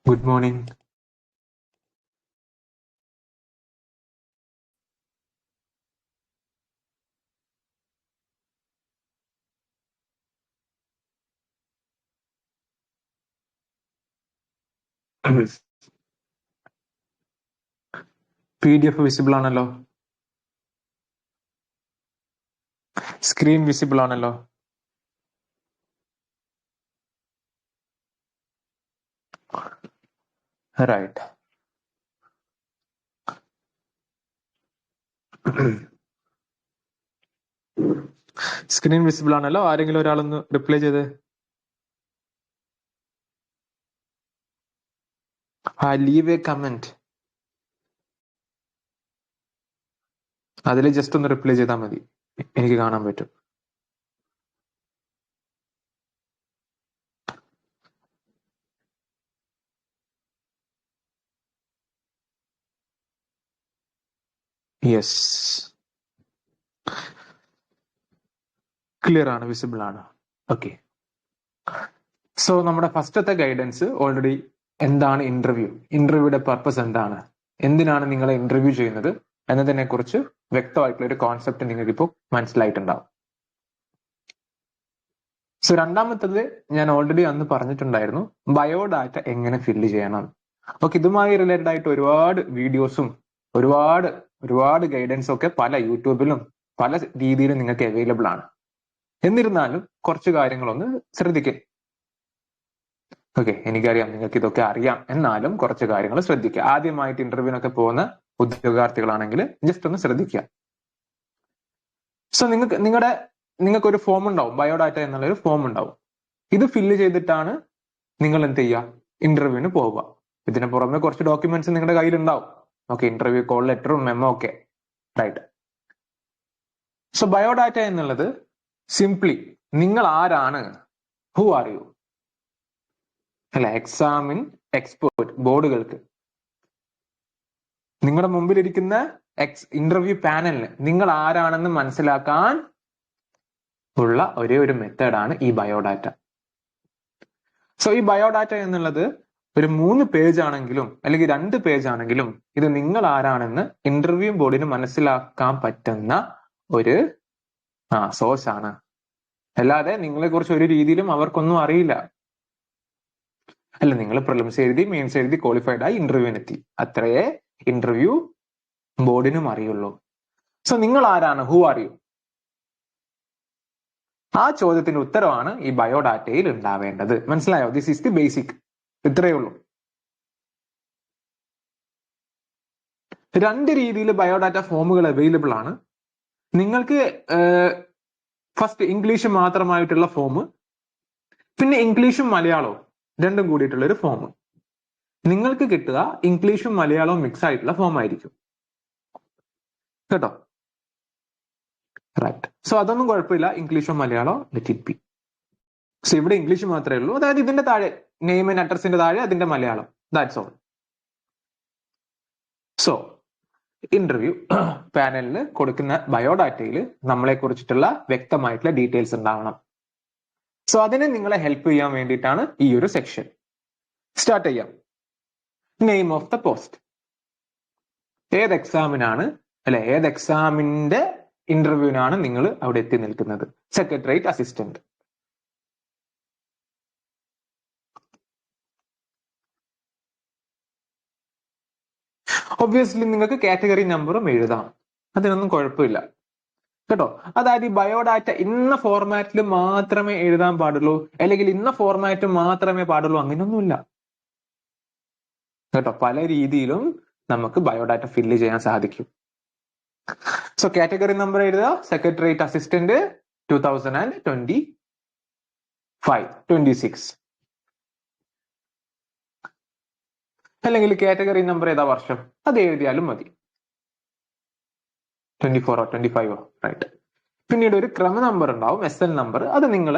Good morning. PDF visible ആണല്ലോ. Screen visible ആണല്ലോ. Right. Screen visible ആണല്ലോ. ആരെങ്കിലും ഒരാളൊന്ന് റിപ്ലൈ ചെയ്ത്. Leave A comment. അതിൽ ജസ്റ്റ് ഒന്ന് റിപ്ലൈ ചെയ്താൽ മതി, എനിക്ക് കാണാൻ പറ്റും. യെസ്, ക്ലിയർ ആണ്, വിസിബിൾ ആണ്. ഓക്കെ. സോ നമ്മുടെ ഫസ്റ്റത്തെ ഗൈഡൻസ് ഓൾറെഡി എന്താണ് ഇന്റർവ്യൂ, ഇന്റർവ്യൂയുടെ പർപ്പസ് എന്താണ്, എന്തിനാണ് നിങ്ങളെ ഇന്റർവ്യൂ ചെയ്യുന്നത് എന്നതിനെ കുറിച്ച് വ്യക്തമായിട്ടുള്ള ഒരു കോൺസെപ്റ്റ് നിങ്ങൾക്ക് ഇപ്പോൾ മനസ്സിലായിട്ടുണ്ടാവും. സോ രണ്ടാമത്തത് ഞാൻ ഓൾറെഡി അന്ന് പറഞ്ഞിട്ടുണ്ടായിരുന്നു, ബയോഡാറ്റ എങ്ങനെ ഫില്ല് ചെയ്യണം. ഓക്കെ, ഇതുമായി റിലേറ്റഡ് ആയിട്ട് ഒരുപാട് വീഡിയോസും ഒരുപാട് ഗൈഡൻസും ഒക്കെ പല യൂട്യൂബിലും പല രീതിയിലും നിങ്ങൾക്ക് അവൈലബിൾ ആണ്. എന്നിരുന്നാലും കുറച്ച് കാര്യങ്ങളൊന്ന് ശ്രദ്ധിക്കുക. ഓക്കെ, എനിക്കറിയാം നിങ്ങൾക്ക് ഇതൊക്കെ അറിയാം, എന്നാലും കുറച്ച് കാര്യങ്ങൾ ശ്രദ്ധിക്കുക. ആദ്യമായിട്ട് ഇന്റർവ്യൂവിനൊക്കെ പോകുന്ന ഉദ്യോഗാർത്ഥികളാണെങ്കിൽ ജസ്റ്റ് ഒന്ന് ശ്രദ്ധിക്കുക. സോ നിങ്ങൾക്ക് ഒരു ഫോം ഉണ്ടാവും, ബയോഡാറ്റ എന്നുള്ള ഒരു ഫോം ഉണ്ടാവും. ഇത് ഫില്ല് ചെയ്തിട്ടാണ് നിങ്ങൾ എന്ത് ചെയ്യുക, ഇന്റർവ്യൂവിന് പോവുക. ഇതിന് പുറമെ കുറച്ച് ഡോക്യുമെന്റ്സ് നിങ്ങളുടെ കയ്യിൽ ഉണ്ടാവും. ഓക്കെ, ഇന്റർവ്യൂ കോൾ ലെറ്ററും മെമ്മോ ഒക്കെ. റൈറ്റ്. സോ ബയോഡാറ്റ എന്നുള്ളത് സിംപ്ലി നിങ്ങൾ ആരാണ്, ഹു ആർ യു അല്ല, എക്സാമിൻ എക്സ്പേർട്ട് ബോർഡുകൾക്ക് നിങ്ങളുടെ മുമ്പിലിരിക്കുന്ന ഇന്റർവ്യൂ പാനലിന് നിങ്ങൾ ആരാണെന്ന് മനസ്സിലാക്കാൻ ഉള്ള ഒരേ ഒരു മെത്തേഡാണ് ഈ ബയോഡാറ്റ. സോ ഈ ബയോഡാറ്റ എന്നുള്ളത് ഒരു 3 പേജ് ആണെങ്കിലും അല്ലെങ്കിൽ 2 പേജ് ആണെങ്കിലും ഇത് നിങ്ങൾ ആരാണെന്ന് ഇന്റർവ്യൂ ബോർഡിന് മനസ്സിലാക്കാൻ പറ്റുന്ന ഒരു സോഴ്സ് ആണ്. അല്ലാതെ നിങ്ങളെ കുറിച്ച് ഒരു രീതിയിലും അവർക്കൊന്നും അറിയില്ല. അല്ല, നിങ്ങൾ പ്രിലിംസ് എഴുതി, മെയിൻസ് എഴുതി, ക്വാളിഫൈഡ് ആയി ഇന്റർവ്യൂവിനെത്തി, അത്രയേ ഇന്റർവ്യൂ ബോർഡിനും അറിയുള്ളൂ. സോ നിങ്ങൾ ആരാണ്, ഹു ആർ യു, ആ ചോദ്യത്തിന്റെ ഉത്തരവാണ് ഈ ബയോഡാറ്റയിൽ ഉണ്ടാവേണ്ടത്. മനസ്സിലായോ? This is the basic. ഇത്രയേ ഉള്ളൂ. 2 രീതിയിൽ ബയോഡാറ്റ ഫോമുകൾ അവൈലബിൾ ആണ്. നിങ്ങൾക്ക് ഫസ്റ്റ് ഇംഗ്ലീഷ് മാത്രമായിട്ടുള്ള ഫോം, പിന്നെ ഇംഗ്ലീഷും മലയാളവും രണ്ടും കൂടിയിട്ടുള്ള ഒരു ഫോം. നിങ്ങൾക്ക് കിട്ടുക ഇംഗ്ലീഷും മലയാളവും മിക്സ് ആയിട്ടുള്ള ഫോം ആയിരിക്കും കേട്ടോ. റൈറ്റ്. സോ അതൊന്നും കുഴപ്പമില്ല, ഇംഗ്ലീഷോ മലയാളോ ലെറ്റ് ഇറ്റ് ബി. സോ ഇവിടെ ഇംഗ്ലീഷ് മാത്രമേ ഉള്ളൂ, അതായത് ഇതിന്റെ താഴെ നെയിം ആൻഡ് അഡ്രസ്സിന്റെ താഴെ അതിന്റെ Malayalam, that's all. So interview പാനലിന് കൊടുക്കുന്ന ബയോഡാറ്റയിൽ നമ്മളെ കുറിച്ചിട്ടുള്ള വ്യക്തമായിട്ടുള്ള ഡീറ്റെയിൽസ് ഉണ്ടാവണം. സോ അതിനെ നിങ്ങളെ ഹെൽപ്പ് ചെയ്യാൻ വേണ്ടിയിട്ടാണ് ഈ ഒരു സെക്ഷൻ. സ്റ്റാർട്ട് ചെയ്യാം. നെയിം ഓഫ് ദ പോസ്റ്റ്, ഏത് എക്സാമിനാണ് അല്ലെ, ഏത് എക്സാമിന്റെ ഇന്റർവ്യൂവിനാണ് നിങ്ങൾ അവിടെ എത്തി നിൽക്കുന്നത്. Secretariat assistant. ഒബ്വിയസ്ലി നിങ്ങൾക്ക് കാറ്റഗറി നമ്പറും എഴുതാം, അതിനൊന്നും കുഴപ്പമില്ല കേട്ടോ. അതായത് ഈ ബയോഡാറ്റ ഇന്ന ഫോർമാറ്റിൽ മാത്രമേ എഴുതാൻ പാടുള്ളൂ, അല്ലെങ്കിൽ ഇന്ന ഫോർമാറ്റ് മാത്രമേ പാടുള്ളൂ, അങ്ങനെയൊന്നുമില്ല കേട്ടോ. പല രീതിയിലും നമുക്ക് ബയോഡാറ്റ ഫില്ല് ചെയ്യാൻ സാധിക്കും. സോ കാറ്റഗറി നമ്പർ എഴുതുക, സെക്രട്ടേറിയറ്റ് അസിസ്റ്റന്റ് 2025-26, അല്ലെങ്കിൽ കാറ്റഗറി നമ്പർ ഏതാ വർഷം അത് എഴുതിയാലും മതി, 24 25. റൈറ്റ്. പിന്നീട് ഒരു ക്രമ നമ്പർ ഉണ്ടാവും, SL നമ്പർ. അത് നിങ്ങൾ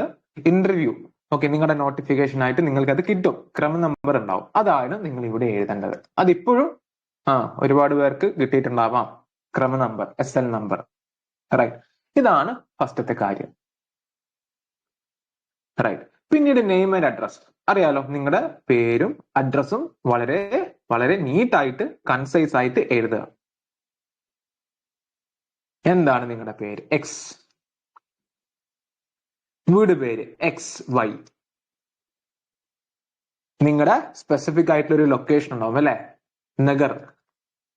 ഇന്റർവ്യൂ നിങ്ങളുടെ നോട്ടിഫിക്കേഷൻ ആയിട്ട് നിങ്ങൾക്ക് അത് കിട്ടും, ക്രമ നമ്പർ ഉണ്ടാവും. അതാണ് നിങ്ങൾ ഇവിടെ എഴുതേണ്ടത്. അതിപ്പോഴും ഒരുപാട് പേർക്ക് കിട്ടിയിട്ടുണ്ടാവാം ക്രമ നമ്പർ, SL നമ്പർ. റൈറ്റ്. ഇതാണ് ഫസ്റ്റത്തെ കാര്യം. റൈറ്റ്. പിന്നീട് നെയിം ആൻഡ് അഡ്രസ്. അറിയാലോ, നിങ്ങളുടെ പേരും അഡ്രസ്സും വളരെ വളരെ നീറ്റായിട്ട് കൺസൈസ് ആയിട്ട് എഴുതുക. എന്താണ് നിങ്ങളുടെ പേര്? എക്സ്. വീട് പേര് XY. നിങ്ങളുടെ സ്പെസിഫിക് ആയിട്ടുള്ള ഒരു ലൊക്കേഷൻ ഉണ്ടാവും അല്ലെ? നഗർ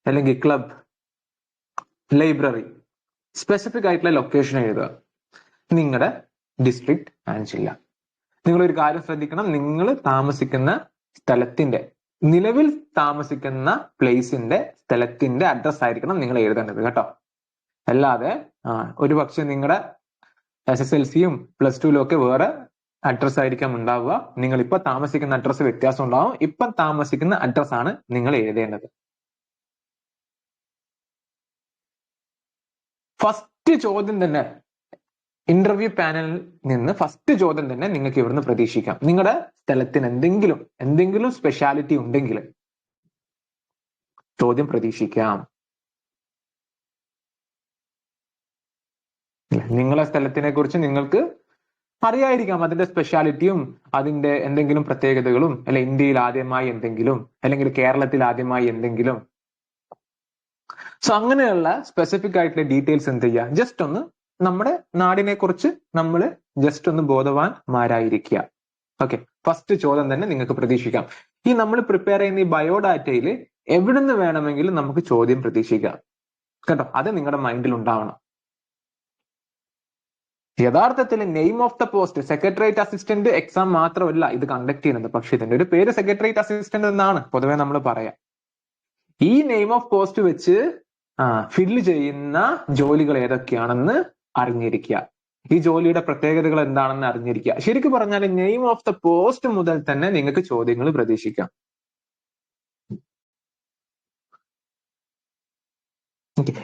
അല്ലെങ്കിൽ ക്ലബ്, ലൈബ്രറി, സ്പെസിഫിക് ആയിട്ടുള്ള ലൊക്കേഷൻ എഴുതുക. നിങ്ങളുടെ ഡിസ്ട്രിക്ട് ആൻഡ് ജില്ല. നിങ്ങൾ ഒരു കാര്യം ശ്രദ്ധിക്കണം, നിങ്ങൾ താമസിക്കുന്ന സ്ഥലത്തിന്റെ, നിലവിൽ താമസിക്കുന്ന പ്ലേസിന്റെ സ്ഥലത്തിന്റെ അഡ്രസ് ആയിരിക്കണം നിങ്ങൾ എഴുതേണ്ടത് കേട്ടോ. അല്ലാതെ ഒരു പക്ഷെ നിങ്ങളുടെ SSLCയും +2 ഒക്കെ വേറെ അഡ്രസ് ആയിരിക്കാം ഉണ്ടാവുക. നിങ്ങൾ ഇപ്പൊ താമസിക്കുന്ന അഡ്രസ് വ്യത്യാസം ഉണ്ടാവും. ഇപ്പൊ താമസിക്കുന്ന അഡ്രസ് ആണ് നിങ്ങൾ എഴുതേണ്ടത്. ഫസ്റ്റ് ചോദ്യം തന്നെ, ഇന്റർവ്യൂ പാനലിൽ നിന്ന് ഫസ്റ്റ് ചോദ്യം തന്നെ നിങ്ങൾക്ക് ഇവിടുന്ന് പ്രതീക്ഷിക്കാം. നിങ്ങളുടെ സ്ഥലത്തിന് എന്തെങ്കിലും സ്പെഷ്യാലിറ്റി ഉണ്ടെങ്കിൽ ചോദ്യം പ്രതീക്ഷിക്കാം. നിങ്ങളെ സ്ഥലത്തിനെ കുറിച്ച് നിങ്ങൾക്ക് അറിയായിരിക്കാം, അതിന്റെ സ്പെഷ്യാലിറ്റിയും അതിന്റെ എന്തെങ്കിലും പ്രത്യേകതകളും, അല്ലെ ഇന്ത്യയിൽ ആദ്യമായി എന്തെങ്കിലും, അല്ലെങ്കിൽ കേരളത്തിൽ ആദ്യമായി എന്തെങ്കിലും. സോ അങ്ങനെയുള്ള സ്പെസിഫിക് ആയിട്ടുള്ള ഡീറ്റെയിൽസ് എന്ത് ചെയ്യുക, ജസ്റ്റ് ഒന്ന് നമ്മുടെ നാടിനെ കുറിച്ച് നമ്മൾ ജസ്റ്റ് ഒന്ന് ബോധവാന്മാരായിരിക്കുക. ഓക്കെ, ഫസ്റ്റ് ചോദ്യം തന്നെ നിങ്ങൾക്ക് പ്രതീക്ഷിക്കാം. ഈ നമ്മൾ പ്രിപ്പയർ ചെയ്യുന്ന ഈ ബയോഡാറ്റയിൽ എവിടുന്ന് വേണമെങ്കിലും നമുക്ക് ചോദ്യം പ്രതീക്ഷിക്കാം കേട്ടോ. അത് നിങ്ങളുടെ മൈൻഡിൽ ഉണ്ടാവണം. യഥാർത്ഥത്തിൽ name of the post, secretariat assistant exam മാത്രമല്ല ഇത് കണ്ടക്ട് ചെയ്യുന്നത്. പക്ഷെ ഇതിന്റെ ഒരു പേര് സെക്രട്ടേറിയറ്റ് അസിസ്റ്റന്റ് എന്നാണ് പൊതുവെ നമ്മൾ പറയാം. ഈ നെയിം ഓഫ് പോസ്റ്റ് വെച്ച് ഫില്ല് ചെയ്യുന്ന ജോലികൾ ഏതൊക്കെയാണെന്ന് അറിഞ്ഞിരിക്കുക. ഈ ജോലിയുടെ പ്രത്യേകതകൾ എന്താണെന്ന് അറിഞ്ഞിരിക്കുക. ശരിക്കും പറഞ്ഞാൽ നെയിം ഓഫ് ദ പോസ്റ്റ് മുതൽ തന്നെ നിങ്ങൾക്ക് ചോദ്യങ്ങൾ പ്രതീക്ഷിക്കാം.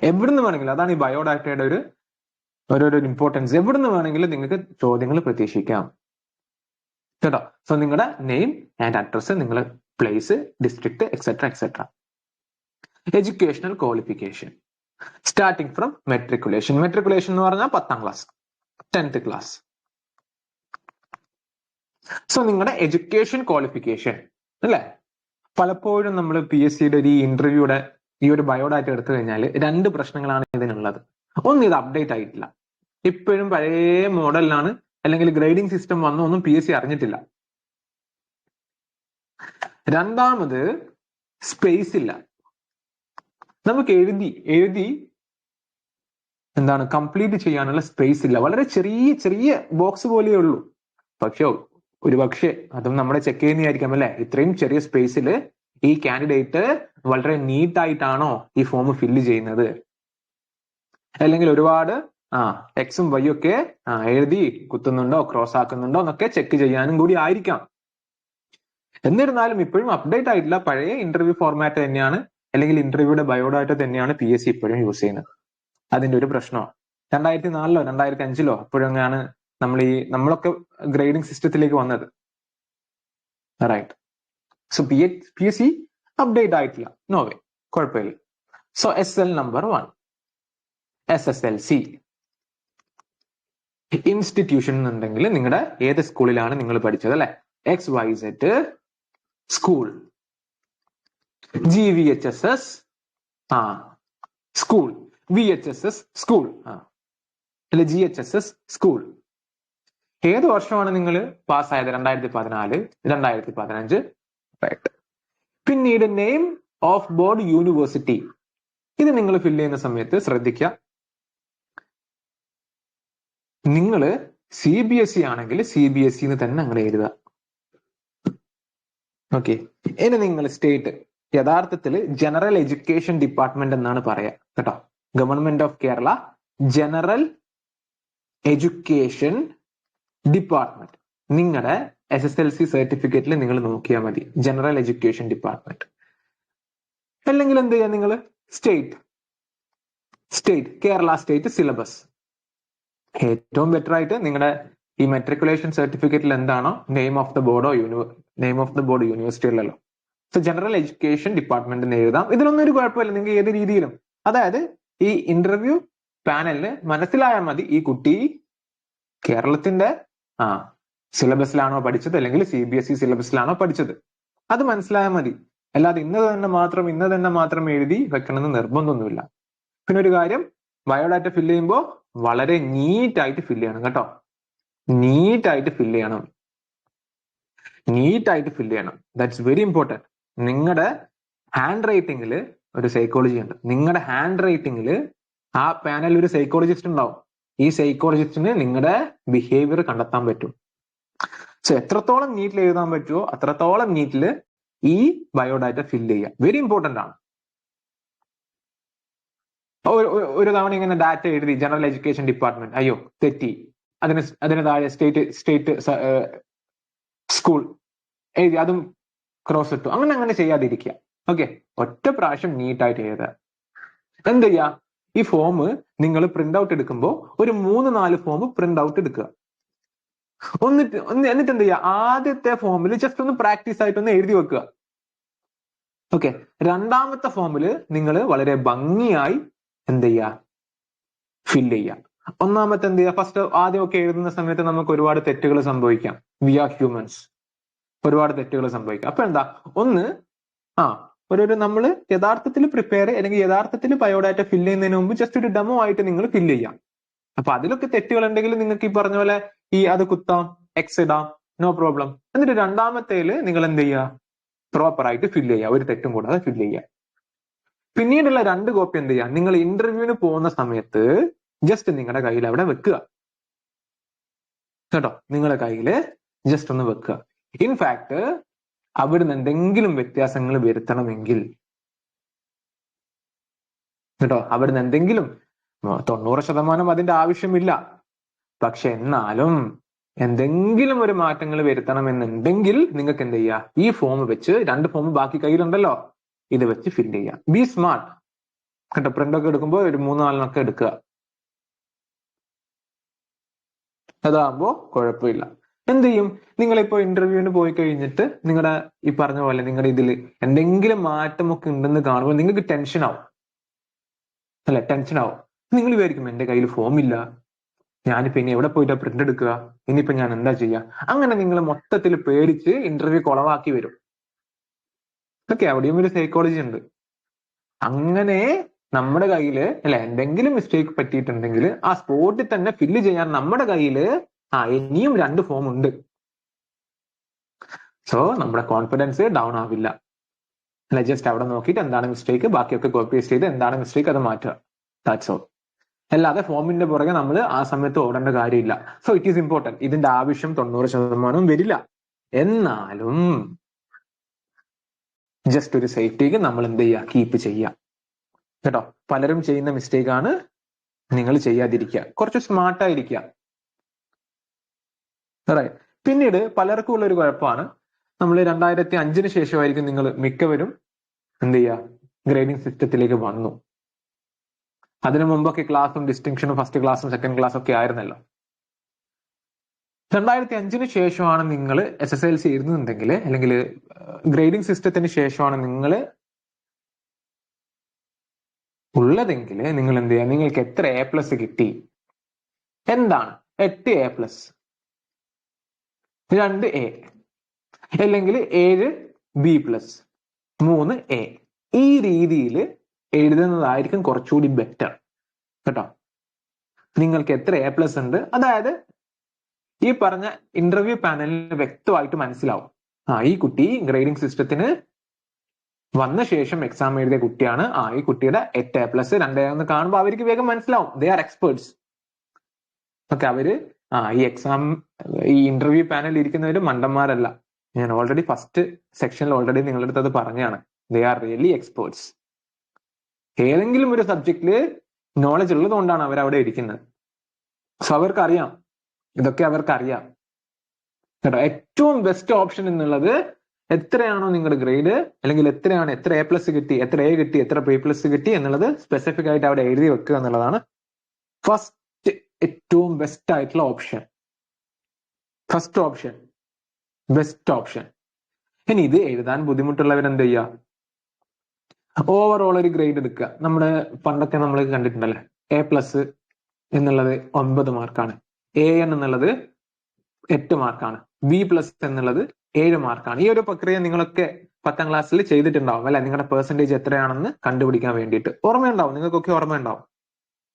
എവിടുന്ന് വേണമെങ്കിലും, അതാണ് ഈ ബയോഡാറ്റയുടെ ഒരു ഇമ്പോർട്ടൻസ്. എവിടുന്ന് വേണമെങ്കിലും നിങ്ങൾക്ക് ചോദ്യങ്ങൾ പ്രതീക്ഷിക്കാം കേട്ടോ. സോ നിങ്ങളുടെ നെയിം ആൻഡ് അഡ്രസ്, നിങ്ങളുടെ place, district, etcetera. Educational qualification starting from matriculation. Matriculation എന്ന് പറഞ്ഞാൽ 10ാം ക്ലാസ്, 10th ക്ലാസ്. സോ നിങ്ങളുടെ എഡ്യൂക്കേഷൻ ക്വാളിഫിക്കേഷൻ അല്ലെ. പലപ്പോഴും നമ്മൾ PSCയുടെ ഈ ഇന്റർവ്യൂയുടെ ഈ ഒരു ബയോഡാറ്റ എടുത്തു കഴിഞ്ഞാൽ 2 പ്രശ്നങ്ങളാണ് ഇതിനുള്ളത്. ഒന്ന്, ഇത് അപ്ഡേറ്റ് ആയിട്ടില്ല, ഇപ്പോഴും പഴയ മോഡലിലാണ്, അല്ലെങ്കിൽ ഗ്രേഡിംഗ് സിസ്റ്റം വന്നു ഒന്നും PSC അറിഞ്ഞിട്ടില്ല. രണ്ടാമത്, സ്പേസ് ഇല്ല. നമുക്ക് എഴുതി എന്താണ് കംപ്ലീറ്റ് ചെയ്യാനുള്ള സ്പേസ് ഇല്ല. വളരെ ചെറിയ ബോക്സ് പോലെയേ ഉള്ളൂ. പക്ഷെ അതും നമ്മളെ ചെക്ക് ചെയ്യുന്നതായിരിക്കാം അല്ലെ. ഇത്രയും ചെറിയ സ്പേസിൽ ഈ കാൻഡിഡേറ്റ് വളരെ നീറ്റായിട്ടാണോ ഈ ഫോം ഫില്ല് ചെയ്യുന്നത്, അല്ലെങ്കിൽ ഒരുപാട് എക്സും വൈയും ഒക്കെ എഴുതി കുത്തുന്നുണ്ടോ, ക്രോസ് ആക്കുന്നുണ്ടോ എന്നൊക്കെ ചെക്ക് ചെയ്യാനും കൂടി ആയിരിക്കാം. എന്നിരുന്നാലും ഇപ്പോഴും അപ്ഡേറ്റ് ആയിട്ടില്ല, പഴയ ഇന്റർവ്യൂ ഫോർമാറ്റ് തന്നെയാണ്, അല്ലെങ്കിൽ ഇന്റർവ്യൂയുടെ ബയോഡാറ്റ തന്നെയാണ് PSC ഇപ്പോഴും യൂസ് ചെയ്യുന്നത്. അതിന്റെ ഒരു പ്രശ്നമാണ്. 2004 2005 അപ്പോഴാണ് നമ്മളൊക്കെ ഗ്രേഡിംഗ് സിസ്റ്റത്തിലേക്ക് വന്നത്. റൈറ്റ്. സോ PSC അപ്ഡേറ്റ് ആയിട്ടില്ല, നോ വേ, കുഴപ്പമില്ല. So SL number 1, SSLC. Institution എന്നുണ്ടെങ്കിൽ നിങ്ങളുടെ ഏത് സ്കൂളിലാണ് നിങ്ങൾ പഠിച്ചത് അല്ലെ. XYZ school, GVHSS school, VHSS school അല്ലെ, GHSS സ്കൂൾ. ഏത് വർഷമാണ് നിങ്ങൾ പാസ്സായത്? 2014, 2015. റൈറ്റ്. പിന്നീട് നെയിം ഓഫ് ബോർഡ് യൂണിവേഴ്സിറ്റി. ഇത് നിങ്ങൾ ഫില്ല് ചെയ്യുന്ന സമയത്ത് ശ്രദ്ധിക്കുക, നിങ്ങൾ CBSE ആണെങ്കിൽ CBSE എന്ന് തന്നെ അങ്ങനെ എഴുതുക. ഓക്കെ. ഇനി നിങ്ങൾ സ്റ്റേറ്റ്, യഥാർത്ഥത്തിൽ ജനറൽ എഡ്യൂക്കേഷൻ ഡിപ്പാർട്ട്മെന്റ് എന്നാണ് പറയാ കേട്ടോ. Government of Kerala general education department. നിങ്ങളുടെ SSLC സർട്ടിഫിക്കറ്റിൽ നിങ്ങൾ നോക്കിയാൽ മതി, ജനറൽ എഡ്യൂക്കേഷൻ ഡിപ്പാർട്ട്മെന്റ്. അല്ലെങ്കിൽ എന്ത് ചെയ്യാം, നിങ്ങൾ സ്റ്റേറ്റ് കേരള സ്റ്റേറ്റ് സിലബസ്. ഏറ്റവും ബെറ്റർ ആയിട്ട് നിങ്ങളുടെ ഈ മെട്രിക്കുലേഷൻ സർട്ടിഫിക്കറ്റിൽ എന്താണോ name of the board university അല്ലല്ലോ. സോ ജനറൽ എഡ്യൂക്കേഷൻ ഡിപ്പാർട്ട്മെന്റ് എന്ന് എഴുതാം. ഇതിലൊന്നും ഒരു കുഴപ്പമില്ല, നിങ്ങൾക്ക് ഏത് രീതിയിലും. അതായത് ഈ ഇന്റർവ്യൂ പാനലിന് മനസ്സിലായാൽ മതി ഈ കുട്ടി കേരളത്തിന്റെ സിലബസിലാണോ പഠിച്ചത് അല്ലെങ്കിൽ CBSE സിലബസിലാണോ പഠിച്ചത്, അത് മനസ്സിലായാൽ മതി. അല്ലാതെ ഇന്നത് തന്നെ മാത്രം എഴുതി വെക്കണമെന്ന് നിർബന്ധമൊന്നുമില്ല. പിന്നെ ഒരു കാര്യം, ബയോഡാറ്റ ഫില്ല് ചെയ്യുമ്പോൾ വളരെ നീറ്റായിട്ട് ഫില്ല് ചെയ്യണം കേട്ടോ. നീറ്റായിട്ട് ഫില്ല് ചെയ്യണം. That's very important. നിങ്ങളുടെ ഹാൻഡ് റൈറ്റിംഗിൽ ഒരു സൈക്കോളജി ഉണ്ട്. നിങ്ങളുടെ ഹാൻഡ് റൈറ്റിംഗിൽ ആ പാനലിൽ ഒരു സൈക്കോളജിസ്റ്റ് ഉണ്ടാവും. ഈ സൈക്കോളജിസ്റ്റിന് നിങ്ങളുടെ ബിഹേവിയർ കണ്ടെത്താൻ പറ്റും. സോ എത്രത്തോളം നീറ്റിൽ എഴുതാൻ പറ്റുമോ അത്രത്തോളം നീറ്റിൽ ഈ ബയോഡാറ്റ ഫില്ല് ചെയ്യുക. വെരി ഇമ്പോർട്ടന്റ് ആണ്. ഒരു തവണ ഇങ്ങനെ ഡാറ്റ എഴുതി ജനറൽ എഡ്യൂക്കേഷൻ ഡിപ്പാർട്ട്മെന്റ്, അയ്യോ തെറ്റി, അതിന് താഴെ സ്റ്റേറ്റ് സ്കൂൾ എഴുതി, അതും ക്രോസ് ഇട്ടു. അങ്ങനെ ചെയ്യാതിരിക്കുക. ഓക്കെ, ഒറ്റ പ്രാവശ്യം നീറ്റായിട്ട് എഴുതുക. എന്ത് ചെയ്യുക, ഈ ഫോം നിങ്ങൾ പ്രിന്റ് ഔട്ട് എടുക്കുമ്പോൾ ഒരു 3-4 ഫോം പ്രിന്റ് ഔട്ട് എടുക്കുക. എന്നിട്ട് എന്ത് ചെയ്യുക, ആദ്യത്തെ ഫോമിൽ ജസ്റ്റ് ഒന്ന് പ്രാക്ടീസ് ആയിട്ടൊന്ന് എഴുതി വെക്കുക. ഓക്കെ, രണ്ടാമത്തെ ഫോമിൽ നിങ്ങൾ വളരെ ഭംഗിയായി എന്ത് ചെയ്യുക, ഫില്ല് ചെയ്യുക. ഒന്നാമത്തെ എന്ത് ചെയ്യുക, ഫസ്റ്റ് ആദ്യമൊക്കെ എഴുതുന്ന സമയത്ത് നമുക്ക് ഒരുപാട് തെറ്റുകൾ സംഭവിക്കാം. വി ആർ ഹ്യൂമൻസ്, ഒരുപാട് തെറ്റുകൾ സംഭവിക്കാം. അപ്പൊ എന്താ, ഒന്ന് നമ്മൾ യഥാർത്ഥത്തിൽ പ്രിപ്പയർ അല്ലെങ്കിൽ യഥാർത്ഥത്തിൽ ബയോഡാറ്റ ഫില്ല് ചെയ്യുന്നതിന് മുമ്പ് ജസ്റ്റ് ഒരു ഡെമോ ആയിട്ട് നിങ്ങൾ ഫില്ല് ചെയ്യാം. അപ്പൊ അതിലൊക്കെ തെറ്റുകൾ ഉണ്ടെങ്കിൽ നിങ്ങൾക്ക് ഈ പറഞ്ഞ പോലെ അത് കുത്താം, എക്സ് ഇടാം, നോ പ്രോബ്ലം. എന്നിട്ട് രണ്ടാമത്തേല് നിങ്ങൾ എന്ത് ചെയ്യുക, പ്രോപ്പർ ആയിട്ട് ഫില്ല് ചെയ്യുക, ഒരു തെറ്റും കൂടാതെ ഫില്ല് ചെയ്യുക. പിന്നീടുള്ള 2 കോപ്പി എന്ത് ചെയ്യുക, നിങ്ങൾ ഇന്റർവ്യൂവിന് പോകുന്ന സമയത്ത് ജസ്റ്റ് നിങ്ങളുടെ കയ്യിൽ അവിടെ വെക്കുക കേട്ടോ. നിങ്ങളുടെ കയ്യിൽ ജസ്റ്റ് ഒന്ന് വെക്കുക. ഇൻഫാക്ട് അവിടുന്ന് എന്തെങ്കിലും വ്യത്യാസങ്ങൾ വരുത്തണമെങ്കിൽ കേട്ടോ, അവിടുന്ന് എന്തെങ്കിലും 90% അതിന്റെ ആവശ്യമില്ല, പക്ഷെ എന്നാലും എന്തെങ്കിലും ഒരു മാറ്റങ്ങൾ വരുത്തണമെന്നുണ്ടെങ്കിൽ നിങ്ങൾക്ക് എന്ത് ചെയ്യുക, ഈ ഫോം വെച്ച് 2 ഫോം ബാക്കി കയ്യിലുണ്ടല്ലോ, ഇത് വെച്ച് ഫില്ല് ചെയ്യുക. ബി സ്മാർട്ട് കേട്ടോ. പ്രിന്റ് ഒക്കെ എടുക്കുമ്പോൾ ഒരു 3-4 എടുക്കുക. അതാകുമ്പോ കുഴപ്പമില്ല. എന്ത് ചെയ്യും, നിങ്ങളിപ്പോ ഇന്റർവ്യൂവിന് പോയി കഴിഞ്ഞിട്ട് നിങ്ങളുടെ ഈ പറഞ്ഞ പോലെ നിങ്ങളുടെ ഇതിൽ എന്തെങ്കിലും മാറ്റമൊക്കെ ഉണ്ടെന്ന് കാണുമ്പോൾ നിങ്ങൾക്ക് ടെൻഷൻ ആവും അല്ലെ, ടെൻഷൻ ആവും. നിങ്ങൾ വിചാരിക്കും എന്റെ കയ്യിൽ ഫോം ഇല്ല, ഞാനിപ്പോ ഇനി എവിടെ പോയിട്ടാ പ്രിന്റ് എടുക്കുക, ഇനിയിപ്പോ ഞാൻ എന്താ ചെയ്യുക. അങ്ങനെ നിങ്ങൾ മൊത്തത്തിൽ പേടിച്ച് ഇന്റർവ്യൂ കുളവാക്കി വരും. ഓക്കെ, അവിടെയും ഒരു സൈക്കോളജി ഉണ്ട്. അങ്ങനെ നമ്മുടെ കയ്യിൽ അല്ലെ എന്തെങ്കിലും മിസ്റ്റേക്ക് പറ്റിയിട്ടുണ്ടെങ്കിൽ ആ സ്പോട്ടിൽ തന്നെ ഫില്ല് ചെയ്യാൻ നമ്മുടെ കയ്യിൽ ഇനിയും 2 ഫോം ഉണ്ട്. സോ നമ്മുടെ കോൺഫിഡൻസ് ഡൗൺ ആവില്ല. അല്ലെ, ജസ്റ്റ് അവിടെ നോക്കിയിട്ട് എന്താണ് മിസ്റ്റേക്ക്, ബാക്കിയൊക്കെ കോപ്പി പേസ്റ്റ് ചെയ്ത് എന്താണ് മിസ്റ്റേക്ക് അത് മാറ്റുക. That's all. അല്ലാതെ ഫോമിന്റെ പുറകെ നമ്മൾ ആ സമയത്ത് ഓടേണ്ട കാര്യമില്ല. So it is important. ഇതിന്റെ ആവശ്യം 90% വരില്ല. എന്നാലും ജസ്റ്റ് ഒരു സേഫ്റ്റിക്ക് നമ്മൾ എന്ത് ചെയ്യുക, കീപ്പ് ചെയ്യുക കേട്ടോ. പലരും ചെയ്യുന്ന മിസ്റ്റേക്ക് ആണ്, നിങ്ങൾ ചെയ്യാതിരിക്കുക, കുറച്ച് സ്മാർട്ടായിരിക്കുക. പിന്നീട് പലർക്കും ഉള്ള ഒരു കുഴപ്പമാണ്, നമ്മൾ 2005 ശേഷമായിരിക്കും നിങ്ങൾ മിക്കവരും എന്ത് ചെയ്യുക, ഗ്രേഡിംഗ് സിസ്റ്റത്തിലേക്ക് വന്നു. അതിനു മുമ്പൊക്കെ ക്ലാസ്സും ഡിസ്റ്റിങ്ഷനും ഫസ്റ്റ് ക്ലാസ്സും സെക്കൻഡ് ക്ലാസ്സും ഒക്കെ ആയിരുന്നല്ലോ. 2005 ശേഷമാണ് നിങ്ങൾ SSLC ഇരുന്നുണ്ടെങ്കിൽ അല്ലെങ്കിൽ ഗ്രേഡിംഗ് സിസ്റ്റത്തിന് ശേഷമാണ് നിങ്ങൾ ഉള്ളതെങ്കിൽ നിങ്ങൾ എന്ത് ചെയ്യുക, നിങ്ങൾക്ക് എത്ര A+ കിട്ടി, എന്താണ് 8 A+, 2 A, അല്ലെങ്കിൽ 7 B+, 3 A, ഈ രീതിയിൽ എഴുതുന്നതായിരിക്കും കുറച്ചുകൂടി ബെറ്റർ കേട്ടോ. നിങ്ങൾക്ക് എത്ര A+ ഉണ്ട്, അതായത് ഈ പറഞ്ഞ ഇന്റർവ്യൂ പാനലിന് വ്യക്തമായിട്ട് മനസ്സിലാവും, ഈ കുട്ടി ഗ്രേഡിംഗ് സിസ്റ്റത്തിന് വന്ന ശേഷം എക്സാം എഴുതിയ കുട്ടിയാണ്, ഈ കുട്ടിയുടെ 8 A+, 2 A എന്ന് കാണുമ്പോൾ അവർക്ക് വേഗം മനസ്സിലാവും, ദേ ആർ എക്സ്പേർട്സ്. ഓക്കെ, അവര് ഈ എക്സാം ഈ ഇന്റർവ്യൂ പാനലിൽ ഇരിക്കുന്നവര് മണ്ടന്മാരല്ല. ഞാൻ ഓൾറെഡി ഫസ്റ്റ് സെക്ഷനിൽ ഓൾറെഡി നിങ്ങളുടെ അടുത്ത് അത് പറഞ്ഞാണ്, ദേ ആർ റിയലി എക്സ്പേർട്സ്. ഏതെങ്കിലും ഒരു സബ്ജക്റ്റില് നോളജ് ഉള്ളത് കൊണ്ടാണ് അവർ അവിടെ ഇരിക്കുന്നത്. സോ അവർക്കറിയാം, ഇതൊക്കെ അവർക്കറിയാം കേട്ടോ. ഏറ്റവും ബെസ്റ്റ് ഓപ്ഷൻ എന്നുള്ളത് എത്രയാണോ നിങ്ങളുടെ ഗ്രേഡ്, അല്ലെങ്കിൽ എത്ര A+ കിട്ടി, എത്ര A കിട്ടി, എത്ര B+ കിട്ടി എന്നുള്ളത് സ്പെസിഫിക് ആയിട്ട് അവിടെ എഴുതി വെക്കുക എന്നുള്ളതാണ് ഫസ്റ്റ് ഏറ്റവും ബെസ്റ്റ് ആയിട്ടുള്ള option. First option, best option. ഇനി ഇത് എഴുതാൻ ബുദ്ധിമുട്ടുള്ളവർ എന്ത് ചെയ്യുക, ഓവറോൾ ഒരു ഗ്രേഡ് എടുക്കുക. നമ്മുടെ പണ്ടൊക്കെ നമ്മൾ കണ്ടിട്ടുണ്ടല്ലേ, A+ എന്നുള്ളത് 9 മാർക്കാണ്, AN എന്നുള്ളത് 8 മാർക്കാണ്. B+ എന്നുള്ളത് 7 മാർക്കാണ്. ഈ ഒരു പ്രക്രിയ നിങ്ങളൊക്കെ 10ാം ക്ലാസ്സിൽ ചെയ്തിട്ടുണ്ടാവും അല്ലെ? നിങ്ങളുടെ പെർസെന്റേജ് എത്രയാണെന്ന് കണ്ടുപിടിക്കാൻ വേണ്ടിയിട്ട് ഓർമ്മയുണ്ടാവും, നിങ്ങൾക്കൊക്കെ ഓർമ്മയുണ്ടാവും.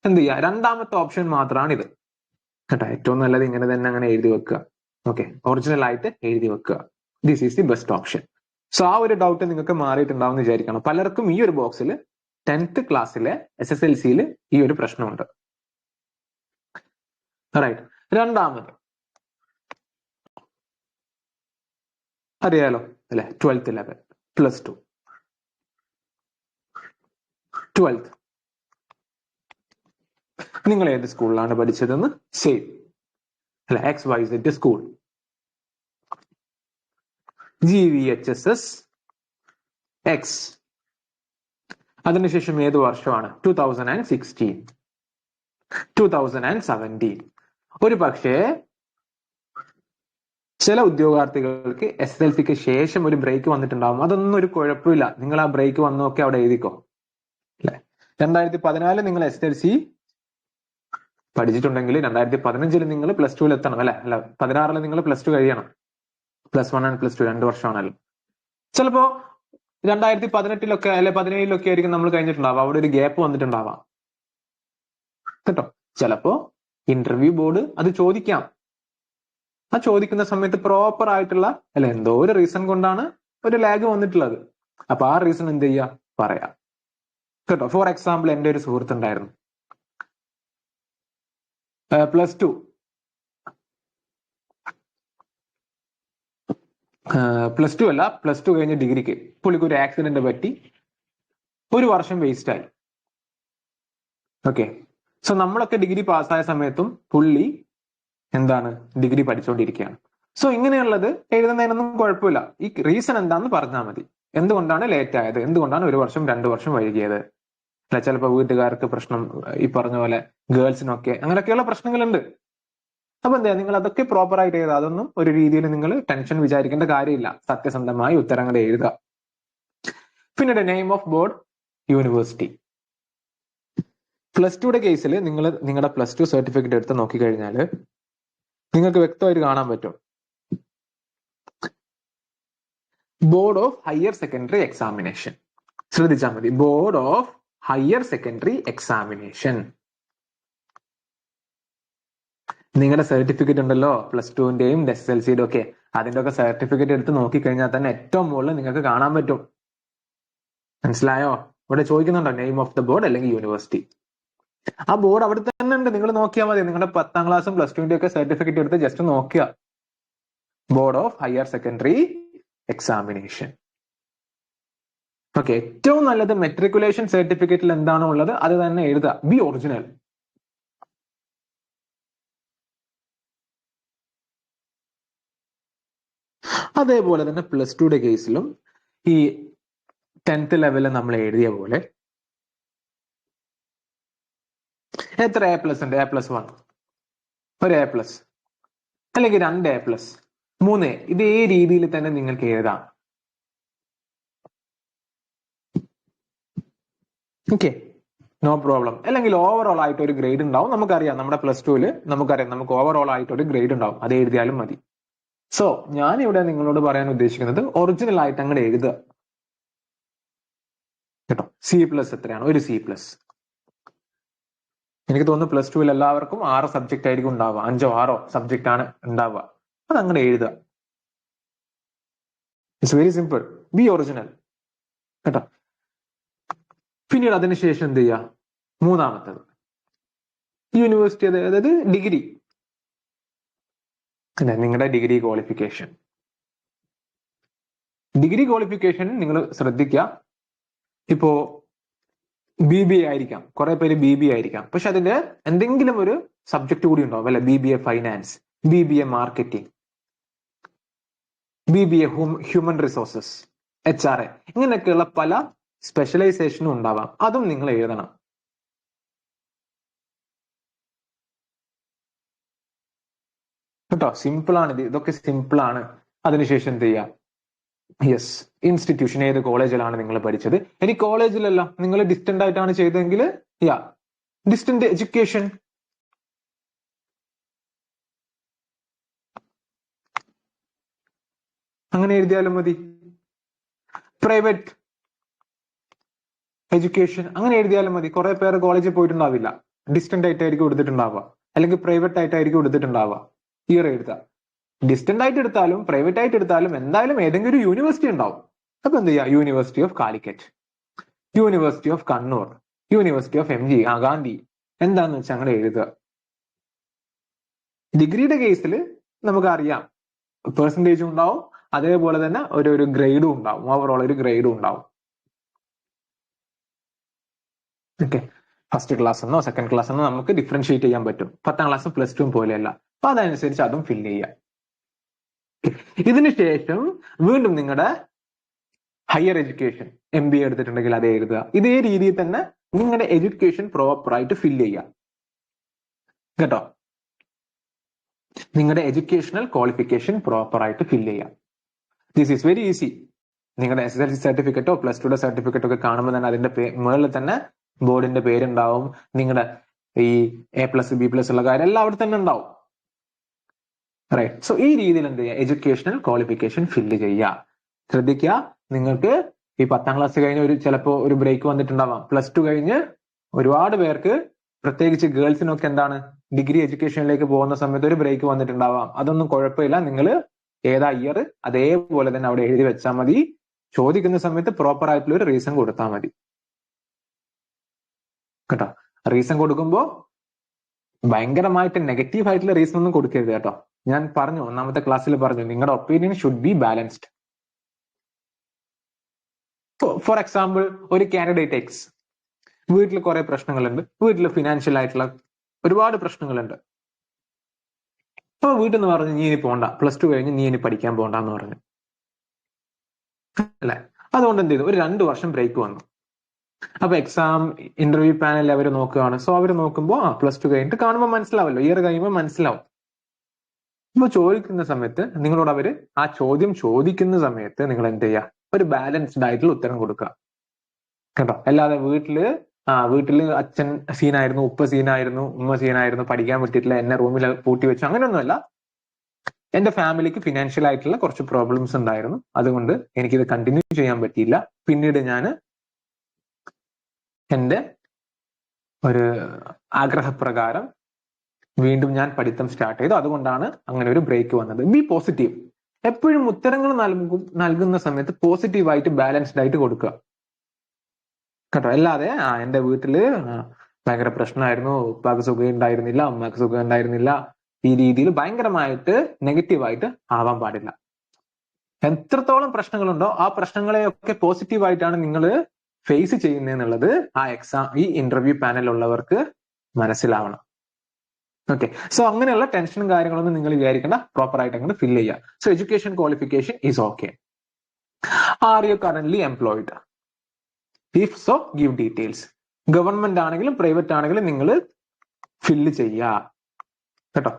എന്ത് ചെയ്യുക, രണ്ടാമത്തെ ഓപ്ഷൻ മാത്രമാണ് ഇത് കേട്ടോ. ഏറ്റവും നല്ലത് ഇങ്ങനെ തന്നെ അങ്ങനെ എഴുതി വെക്കുക. ഓക്കെ, ഒറിജിനൽ ആയിട്ട് എഴുതി വെക്കുക. This is the best option. So ആ ഒരു ഡൗട്ട് നിങ്ങൾക്ക് മാറിയിട്ടുണ്ടാവും എന്ന് വിചാരിക്കണം. പലർക്കും ഈ ഒരു ബോക്സിൽ 10th ക്ലാസ്സിലെ SSLCയിൽ ഈ ഒരു പ്രശ്നമുണ്ട്. റൈറ്റ്. രണ്ടാമത് അറിയാലോ അല്ലെ, 12th ലെവൽ +2 12th നിങ്ങൾ ഏത് സ്കൂളിലാണ് പഠിച്ചതെന്ന് സെയിം അല്ലെ, XYZ സ്കൂൾ, GVHSS X. അതിനുശേഷം ഏത് വർഷമാണ്? 2016 2017. ഒരു പക്ഷേ ചില ഉദ്യോഗാർത്ഥികൾക്ക് SSLCക്ക് ശേഷം ഒരു ബ്രേക്ക് വന്നിട്ടുണ്ടാവും. അതൊന്നും ഒരു കുഴപ്പമില്ല, നിങ്ങൾ ആ ബ്രേക്ക് വന്നൊക്കെ അവിടെ എഴുതിക്കോ അല്ലെ. 2014 നിങ്ങൾ SSLC പഠിച്ചിട്ടുണ്ടെങ്കിൽ 2015 നിങ്ങൾ +2 എത്തണം അല്ലെ. 16 നിങ്ങൾ +2 കഴിയണം. +1 ആൻഡ് +2 2 വർഷമാണല്ലോ. ചിലപ്പോ 2018 അല്ലെ 17 ആയിരിക്കും നമ്മൾ കഴിഞ്ഞിട്ടുണ്ടാവാം. അവിടെ ഒരു ഗ്യാപ്പ് വന്നിട്ടുണ്ടാവാം കേട്ടോ. ചിലപ്പോ ഇന്റർവ്യൂ ബോർഡ് അത് ചോദിക്കാം. ആ ചോദിക്കുന്ന സമയത്ത് പ്രോപ്പർ ആയിട്ടുള്ള അല്ലെ എന്തോ ഒരു റീസൺ കൊണ്ടാണ് ഒരു ലാഗ് വന്നിട്ടുള്ളത്. അപ്പൊ ആ റീസൺ എന്ത് ചെയ്യാ പറയാം കേട്ടോ. ഫോർ എക്സാമ്പിൾ, എന്റെ ഒരു സുഹൃത്തുണ്ടായിരുന്നു, +2 അല്ല +2 കഴിഞ്ഞ ഡിഗ്രിക്ക് പുള്ളിക്ക് ഒരു ആക്സിഡന്റ് പറ്റി, ഒരു വർഷം വേസ്റ്റ് ആയി. ഓക്കെ, സോ നമ്മളൊക്കെ ഡിഗ്രി പാസ്സായ സമയത്തും പുള്ളി എന്താണ് ഡിഗ്രി പഠിച്ചുകൊണ്ടിരിക്കുകയാണ്. സോ ഇങ്ങനെയുള്ളത് എഴുതുന്നതിനൊന്നും കുഴപ്പമില്ല. ഈ റീസൺ എന്താന്ന് പറഞ്ഞാൽ മതി. എന്തുകൊണ്ടാണ് ലേറ്റ് ആയത്, എന്തുകൊണ്ടാണ് 1 വർഷം 2 വർഷം വൈകിയത്. ചിലപ്പോൾ വീട്ടുകാർക്ക് പ്രശ്നം, ഈ പറഞ്ഞ പോലെ ഗേൾസിനൊക്കെ അങ്ങനെയൊക്കെയുള്ള പ്രശ്നങ്ങളുണ്ട്. അപ്പൊ എന്താ, നിങ്ങൾ അതൊക്കെ പ്രോപ്പർ ആയിട്ട് എഴുതുക. അതൊന്നും ഒരു രീതിയിൽ നിങ്ങൾ ടെൻഷൻ വിചാരിക്കേണ്ട കാര്യമില്ല. സത്യസന്ധമായി ഉത്തരങ്ങൾ എഴുതുക. പിന്നീട് നെയിം ഓഫ് ബോർഡ്, യൂണിവേഴ്സിറ്റി. +2യുടെ കേസിൽ നിങ്ങൾ നിങ്ങളുടെ +2 സർട്ടിഫിക്കറ്റ് എടുത്ത് നോക്കിക്കഴിഞ്ഞാൽ നിങ്ങൾക്ക് വ്യക്തമായിട്ട് കാണാൻ പറ്റും, board of higher secondary examination. ശ്രദ്ധിച്ചാൽ മതി, board of higher secondary examination. നിങ്ങളുടെ സർട്ടിഫിക്കറ്റ് ഉണ്ടല്ലോ, +2ന്റെയും SSLCയുടെ ഒക്കെ, അതിന്റെ ഒക്കെ സർട്ടിഫിക്കറ്റ് എടുത്ത് നോക്കിക്കഴിഞ്ഞാൽ തന്നെ ഏറ്റവും മുകളിൽ നിങ്ങൾക്ക് കാണാൻ പറ്റും. മനസ്സിലായോ? ഇവിടെ ചോദിക്കുന്നുണ്ടോ നെയിം ഓഫ് ദ ബോർഡ് അല്ലെങ്കിൽ യൂണിവേഴ്സിറ്റി. ആ ബോർഡ് അവിടെ തന്നെ ഉണ്ട്, നിങ്ങൾ നോക്കിയാൽ മതി. നിങ്ങളുടെ 10ാം ക്ലാസ്സും +2ന്റെ ഒക്കെ സർട്ടിഫിക്കറ്റ് എടുത്ത് ജസ്റ്റ് നോക്കുക, board of higher secondary examination. Okay, ഏറ്റവും നല്ലത് മെട്രിക്കുലേഷൻ സർട്ടിഫിക്കറ്റിൽ എന്താണോ ഉള്ളത് അത് തന്നെ എഴുതുക, ബി ഒറിജിനൽ. അതേപോലെ തന്നെ +2യുടെ കേസിലും ഈ 10th ലെവലിൽ നമ്മൾ എഴുതിയ പോലെ എത്ര A+ ഉണ്ട്? A+1, ഒരു A+, അല്ലെങ്കിൽ 2 A+, 3 A. ഇതേ രീതിയിൽ തന്നെ നിങ്ങൾക്ക് എഴുതാം. Okay, no problem. അല്ലെങ്കിൽ ഓവറോൾ ആയിട്ട് ഒരു ഗ്രേഡ് ഉണ്ടാവും. നമുക്കറിയാം നമ്മുടെ +2ല് നമുക്കറിയാം നമുക്ക് ഓവറോൾ ആയിട്ട് ഒരു ഗ്രേഡ് ഉണ്ടാവും, അത് എഴുതിയാലും മതി. സോ ഞാൻ ഇവിടെ നിങ്ങളോട് പറയാൻ ഉദ്ദേശിക്കുന്നത് ഒറിജിനൽ ആയിട്ട് അങ്ങോട്ട് എഴുതുക കേട്ടോ. C+ എത്രയാണ്? ഒരു C+. എനിക്ക് തോന്നുന്നു +2ൽ എല്ലാവർക്കും 6 സബ്ജക്റ്റ് ആയിരിക്കും ഉണ്ടാവുക, 5ഓ 6ഓ സബ്ജക്റ്റ് ആണ് ഉണ്ടാവുക. അത് അങ്ങനെ എഴുതുക. It's very simple, B original കേട്ടോ. പിന്നീട് അതിനുശേഷം എന്ത് ചെയ്യുക? മൂന്നാമത്തത് യൂണിവേഴ്സിറ്റി, അതായത് ഡിഗ്രി, നിങ്ങളുടെ ഡിഗ്രി ക്വാളിഫിക്കേഷൻ. ഡിഗ്രി ക്വാളിഫിക്കേഷൻ നിങ്ങൾ ശ്രദ്ധിക്കുക. ഇപ്പോ BBA ആയിരിക്കാം, കുറെ പേര് BBA ആയിരിക്കാം, പക്ഷെ അതിന്റെ എന്തെങ്കിലും ഒരു സബ്ജക്ട് കൂടി ഉണ്ടാവും അല്ലെ. BBA finance, BBA marketing, BBA human resources, HRA, ഇങ്ങനെയൊക്കെയുള്ള പല സ്പെഷ്യലൈസേഷനും ഉണ്ടാവാം. അതും നിങ്ങൾ എഴുതണം കേട്ടോ. സിമ്പിൾ ആണ് ഇത്, ഇതൊക്കെ സിമ്പിൾ ആണ്. അതിനുശേഷം എന്ത് ചെയ്യാം? യെസ്, ഇൻസ്റ്റിറ്റ്യൂഷൻ, ഏത് കോളേജിലാണ് നിങ്ങൾ പഠിച്ചത്. ഇനി കോളേജിലല്ല, നിങ്ങൾ ഡിസ്റ്റന്റ് ആയിട്ടാണ് ചെയ്തതെങ്കിൽ ഡിസ്റ്റന്റ് എഡ്യൂക്കേഷൻ. അങ്ങനെ എഴുതിയാലും മതി. പ്രൈവറ്റ് എഡ്യൂക്കേഷൻ അങ്ങനെ എഴുതിയാലും മതി. കുറെ പേര് കോളേജിൽ പോയിട്ടുണ്ടാവില്ല, ഡിസ്റ്റന്റ് ആയിട്ടായിരിക്കും എടുത്തിട്ടുണ്ടാവുക, അല്ലെങ്കിൽ പ്രൈവറ്റ് ആയിട്ടായിരിക്കും എടുത്തിട്ടുണ്ടാവുക. ഇയർ എഴുതുക. ഡിസ്റ്റന്റ് ആയിട്ട് എടുത്താലും പ്രൈവറ്റ് ആയിട്ട് എടുത്താലും എന്തായാലും ഏതെങ്കിലും ഒരു യൂണിവേഴ്സിറ്റി ഉണ്ടാവും. അപ്പൊ എന്ത് ചെയ്യുക? University of Calicut, university of Kannur, university of MG Gandhi, എന്താന്ന് വെച്ചാൽ അങ്ങനെ എഴുതുക. ഡിഗ്രിയുടെ കേസിൽ നമുക്കറിയാം പെർസെൻറ്റേജും ഉണ്ടാവും, അതേപോലെ തന്നെ ഒരു ഗ്രേഡും ഉണ്ടാവും, ഓവറോൾ ഒരു ഗ്രേഡും ഉണ്ടാവും. ഓക്കെ, ഫസ്റ്റ് ക്ലാസ് എന്നോ സെക്കൻഡ് ക്ലാസ് എന്നോ നമുക്ക് ഡിഫറൻഷിയേറ്റ് ചെയ്യാൻ പറ്റും. 10ാം ക്ലാസ്സും +2 പോലെയല്ല. അപ്പൊ അതനുസരിച്ച് അതും ഫില്ല് ചെയ്യാം. ഇതിന് ശേഷം വീണ്ടും നിങ്ങളുടെ ഹയർ എഡ്യൂക്കേഷൻ MBA എടുത്തിട്ടുണ്ടെങ്കിൽ അത് എഴുതുക. ഇതേ രീതിയിൽ തന്നെ നിങ്ങളുടെ എഡ്യൂക്കേഷൻ പ്രോപ്പറായിട്ട് ഫില്ല് ചെയ്യുക കേട്ടോ. നിങ്ങളുടെ എഡ്യൂക്കേഷണൽ ക്വാളിഫിക്കേഷൻ പ്രോപ്പറായിട്ട് ഫില്ല് ചെയ്യാം. This is very easy. നിങ്ങളുടെ SSLC സർട്ടിഫിക്കറ്റോ +2യുടെ സർട്ടിഫിക്കറ്റോ ഒക്കെ കാണുമ്പോൾ തന്നെ അതിന്റെ മുകളിൽ തന്നെ ബോർഡിന്റെ പേരുണ്ടാവും, നിങ്ങളുടെ ഈ A+, B+ ഉള്ള കാര്യം എല്ലാം അവിടെ തന്നെ ഉണ്ടാവും. റൈറ്റ്. സോ ഈ രീതിയിൽ എന്ത് ചെയ്യുക? എഡ്യൂക്കേഷണൽ ക്വാളിഫിക്കേഷൻ ഫില്ല് ചെയ്യുക. ശ്രദ്ധിക്കുക, നിങ്ങൾക്ക് ഈ 10ാം ക്ലാസ് കഴിഞ്ഞ് ചിലപ്പോൾ ഒരു ബ്രേക്ക് വന്നിട്ടുണ്ടാവാം. +2 കഴിഞ്ഞ് ഒരുപാട് പേർക്ക്, പ്രത്യേകിച്ച് ഗേൾസിനൊക്കെ എന്താണ്, ഡിഗ്രി എഡ്യൂക്കേഷനിലേക്ക് പോകുന്ന സമയത്ത് ഒരു ബ്രേക്ക് വന്നിട്ടുണ്ടാവാം. അതൊന്നും കുഴപ്പമില്ല. നിങ്ങൾ ഏതാ ഇയർ അതേപോലെ തന്നെ അവിടെ എഴുതി വെച്ചാൽ മതി. ചോദിക്കുന്ന സമയത്ത് പ്രോപ്പർ ആയിട്ടുള്ള ഒരു റീസൺ കൊടുത്താൽ മതി കേട്ടോ. റീസൺ കൊടുക്കുമ്പോൾ ഭയങ്കരമായിട്ട് നെഗറ്റീവ് ആയിട്ടുള്ള റീസൺ ഒന്നും കൊടുക്കരുത് കേട്ടോ. ഞാൻ പറഞ്ഞു, ഒന്നാമത്തെ ക്ലാസ്സിൽ പറഞ്ഞു, നിങ്ങളുടെ opinion should be balanced. For example, ഒരു കാൻഡിഡേറ്റ് X, വീട്ടിൽ കുറെ പ്രശ്നങ്ങളുണ്ട്, വീട്ടിൽ ഫിനാൻഷ്യൽ ആയിട്ടുള്ള ഒരുപാട് പ്രശ്നങ്ങളുണ്ട്. അപ്പൊ വീട്ടിൽ നിന്ന് പറഞ്ഞു, നീ ഇനി പോണ്ട, +2 കഴിഞ്ഞ് നീ ഇനി പഠിക്കാൻ പോണ്ടെന്ന് പറഞ്ഞു അല്ലെ. അതുകൊണ്ട് എന്ത് ചെയ്തു? ഒരു 2 വർഷം ബ്രേക്ക് വന്നു. അപ്പൊ എക്സാം ഇന്റർവ്യൂ പാനൽ അവർ നോക്കുകയാണ്. സോ അവർ നോക്കുമ്പോൾ +2 കഴിഞ്ഞിട്ട് കാണുമ്പോൾ മനസ്സിലാവല്ലോ, ഇയർ കഴിയുമ്പോൾ മനസ്സിലാവും. അപ്പൊ ചോദിക്കുന്ന സമയത്ത് നിങ്ങളോട് അവര് ആ ചോദ്യം ചോദിക്കുന്ന സമയത്ത് നിങ്ങൾ എന്ത് ചെയ്യുക? ഒരു ബാലൻസ്ഡ് ആയിട്ടുള്ള ഉത്തരം കൊടുക്കുക കേട്ടോ. അല്ലാതെ വീട്ടില് അച്ഛൻ സീനായിരുന്നു, ഉപ്പ സീനായിരുന്നു, ഉമ്മ സീനായിരുന്നു, പഠിക്കാൻ പറ്റിയിട്ടില്ല, എന്നെ റൂമിൽ പൂട്ടി വെച്ചു, അങ്ങനെയൊന്നുമല്ല. എന്റെ ഫാമിലിക്ക് ഫിനാൻഷ്യൽ ആയിട്ടുള്ള കുറച്ച് പ്രോബ്ലംസ് ഉണ്ടായിരുന്നു, അതുകൊണ്ട് എനിക്കിത് കണ്ടിന്യൂ ചെയ്യാൻ പറ്റിയില്ല. പിന്നീട് ഞാൻ എന്റെ ഒരു ആഗ്രഹപ്രകാരം വീണ്ടും ഞാൻ പഠിത്തം സ്റ്റാർട്ട് ചെയ്തു. അതുകൊണ്ടാണ് അങ്ങനെ ഒരു ബ്രേക്ക് വന്നത്. B positive. എപ്പോഴും ഉത്തരങ്ങൾ നൽകുന്ന സമയത്ത് പോസിറ്റീവായിട്ട് ബാലൻസ്ഡ് ആയിട്ട് കൊടുക്കുക കേട്ടോ. അല്ലാതെ എന്റെ വീട്ടില് ഭയങ്കര പ്രശ്നമായിരുന്നു, ഉപ്പാക്ക് സുഖം ഉണ്ടായിരുന്നില്ല, ഉമ്മാക്ക് സുഖം ഉണ്ടായിരുന്നില്ല, ഈ രീതിയിൽ ഭയങ്കരമായിട്ട് നെഗറ്റീവായിട്ട് ആവാൻ പാടില്ല. എത്രത്തോളം പ്രശ്നങ്ങളുണ്ടോ ആ പ്രശ്നങ്ങളെയൊക്കെ പോസിറ്റീവായിട്ടാണ് നിങ്ങൾ ഫേസ് ചെയ്യുന്നതെന്നുള്ളത് ഈ ഇന്റർവ്യൂ പാനലുള്ളവർക്ക് മനസ്സിലാവണം. ഓക്കെ. സോ അങ്ങനെയുള്ള ടെൻഷനും കാര്യങ്ങളൊന്നും നിങ്ങൾ വിചാരിക്കേണ്ട, പ്രോപ്പർ ആയിട്ട് അങ്ങനെ ഫിൽ ചെയ്യുക. So education qualification is okay. Are you currently employed? If so give details. Government ആണെങ്കിലും പ്രൈവറ്റ് ആണെങ്കിലും നിങ്ങൾ ഫില്ല് ചെയ്യുക കേട്ടോ.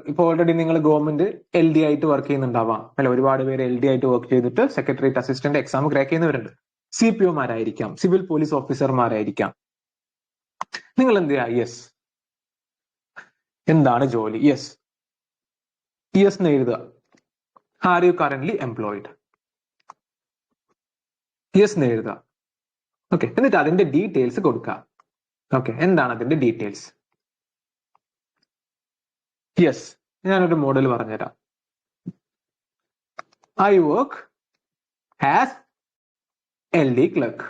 ഇപ്പൊ ഓൾറെഡി നിങ്ങൾ ഗവൺമെന്റ് LD ആയിട്ട് വർക്ക് ചെയ്യുന്നുണ്ടാവാം അല്ലെ. ഒരുപാട് പേര് LD ആയിട്ട് വർക്ക് ചെയ്തിട്ട് സെക്രട്ടേറിയറ്റ് അസിസ്റ്റന്റ് എക്സാം ക്രാക്ക് ചെയ്യുന്നവരുണ്ട്. CPOമാരായിരിക്കാം, സിവിൽ പോലീസ് ഓഫീസർമാരായിരിക്കാം. നിങ്ങൾ എന്ത് ചെയ്യുക? യെസ്. എന്താണ് ജോലി? യെസ് എന്ന് എഴുതുക. Are you currently employed? Yes എന്ന് എഴുതുക. ഓക്കെ. എന്നിട്ട് അതിന്റെ ഡീറ്റെയിൽസ് കൊടുക്കുക. ഓക്കെ, എന്താണ് അതിന്റെ ഡീറ്റെയിൽസ്? യെസ്, ഞാനൊരു മോഡൽ പറഞ്ഞുതരാം. I work as LD clerk.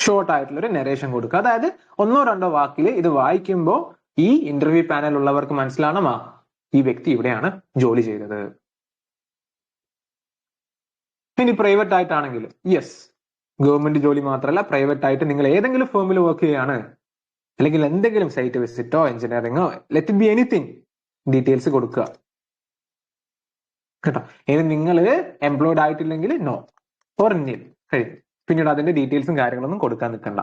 Short ആയിട്ടുള്ള ഒരു നെറേഷൻ കൊടുക്കുക. അതായത് 1-2 വാക്കിൽ ഇത് വായിക്കുമ്പോൾ ഈ ഇന്റർവ്യൂ പാനൽ ഉള്ളവർക്ക് മനസ്സിലാവണം, ഈ വ്യക്തി ഇവിടെയാണ് ജോലി ചെയ്തത്. ഇനി പ്രൈവറ്റ് ആയിട്ടാണെങ്കിൽ യെസ്, ഗവൺമെന്റ് ജോലി മാത്രമല്ല, പ്രൈവറ്റ് ആയിട്ട് നിങ്ങൾ ഏതെങ്കിലും ഫേമിൽ വർക്ക് ചെയ്യാണ്, അല്ലെങ്കിൽ എന്തെങ്കിലും സൈറ്റ് വിസിറ്റോ എഞ്ചിനീയറിംഗോ, let it be anything, details കൊടുക്കുക കേട്ടോ. ഇനി നിങ്ങൾ എംപ്ലോയിഡ് ആയിട്ടില്ലെങ്കിൽ നോ ഓർ നിൽ കഴിഞ്ഞു. പിന്നീട് അതിന്റെ ഡീറ്റെയിൽസും കാര്യങ്ങളൊന്നും കൊടുക്കാൻ നിൽക്കണ്ട.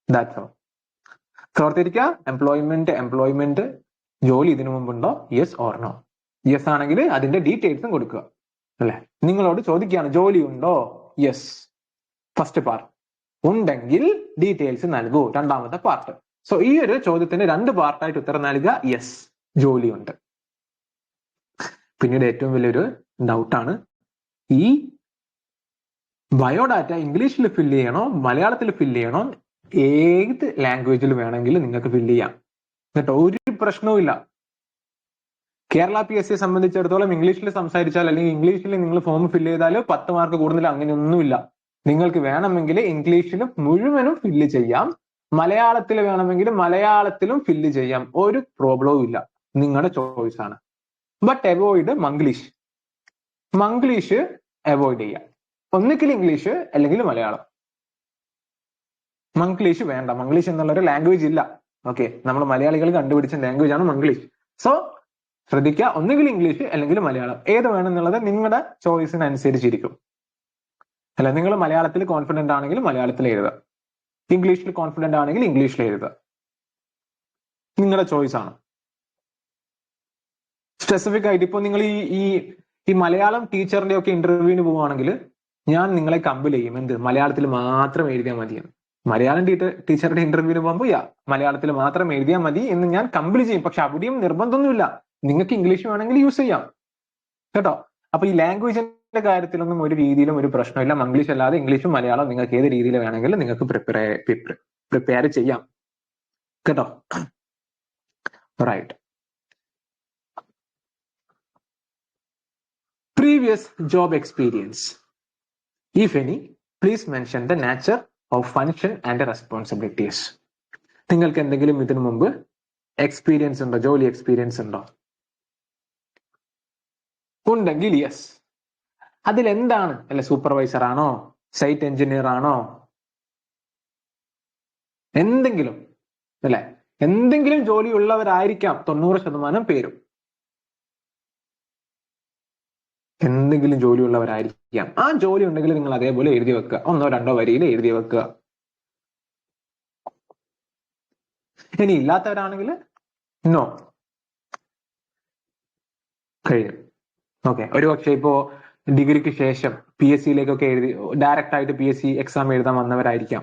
That's all. ഓർത്തിരിക്കുക, എംപ്ലോയ്മെന്റ് ജോലി ഇതിനു മുമ്പുണ്ടോ? Yes or no. യെസ് ആണെങ്കിൽ അതിന്റെ ഡീറ്റെയിൽസും കൊടുക്കുക അല്ലെ. നിങ്ങളോട് ചോദിക്കുകയാണ് ജോലി ഉണ്ടോ? Yes, first part. ഉണ്ടെങ്കിൽ ഡീറ്റെയിൽസ് നൽകൂ, രണ്ടാമത്തെ പാർട്ട്. സോ ഈ ഒരു ചോദ്യത്തിന് 2 പാർട്ടായിട്ട് ഉത്തരം നൽകുക. യെസ്, ജോലിയുണ്ട്. പിന്നീട് ഏറ്റവും വലിയൊരു ഡൗട്ടാണ്, ഈ ബയോഡാറ്റ ഇംഗ്ലീഷിൽ ഫില്ല് ചെയ്യണോ മലയാളത്തിൽ ഫില്ല് ചെയ്യണോ, ഏത് ലാംഗ്വേജിൽ വേണമെങ്കിലും നിങ്ങൾക്ക് ഫില്ല് ചെയ്യാം കേട്ടോ, ഒരു പ്രശ്നവും ഇല്ല. കേരള PSC സംബന്ധിച്ചിടത്തോളം ഇംഗ്ലീഷിൽ സംസാരിച്ചാൽ അല്ലെങ്കിൽ ഇംഗ്ലീഷിൽ നിങ്ങൾ ഫോം ഫില്ല് ചെയ്താൽ 10 മാർക്ക് കൂടുതൽ അങ്ങനെയൊന്നുമില്ല. നിങ്ങൾക്ക് വേണമെങ്കിൽ ഇംഗ്ലീഷിൽ മുഴുവനും ഫില്ല് ചെയ്യാം, മലയാളത്തിൽ വേണമെങ്കിൽ മലയാളത്തിലും ഫില്ല് ചെയ്യാം, ഒരു പ്രോബ്ലവും ഇല്ല, നിങ്ങളുടെ ചോയ്സ് ആണ്. But avoid Manglish. Manglish avoid ചെയ്യാം, ഒന്നുകിൽ ഇംഗ്ലീഷ് അല്ലെങ്കിൽ മലയാളം. മംഗ്ലീഷ് വേണ്ട, മംഗ്ലീഷ് എന്നുള്ള ഒരു ലാംഗ്വേജ് ഇല്ല. ഓക്കെ, നമ്മൾ മലയാളികൾ കണ്ടുപിടിച്ച ലാംഗ്വേജ് ആണ് മംഗ്ലീഷ്. സോ ശ്രദ്ധിക്കുക, ഒന്നുകിൽ ഇംഗ്ലീഷ് അല്ലെങ്കിൽ മലയാളം, ഏത് വേണമെന്നുള്ളത് നിങ്ങളുടെ ചോയ്സിനനുസരിച്ചിരിക്കും. അല്ല, നിങ്ങൾ മലയാളത്തിൽ കോൺഫിഡന്റ് ആണെങ്കിൽ മലയാളത്തിൽ എഴുതുക, ഇംഗ്ലീഷിൽ കോൺഫിഡന്റ് ആണെങ്കിൽ ഇംഗ്ലീഷിൽ എഴുതുക, നിങ്ങളുടെ ചോയ്സ് ആണ്. സ്പെസിഫിക് ആയിട്ട് ഇപ്പൊ നിങ്ങൾ ഈ മലയാളം ടീച്ചറിന്റെ ഒക്കെ ഇന്റർവ്യൂവിന് പോവുകയാണെങ്കിൽ ഞാൻ നിങ്ങളെ കമ്പൽ ചെയ്യും, എന്ത് മലയാളത്തിൽ മാത്രം എഴുതിയാൽ മതിയെന്ന്. മലയാളം ടീച്ചറുടെ ഇന്റർവ്യൂവിന് പോകുമ്പോൾ മലയാളത്തിൽ മാത്രം എഴുതിയാൽ മതി എന്ന് ഞാൻ കമ്പൽ ചെയ്യും. പക്ഷെ അവിടെയും നിർബന്ധമൊന്നുമില്ല, നിങ്ങൾക്ക് ഇംഗ്ലീഷ് വേണമെങ്കിൽ യൂസ് ചെയ്യാം കേട്ടോ. അപ്പൊ ഈ ലാംഗ്വേജിന്റെ കാര്യത്തിലൊന്നും ഒരു രീതിയിലും ഒരു പ്രശ്നമില്ല. മംഗ്ലീഷ് അല്ലാതെ ഇംഗ്ലീഷും മലയാളം നിങ്ങൾക്ക് ഏത് രീതിയിൽ വേണമെങ്കിലും നിങ്ങൾക്ക് പ്രിപ്പയർ ചെയ്യാം കേട്ടോ. Right. Previous job experience. If any, please mention the nature of function and responsibilities. നിങ്ങൾക്ക് എന്തെങ്കിലും ഇതിനു മുമ്പ് എക്സ്പീരിയൻസ് ഉണ്ടോ, ജോലി എക്സ്പീരിയൻസ് ഉണ്ടോ? ഉണ്ടെങ്കിൽ യെസ്. അതിലെന്താണ്, അല്ലെ സൂപ്പർവൈസർ ആണോ, സൈറ്റ് എഞ്ചിനീയർ ആണോ, എന്തെങ്കിലും അല്ലെ, എന്തെങ്കിലും ജോലി ഉള്ളവരായിരിക്കാം 90% പേരും. എന്തെങ്കിലും ജോലി ഉള്ളവരായിരിക്കാം. ആ ജോലി ഉണ്ടെങ്കിൽ നിങ്ങൾ അതേപോലെ എഴുതി വെക്കുക, 1-2 വരിയിൽ എഴുതി വെക്കുക. ഇനി ഇല്ലാത്തവരാണെങ്കിൽ നോ, കഴിയും. ഓക്കെ, ഒരുപക്ഷെ ഇപ്പോ ഡിഗ്രിക്ക് ശേഷം PSCയിലേക്കൊക്കെ എഴുതി ഡയറക്റ്റ് ആയിട്ട് PSC എക്സാം എഴുതാൻ വന്നവരായിരിക്കാം.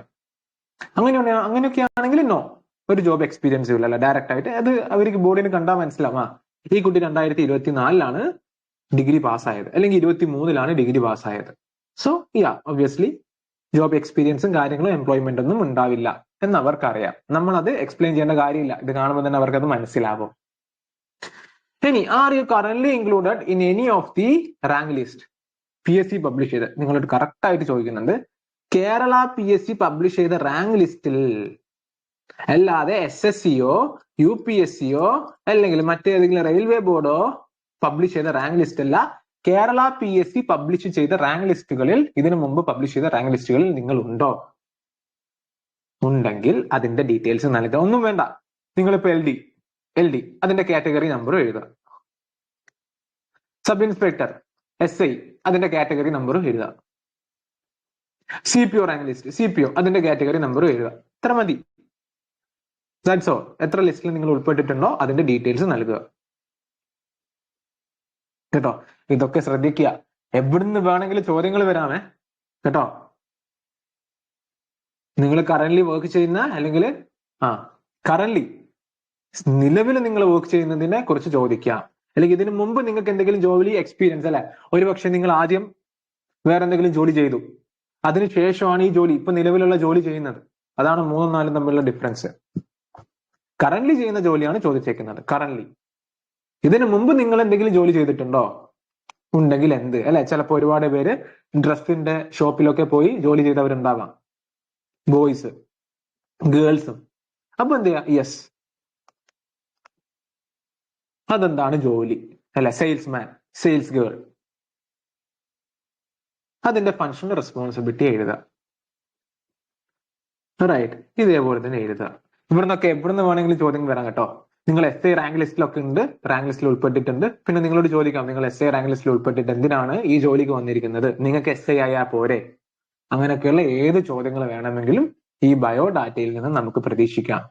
അങ്ങനെയൊക്കെ ആണെങ്കിൽ നോ, ഒരു ജോബ് എക്സ്പീരിയൻസ് ഇല്ല ഡയറക്റ്റ് ആയിട്ട്. അത് അവർക്ക് ബോർഡിന് കണ്ടാൽ മനസ്സിലാവും, ഈ കുട്ടി 2024 ഡിഗ്രി പാസ്സായത്, അല്ലെങ്കിൽ 2023 ഡിഗ്രി പാസ്സായത്. സോ ഒബ്വിയസ്ലി ജോബ് എക്സ്പീരിയൻസും കാര്യങ്ങളും എംപ്ലോയ്മെന്റ് ഒന്നും ഉണ്ടാവില്ല എന്ന് അവർക്കറിയാം. നമ്മൾ അത് എക്സ്പ്ലെയിൻ ചെയ്യേണ്ട കാര്യമില്ല, ഇത് കാണുമ്പോൾ തന്നെ അവർക്കത് മനസ്സിലാവും. ഇനി are you current included in any of the rank list? PSC publish ചെയ്ത്, നിങ്ങളോട് കറക്റ്റ് ആയിട്ട് ചോദിക്കുന്നുണ്ട്, കേരള PSC പബ്ലിഷ് ചെയ്ത റാങ്ക് ലിസ്റ്റിൽ അല്ലാതെ SSCയോ UPSCയോ അല്ലെങ്കിൽ മറ്റേതെങ്കിലും റെയിൽവേ ബോർഡോ പബ്ലിഷ് ചെയ്ത റാങ്ക് ലിസ്റ്റ് അല്ല, കേരള PSC പബ്ലിഷ് ചെയ്ത റാങ്ക് ലിസ്റ്റുകളിൽ, ഇതിനു മുമ്പ് പബ്ലിഷ് ചെയ്ത റാങ്ക് ലിസ്റ്റുകളിൽ നിങ്ങൾ ഉണ്ടോ? ഉണ്ടെങ്കിൽ അതിന്റെ ഡീറ്റെയിൽസ് നൽകുക. ഒന്നും വേണ്ട, നിങ്ങളിപ്പോ LD അതിന്റെ കാറ്റഗറി നമ്പർ എഴുതുക, സബ് ഇൻസ്പെക്ടർ SI അതിന്റെ കാറ്റഗറി നമ്പറും എഴുതുക, CPO റാങ്ക് ലിസ്റ്റ് CPO അതിന്റെ കാറ്റഗറി നമ്പറും എഴുതുക. ഇത്ര മതി. That's all. എത്ര ലിസ്റ്റിൽ നിങ്ങൾ ഉൾപ്പെട്ടിട്ടുണ്ടോ അതിന്റെ ഡീറ്റെയിൽസ് നൽകുക കേട്ടോ. ഇതൊക്കെ ശ്രദ്ധിക്കുക, എവിടുന്ന് വേണമെങ്കിലും ചോദ്യങ്ങൾ വരാമേ കേട്ടോ. നിങ്ങൾ കറന്റ് വർക്ക് ചെയ്യുന്ന, അല്ലെങ്കിൽ കറന്റ് നിലവിൽ നിങ്ങൾ വർക്ക് ചെയ്യുന്നതിനെ കുറിച്ച് ചോദിക്കാം, അല്ലെങ്കിൽ ഇതിനു മുമ്പ് നിങ്ങൾക്ക് എന്തെങ്കിലും ജോലി എക്സ്പീരിയൻസ്, അല്ലെ, ഒരുപക്ഷെ നിങ്ങൾ ആദ്യം വേറെ എന്തെങ്കിലും ജോലി ചെയ്തു, അതിനുശേഷമാണ് ഈ ജോലി, ഇപ്പൊ നിലവിലുള്ള ജോലി ചെയ്യുന്നത്. അതാണ് 3ഉം 4ഉം തമ്മിലുള്ള ഡിഫറൻസ്. കറന്റ് ചെയ്യുന്ന ജോലിയാണ് ചോദിച്ചേക്കുന്നത്, കറന്റ്. ഇതിനു മുമ്പ് നിങ്ങൾ എന്തെങ്കിലും ജോലി ചെയ്തിട്ടുണ്ടോ? ഉണ്ടെങ്കിൽ എന്ത്, അല്ലെ. ചിലപ്പോ ഒരുപാട് പേര് ഡ്രസ്സിന്റെ ഷോപ്പിലൊക്കെ പോയി ജോലി ചെയ്തവരുണ്ടാവാം, ബോയ്സ് ഗേൾസും. അപ്പൊ എന്ത് ചെയ്യാ, യെസ്, അതെന്താണ് ജോലി, അല്ലെ, സെയിൽസ്മാൻ, സെയിൽസ് ഗേൾ, അതിന്റെ ഫംഗ്ഷൻ റെസ്പോൺസിബിലിറ്റി എഴുതുക. റൈറ്റ്, ഇതേപോലെ തന്നെ എഴുതുക. ഇവിടുന്നൊക്കെ എവിടുന്ന് വേണമെങ്കിലും ചോദ്യം വരാം കേട്ടോ. നിങ്ങൾ SI റാങ്ക് ലിസ്റ്റിലൊക്കെ ഉണ്ട്, റാങ്ക് ലിസ്റ്റിൽ ഉൾപ്പെട്ടിട്ടുണ്ട്. പിന്നെ നിങ്ങളോട് ചോദിക്കാം, നിങ്ങൾ SI റാങ്ക് ലിസ്റ്റിൽ ഉൾപ്പെട്ടിട്ട് എന്തിനാണ് ഈ ജോലിക്ക് വന്നിരിക്കുന്നത്, നിങ്ങൾക്ക് SI ആയാൽ പോരെ? അങ്ങനെയൊക്കെയുള്ള ഏത് ചോദ്യങ്ങൾ വേണമെങ്കിലും ഈ ബയോഡാറ്റയിൽ നിന്ന് നമുക്ക് പ്രതീക്ഷിക്കാം.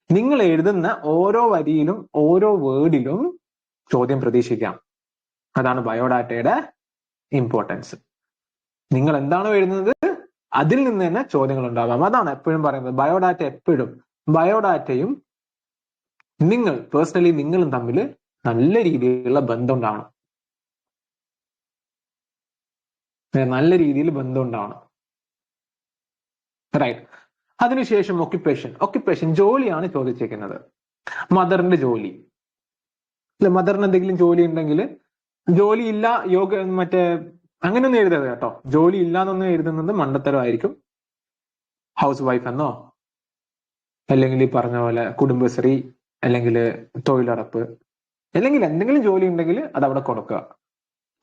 നിങ്ങൾ എഴുതുന്ന ഓരോ വരിയിലും ഓരോ വേർഡിലും ചോദ്യം പ്രതീക്ഷിക്കാം. അതാണ് ബയോഡാറ്റയുടെ ഇമ്പോർട്ടൻസ്. നിങ്ങൾ എന്താണോ എഴുതുന്നത് അതിൽ നിന്ന് തന്നെ ചോദ്യങ്ങൾ ഉണ്ടാവാം. അതാണ് എപ്പോഴും പറയുന്നത്, ബയോഡാറ്റയും നിങ്ങൾ പേഴ്സണലി നിങ്ങളും തമ്മിൽ നല്ല രീതിയിലുള്ള ബന്ധം ഉണ്ടാവണം. നല്ല രീതിയിൽ ബന്ധം ഉണ്ടാവണം. റൈറ്റ്. അതിനുശേഷം ഒക്യുപ്പേഷൻ ജോലിയാണ് ചോദിച്ചേക്കുന്നത്. മദറിന്റെ ജോലി, അല്ലെ? മദറിന് എന്തെങ്കിലും ജോലി ഉണ്ടെങ്കിൽ, ജോലി ഇല്ല മറ്റേ അങ്ങനെയൊന്നും എഴുതരുത് കേട്ടോ. ജോലി ഇല്ല എന്നൊന്നും എഴുതുന്നത് മണ്ടത്തരമായിരിക്കും. ഹൗസ് വൈഫ് എന്നോ, അല്ലെങ്കിൽ ഈ പറഞ്ഞ പോലെ കുടുംബശ്രീ, അല്ലെങ്കിൽ തൊഴിലുറപ്പ്, അല്ലെങ്കിൽ എന്തെങ്കിലും ജോലി ഉണ്ടെങ്കിൽ അത് അവിടെ കൊടുക്കുക.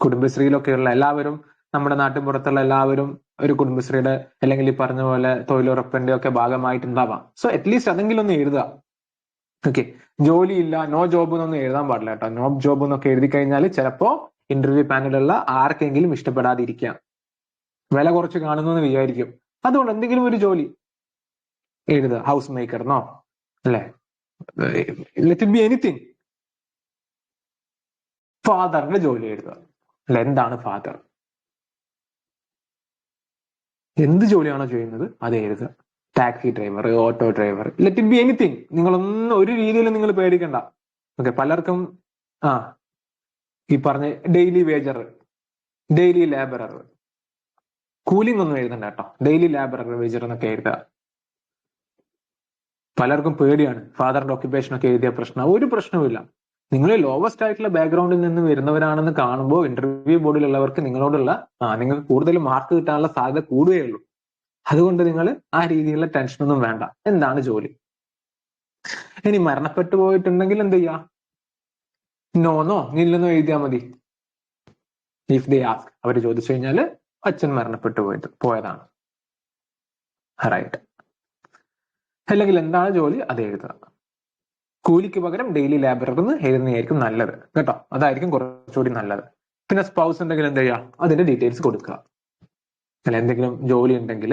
കുടുംബശ്രീയിലൊക്കെയുള്ള എല്ലാവരും, നമ്മുടെ നാട്ടിൻ പുറത്തുള്ള എല്ലാവരും ഒരു കുടുംബശ്രീയുടെ അല്ലെങ്കിൽ ഈ പറഞ്ഞ പോലെ തൊഴിലുറപ്പിന്റെ ഒക്കെ ഭാഗമായിട്ടുണ്ടാവാം. സോ അറ്റ്ലീസ്റ്റ് അതെങ്കിലും ഒന്ന് എഴുതുക. ഓക്കെ. ജോലിയില്ല, നോ ജോബ് എന്നൊന്നും എഴുതാൻ പാടില്ല കേട്ടോ. നോ ജോബ് എന്നൊക്കെ എഴുതി കഴിഞ്ഞാൽ ചിലപ്പോ ഇന്റർവ്യൂ പാനലുള്ള ആർക്കെങ്കിലും ഇഷ്ടപ്പെടാതിരിക്കാം, വില കുറച്ച് കാണുന്നു എന്ന് വിചാരിക്കും. അതുകൊണ്ട് എന്തെങ്കിലും ഒരു ജോലി എഴുതുക. ഹൗസ് മേക്കർന്നോ, അല്ലെ? Let it be anything. ഫാദറിന്റെ ജോലി എഴുതുക. അല്ലെ, എന്താണ് ഫാദർ, എന്ത് ജോലിയാണോ ചെയ്യുന്നത് അത് എഴുതുക. Taxi driver, auto driver, let it be anything. നിങ്ങളൊന്നും ഒരു രീതിയിലും നിങ്ങൾ പേടിക്കണ്ട. ഓക്കെ. പലർക്കും ഈ പറഞ്ഞ ഡെയിലി വേജർ, ഡെയിലി ലേബറർ, കൂലിംഗ് ഒന്നും എഴുതണ്ട കേട്ടോ. ഡെയിലി ലേബറർ, വേജർ എന്നൊക്കെ എഴുതുക. പലർക്കും പേടിയാണ് ഫാദറിന്റെ ഓക്യുപ്പേഷൻ ഒക്കെ എഴുതിയ പ്രശ്നം. ഒരു പ്രശ്നവുമില്ല. നിങ്ങൾ ലോവസ്റ്റ് ആയിട്ടുള്ള ബാക്ക്ഗ്രൗണ്ടിൽ നിന്ന് വരുന്നവരാണെന്ന് കാണുമ്പോൾ ഇന്റർവ്യൂ ബോർഡിലുള്ളവർക്ക് നിങ്ങളോടുള്ള നിങ്ങൾക്ക് കൂടുതൽ മാർക്ക് കിട്ടാനുള്ള സാധ്യത കൂടുകയുള്ളൂ. അതുകൊണ്ട് നിങ്ങൾ ആ രീതിയിലുള്ള ടെൻഷനൊന്നും വേണ്ട. എന്താണ് ജോലി? ഇനി മരണപ്പെട്ടു പോയിട്ടുണ്ടെങ്കിൽ എന്ത് ചെയ്യാ? നോന്നോ നില്ലെന്നോ എഴുതിയാൽ മതി. ഇഫ് ദേ ആസ്ക്, അവർ ചോദിച്ചു കഴിഞ്ഞാൽ അച്ഛൻ മരണപ്പെട്ടു പോയതാണ്. റൈറ്റ്. അല്ലെങ്കിൽ എന്താണ് ജോലി അത് എഴുതുക. കൂലിക്ക് പകരം ഡെയിലി ലേബറർ എന്ന് എഴുതുന്നതായിരിക്കും നല്ലത് കേട്ടോ. അതായിരിക്കും കുറച്ചുകൂടി നല്ലത്. പിന്നെ സ്പൗസ് ഉണ്ടെങ്കിൽ എന്ത് ചെയ്യുക? അതിന്റെ ഡീറ്റെയിൽസ് കൊടുക്കുക. അല്ല, എന്തെങ്കിലും ജോലി ഉണ്ടെങ്കിൽ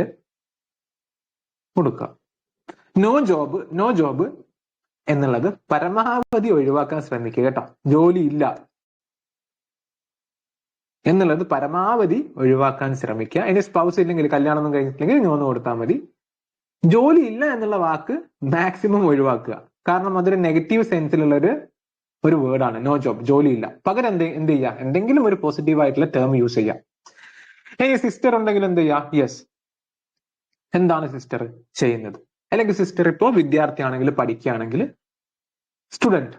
കൊടുക്കുക. നോ ജോബ് എന്നുള്ളത് പരമാവധി ഒഴിവാക്കാൻ ശ്രമിക്കുക കേട്ടോ. ജോലി ഇല്ല എന്നുള്ളത് പരമാവധി ഒഴിവാക്കാൻ ശ്രമിക്കുക. ഇനി സ്പൗസ് ഇല്ലെങ്കിൽ, കല്യാണം ഒന്നും കഴിഞ്ഞിട്ടില്ലെങ്കിൽ നോന്ന് കൊടുത്താൽ മതി. ജോലി ഇല്ല എന്നുള്ള വാക്ക് മാക്സിമം ഒഴിവാക്കുക. കാരണം അതൊരു നെഗറ്റീവ് സെൻസിലുള്ള ഒരു വേർഡാണ്. നോ ജോബ്, ജോലിയില്ല. പകരം എന്ത് ചെയ്യുക? എന്തെങ്കിലും ഒരു പോസിറ്റീവ് ആയിട്ടുള്ള ടേം യൂസ് ചെയ്യാം. ഇനി സിസ്റ്റർ ഉണ്ടെങ്കിൽ എന്ത് ചെയ്യുക? യെസ്, എന്താണ് സിസ്റ്റർ ചെയ്യുന്നത്? അല്ലെങ്കിൽ സിസ്റ്റർ ഇപ്പോൾ വിദ്യാർത്ഥിയാണെങ്കിൽ, പഠിക്കുകയാണെങ്കിൽ സ്റ്റുഡന്റ്.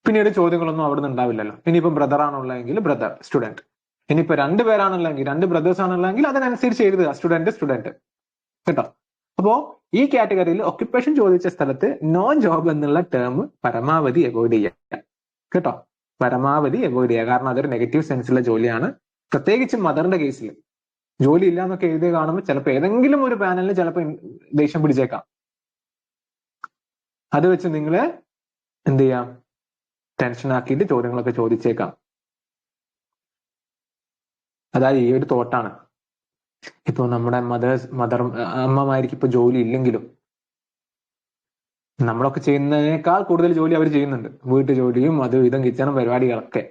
പിന്നീട് ചോദ്യങ്ങളൊന്നും അവിടെ നിന്ന് ഉണ്ടാവില്ലല്ലോ. ഇനിയിപ്പോ ബ്രദർ ആണുള്ളതെങ്കിൽ ബ്രദർ, സ്റ്റുഡന്റ്. ഇനിയിപ്പോ രണ്ടുപേരാണുള്ളതെങ്കിൽ, രണ്ട് ബ്രദേഴ്സ് ആണുള്ളതെങ്കിൽ അതിനനുസരിച്ച് എഴുതുക, സ്റ്റുഡന്റ് കേട്ടോ. അപ്പോ ഈ കാറ്റഗറിയിൽ ഒക്യുപ്പേഷൻ ചോദിച്ച സ്ഥലത്ത് നോ ജോബ് എന്നുള്ള ടേം പരമാവധി അവോയ്ഡ് ചെയ്യുക കേട്ടോ. പരമാവധി അവോയ്ഡ് ചെയ്യുക. കാരണം അതൊരു നെഗറ്റീവ് സെൻസിലുള്ള ജോലിയാണ്. പ്രത്യേകിച്ച് മദറിന്റെ കേസിൽ ജോലി ഇല്ല എന്നൊക്കെ എഴുതി കാണുമ്പോൾ ചിലപ്പോൾ ഏതെങ്കിലും ഒരു പാനലിന് ചിലപ്പോൾ ദേഷ്യം പിടിച്ചേക്കാം. അത് വെച്ച് നിങ്ങൾ എന്ത് ചെയ്യാം? ടെൻഷൻ ആക്കിയിട്ട് ചോദ്യങ്ങളൊക്കെ ചോദിച്ചേക്കാം. അതായത് ഈ ഒരു തോട്ടാണ്. ഇപ്പൊ നമ്മുടെ അമ്മമാർക്ക് ഇപ്പൊ ജോലി ഇല്ലെങ്കിലും നമ്മളൊക്കെ ചെയ്യുന്നതിനേക്കാൾ കൂടുതൽ ജോലി അവർ ചെയ്യുന്നുണ്ട്. വീട്ടു ജോലിയും അതും ഇതും കിച്ചണും പരിപാടികളൊക്കെ.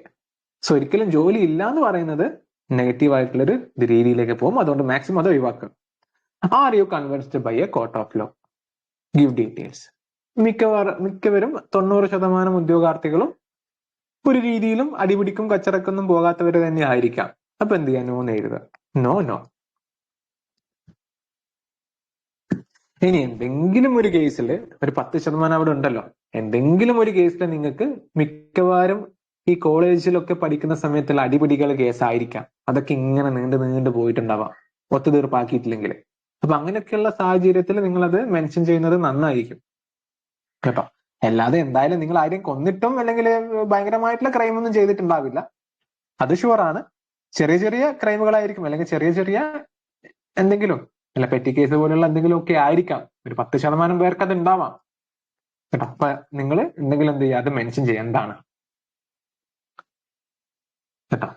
സോ ഒരിക്കലും ജോലി ഇല്ല എന്ന് പറയുന്നത് നെഗറ്റീവ് ആയിട്ടുള്ളൊരു രീതിയിലേക്ക് പോകും. അതുകൊണ്ട് മാക്സിമം അത് ഒഴിവാക്കുക. Are you convinced by a court of law? Give details. മിക്കവരും 90% ഉദ്യോഗാർത്ഥികളും ഒരു രീതിയിലും അടിപിടിക്കും കച്ചറക്കൊന്നും പോകാത്തവർ തന്നെ ആയിരിക്കാം. അപ്പൊ എന്ത് ചെയ്യാൻ? നോ എന്ന് എഴുതുക. നോ. ഇനി എന്തെങ്കിലും ഒരു കേസിൽ ഒരു 10% അവിടെ ഉണ്ടല്ലോ, എന്തെങ്കിലും ഒരു കേസിൽ നിങ്ങൾക്ക് മിക്കവാറും ഈ കോളേജിലൊക്കെ പഠിക്കുന്ന സമയത്തുള്ള അടിപിടികൾ കേസായിരിക്കാം. അതൊക്കെ ഇങ്ങനെ നീണ്ടു പോയിട്ടുണ്ടാവാം, ഒത്തുതീർപ്പാക്കിയിട്ടില്ലെങ്കിൽ. അപ്പൊ അങ്ങനെയൊക്കെയുള്ള സാഹചര്യത്തിൽ നിങ്ങൾ അത് മെൻഷൻ ചെയ്യുന്നത് നന്നായിരിക്കും കേട്ടോ. അല്ലാതെ എന്തായാലും നിങ്ങൾ ആരെയും കൊന്നിട്ടും അല്ലെങ്കിൽ ഭയങ്കരമായിട്ടുള്ള ക്രൈം ഒന്നും ചെയ്തിട്ടുണ്ടാവില്ല, അത് ഷുവറാണ്. ചെറിയ ക്രൈമുകളായിരിക്കും, അല്ലെങ്കിൽ ചെറിയ എന്തെങ്കിലും, അല്ല പെറ്റി കേസ് പോലുള്ള എന്തെങ്കിലും ഒക്കെ ആയിരിക്കാം. ഒരു 10% പേർക്ക് അത് ഉണ്ടാവാം കേട്ടോ. അപ്പൊ നിങ്ങൾ എന്തെങ്കിലും എന്ത് ചെയ്യുക? അത് മെൻഷൻ ചെയ്യേണ്ടതാണ് കേട്ടോ.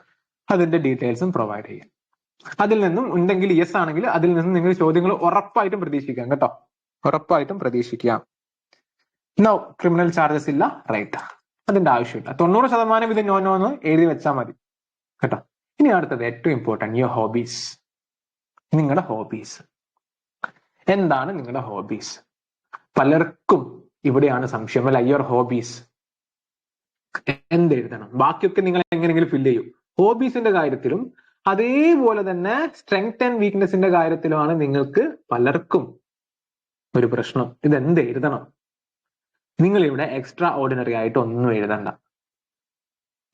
അതിന്റെ ഡീറ്റെയിൽസും പ്രൊവൈഡ് ചെയ്യാം. അതിൽ നിന്നും ഉണ്ടെങ്കിൽ യെസ് ആണെങ്കിൽ അതിൽ നിന്നും നിങ്ങൾ ചോദ്യങ്ങൾ ഉറപ്പായിട്ടും പ്രതീക്ഷിക്കാം കേട്ടോ. ഉറപ്പായിട്ടും പ്രതീക്ഷിക്കാം. നോ ക്രിമിനൽ ചാർജസ് ഇല്ല, റൈറ്റ്. അതിന്റെ ആവശ്യമില്ല. 90% ഇത് നോ എന്ന് എഴുതി വെച്ചാൽ മതി കേട്ടോ. ഇനി അടുത്തത് ഏറ്റവും ഇമ്പോർട്ടൻറ്റ്, യുവർ ഹോബീസ്. നിങ്ങളുടെ ഹോബീസ് എന്താണ്? നിങ്ങളുടെ ഹോബീസ് പലർക്കും ഇവിടെയാണ് സംശയം. അല്ല, യുവർ ഹോബീസ് എന്തെഴുതണം? ബാക്കിയൊക്കെ നിങ്ങൾ എങ്ങനെയെങ്കിലും ഫില്ല് ചെയ്യും. ഹോബീസിന്റെ കാര്യത്തിലും അതേപോലെ തന്നെ സ്ട്രെങ്ത് ആൻഡ് വീക്ക്നെസിന്റെ കാര്യത്തിലുമാണ് നിങ്ങൾക്ക് പലർക്കും ഒരു പ്രശ്നം. ഇതെന്ത് എഴുതണം? നിങ്ങൾ ഇവിടെ എക്സ്ട്രാ ഓർഡിനറി ആയിട്ട് ഒന്നും എഴുതണ്ട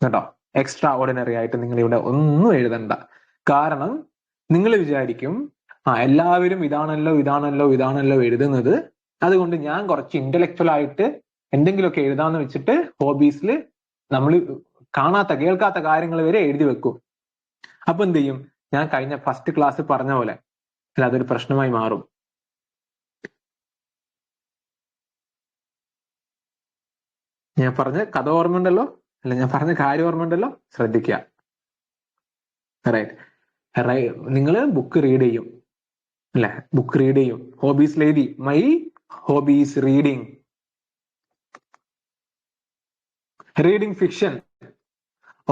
കേട്ടോ. എക്സ്ട്രാ ഓർഡിനറി ആയിട്ട് നിങ്ങൾ ഇവിടെ ഒന്നും എഴുതണ്ട. കാരണം നിങ്ങൾ വിചാരിക്കും എല്ലാവരും ഇതാണല്ലോ ഇതാണല്ലോ ഇതാണല്ലോ എഴുതുന്നത്, അതുകൊണ്ട് ഞാൻ കുറച്ച് ഇന്റലക്ച്വൽ ആയിട്ട് എന്തെങ്കിലുമൊക്കെ എഴുതാന്ന് വെച്ചിട്ട് ഹോബീസിൽ നമ്മൾ കാണാത്ത കേൾക്കാത്ത കാര്യങ്ങൾ വരെ എഴുതി വെക്കും. അപ്പൊ എന്ത് ചെയ്യും? ഞാൻ കഴിഞ്ഞ ഫസ്റ്റ് ക്ലാസ് പറഞ്ഞ പോലെ അതൊരു പ്രശ്നമായി മാറും. ഞാൻ പറഞ്ഞ കഥ ഓർമ്മയുണ്ടല്ലോ, അല്ല ഞാൻ പറഞ്ഞ കാര്യം ഓർമ്മയുണ്ടല്ലോ, ശ്രദ്ധിക്കുക. റൈറ്റ്. നിങ്ങൾ ബുക്ക് റീഡ് ചെയ്യും അല്ലെ? ബുക്ക് റീഡ് ചെയ്യും. ഹോബീസിൽ എഴുതി my hobbies reading, reading fiction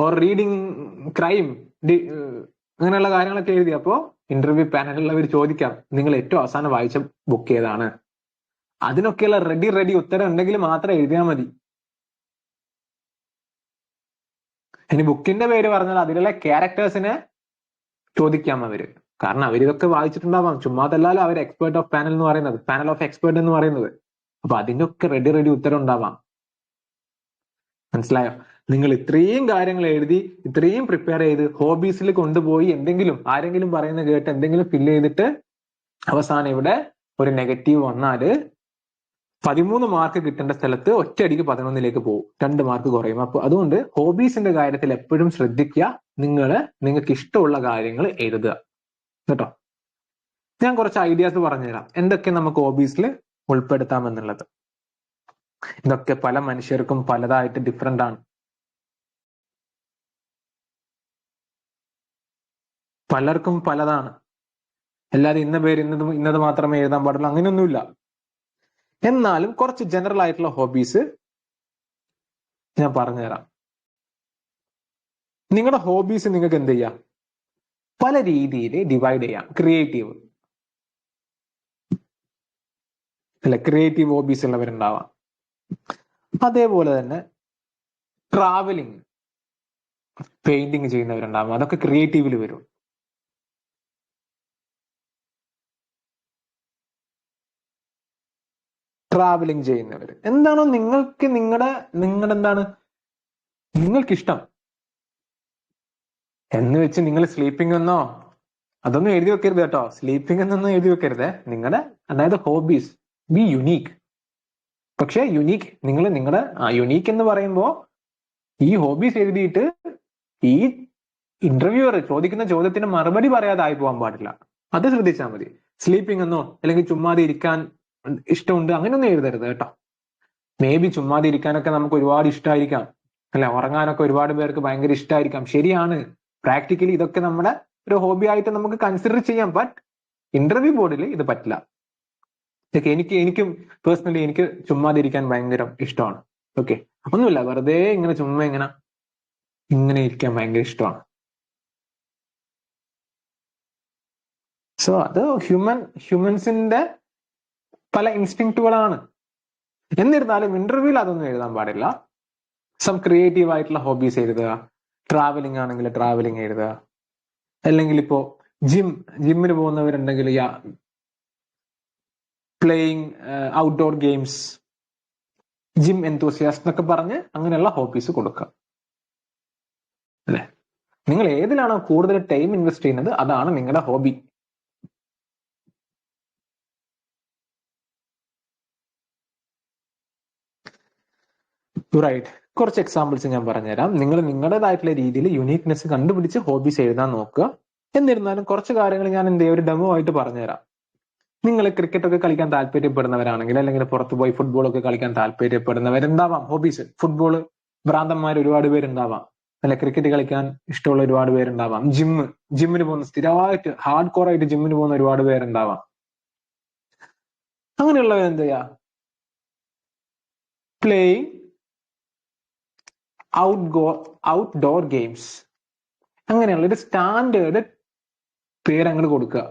or reading crime, അങ്ങനെയുള്ള കാര്യങ്ങളൊക്കെ എഴുതി. അപ്പോ ഇന്റർവ്യൂ പാനലുള്ളവർ ചോദിക്കാം, നിങ്ങൾ ഏറ്റവും അവസാനം വായിച്ച ബുക്ക് ഏതാണ്? അതിനൊക്കെയുള്ള റെഡി ഉത്തരം ഉണ്ടെങ്കിൽ മാത്രം എഴുതിയാൽ മതി. ഇനി ബുക്കിന്റെ പേര് പറഞ്ഞാൽ അതിലുള്ള ക്യാരക്ടേഴ്സിനെ ചോദിക്കാം അവര്, കാരണം അവരിതൊക്കെ വായിച്ചിട്ടുണ്ടാവാം. ചുമ്മാതല്ലാലോ അവർ എക്സ്പേർട്ട് ഓഫ് പാനൽ എന്ന് പറയുന്നത്, പാനൽ ഓഫ് എക്സ്പേർട്ട് എന്ന് പറയുന്നത്. അപ്പൊ അതിന്റെ ഒക്കെ റെഡി ഉത്തരം ഉണ്ടാവാം. മനസ്സിലായോ? നിങ്ങൾ ഇത്രയും കാര്യങ്ങൾ എഴുതി ഇത്രയും പ്രിപ്പയർ ചെയ്ത് ഹോബീസിൽ കൊണ്ടുപോയി എന്തെങ്കിലും ആരെങ്കിലും പറയുന്നത് കേട്ട് എന്തെങ്കിലും ഫില്ല് ചെയ്തിട്ട് അവസാനം ഇവിടെ ഒരു നെഗറ്റീവ് വന്നാല് 13 മാർക്ക് കിട്ടേണ്ട സ്ഥലത്ത് ഒറ്റയടിക്ക് 11ലേക്ക് പോകും, 2 മാർക്ക് കുറയും. അപ്പൊ അതുകൊണ്ട് ഹോബീസിന്റെ കാര്യത്തിൽ എപ്പോഴും ശ്രദ്ധിക്കുക, നിങ്ങൾക്ക് ഇഷ്ടമുള്ള കാര്യങ്ങൾ എഴുതുക കേട്ടോ. ഞാൻ കുറച്ച് ഐഡിയാസ് പറഞ്ഞുതരാം എന്തൊക്കെ നമുക്ക് ഹോബീസിൽ ഉൾപ്പെടുത്താം എന്നുള്ളത്. ഇതൊക്കെ പല മനുഷ്യർക്കും പലതായിട്ട് ഡിഫറെന്റ് ആണ്. പലർക്കും പലതാണ്. അല്ലാതെ ഇന്ന പേര് ഇന്നത് മാത്രമേ എഴുതാൻ പാടുള്ളൂ അങ്ങനെയൊന്നുമില്ല. എന്നാലും കുറച്ച് ജനറൽ ആയിട്ടുള്ള ഹോബീസ് ഞാൻ പറഞ്ഞുതരാം. നിങ്ങളുടെ ഹോബീസ് നിങ്ങൾക്ക് എന്ത് ചെയ്യാം? പല രീതിയിൽ ഡിവൈഡ് ചെയ്യാം. ക്രിയേറ്റീവ് അല്ലെ, ക്രിയേറ്റീവ് ഹോബീസ് ഉള്ളവരുണ്ടാവാം. അതേപോലെ തന്നെ ട്രാവലിംഗ്, പെയിന്റിങ് ചെയ്യുന്നവരുണ്ടാവും, അതൊക്കെ ക്രിയേറ്റീവിൽ വരും. ട്രാവലിംഗ് ചെയ്യുന്നവർ എന്താണോ നിങ്ങൾക്ക് നിങ്ങളുടെ എന്താണ് നിങ്ങൾക്കിഷ്ടം എന്ന് വെച്ച് നിങ്ങൾ സ്ലീപ്പിംഗ് എന്നോ അതൊന്നും എഴുതി വെക്കരുത് കേട്ടോ. സ്ലീപ്പിംഗ് എന്നൊന്നും എഴുതി വെക്കരുത്. നിങ്ങളുടെ അതായത് ഹോബീസ് ബി യുണീക്ക്. പക്ഷെ യുണീക്ക് നിങ്ങളുടെ യുണീക്ക് എന്ന് പറയുമ്പോൾ ഈ ഹോബീസ് എഴുതിയിട്ട് ഈ ഇന്റർവ്യൂവർ ചോദിക്കുന്ന ചോദ്യത്തിന് മറുപടി പറയാതെ ആയി പോകാൻ പാടില്ല. അത് ശ്രദ്ധിച്ചാൽ മതി. സ്ലീപ്പിംഗ് എന്നോ അല്ലെങ്കിൽ ചുമ്മാതെ ഇരിക്കാൻ ഇഷ്ടമുണ്ട് അങ്ങനെയൊന്നും എഴുതരുത് കേട്ടോ. മേ ബി ചുമ്മാതെ ഇരിക്കാനൊക്കെ നമുക്ക് ഒരുപാട് ഇഷ്ടമായിരിക്കാം അല്ലെ, ഉറങ്ങാനൊക്കെ ഒരുപാട് പേർക്ക് ഭയങ്കര ഇഷ്ടമായിരിക്കാം, ശരിയാണ്. പ്രാക്ടിക്കലി ഇതൊക്കെ നമ്മുടെ ഒരു ഹോബി ആയിട്ട് നമുക്ക് കൺസിഡർ ചെയ്യാം. ബട്ട് ഇന്റർവ്യൂ ബോർഡിൽ ഇത് പറ്റില്ല. എനിക്കും പേഴ്സണലി എനിക്ക് ചുമ്മാതെ ഇരിക്കാൻ ഭയങ്കര ഇഷ്ടമാണ്. ഓക്കെ, ഒന്നുമില്ല, വെറുതെ ഇങ്ങനെ ചുമ്മാ ഇങ്ങനെ ഇരിക്കാൻ ഭയങ്കര ഇഷ്ടമാണ്. സോ അത് ഹ്യൂമൻസിന്റെ പല ഇൻസ്റ്റിങ്ക്റ്റുകളാണ്. എന്നിരുന്നാലും ഇന്റർവ്യൂവിൽ അതൊന്നും എഴുതാൻ പാടില്ല. സം ക്രിയേറ്റീവ് ആയിട്ടുള്ള ഹോബീസ് എഴുതുക. ട്രാവലിംഗ് ആണെങ്കിൽ ട്രാവലിംഗ് എഴുതുക. അല്ലെങ്കിൽ ഇപ്പോ ജിമ്മിന് പോകുന്നവരുണ്ടെങ്കിൽ playing outdoor games, gym enthusiast എന്നൊക്കെ പറഞ്ഞ് അങ്ങനെയുള്ള ഹോബീസ് കൊടുക്കുക അല്ലെ. നിങ്ങൾ ഏതിലാണോ കൂടുതൽ ടൈം ഇൻവെസ്റ്റ് ചെയ്യുന്നത് അതാണ് നിങ്ങളുടെ ഹോബി. റൈറ്റ്. കുറച്ച് എക്സാമ്പിൾസ് ഞാൻ പറഞ്ഞുതരാം. നിങ്ങൾ നിങ്ങളുടേതായിട്ടുള്ള രീതിയിൽ യുണീക്നെസ് കണ്ടുപിടിച്ച് ഹോബീസ് എഴുതാൻ നോക്കുക. എന്നിരുന്നാലും കുറച്ച് കാര്യങ്ങൾ ഞാൻ ഒരു ഡെമോ ആയിട്ട് പറഞ്ഞുതരാം. നിങ്ങൾ ക്രിക്കറ്റ് ഒക്കെ കളിക്കാൻ താല്പര്യപ്പെടുന്നവരാണെങ്കിൽ അല്ലെങ്കിൽ പുറത്ത് പോയി ഫുട്ബോൾ ഒക്കെ കളിക്കാൻ താല്പര്യപ്പെടുന്നവരുണ്ടാവാം. ഹോബീസ് ഫുട്ബോൾ ഭ്രാന്തന്മാർ ഒരുപാട് പേരുണ്ടാവാം അല്ലെ, ക്രിക്കറ്റ് കളിക്കാൻ ഇഷ്ടമുള്ള ഒരുപാട് പേരുണ്ടാവാം. ജിമ്മിന് പോകുന്ന സ്ഥിരമായിട്ട് ഹാർഡ് കോർ ആയിട്ട് ജിമ്മിന് പോകുന്ന ഒരുപാട് പേരുണ്ടാവാം. അങ്ങനെയുള്ളവർ എന്ത് ചെയ്യാ? പ്ലേയിങ് ഔട്ട്ഡോർ ഗെയിംസ്, അങ്ങനെയുള്ള ഒരു സ്റ്റാൻഡേർഡ് പേര് അങ്ങോട്ട് കൊടുക്കുക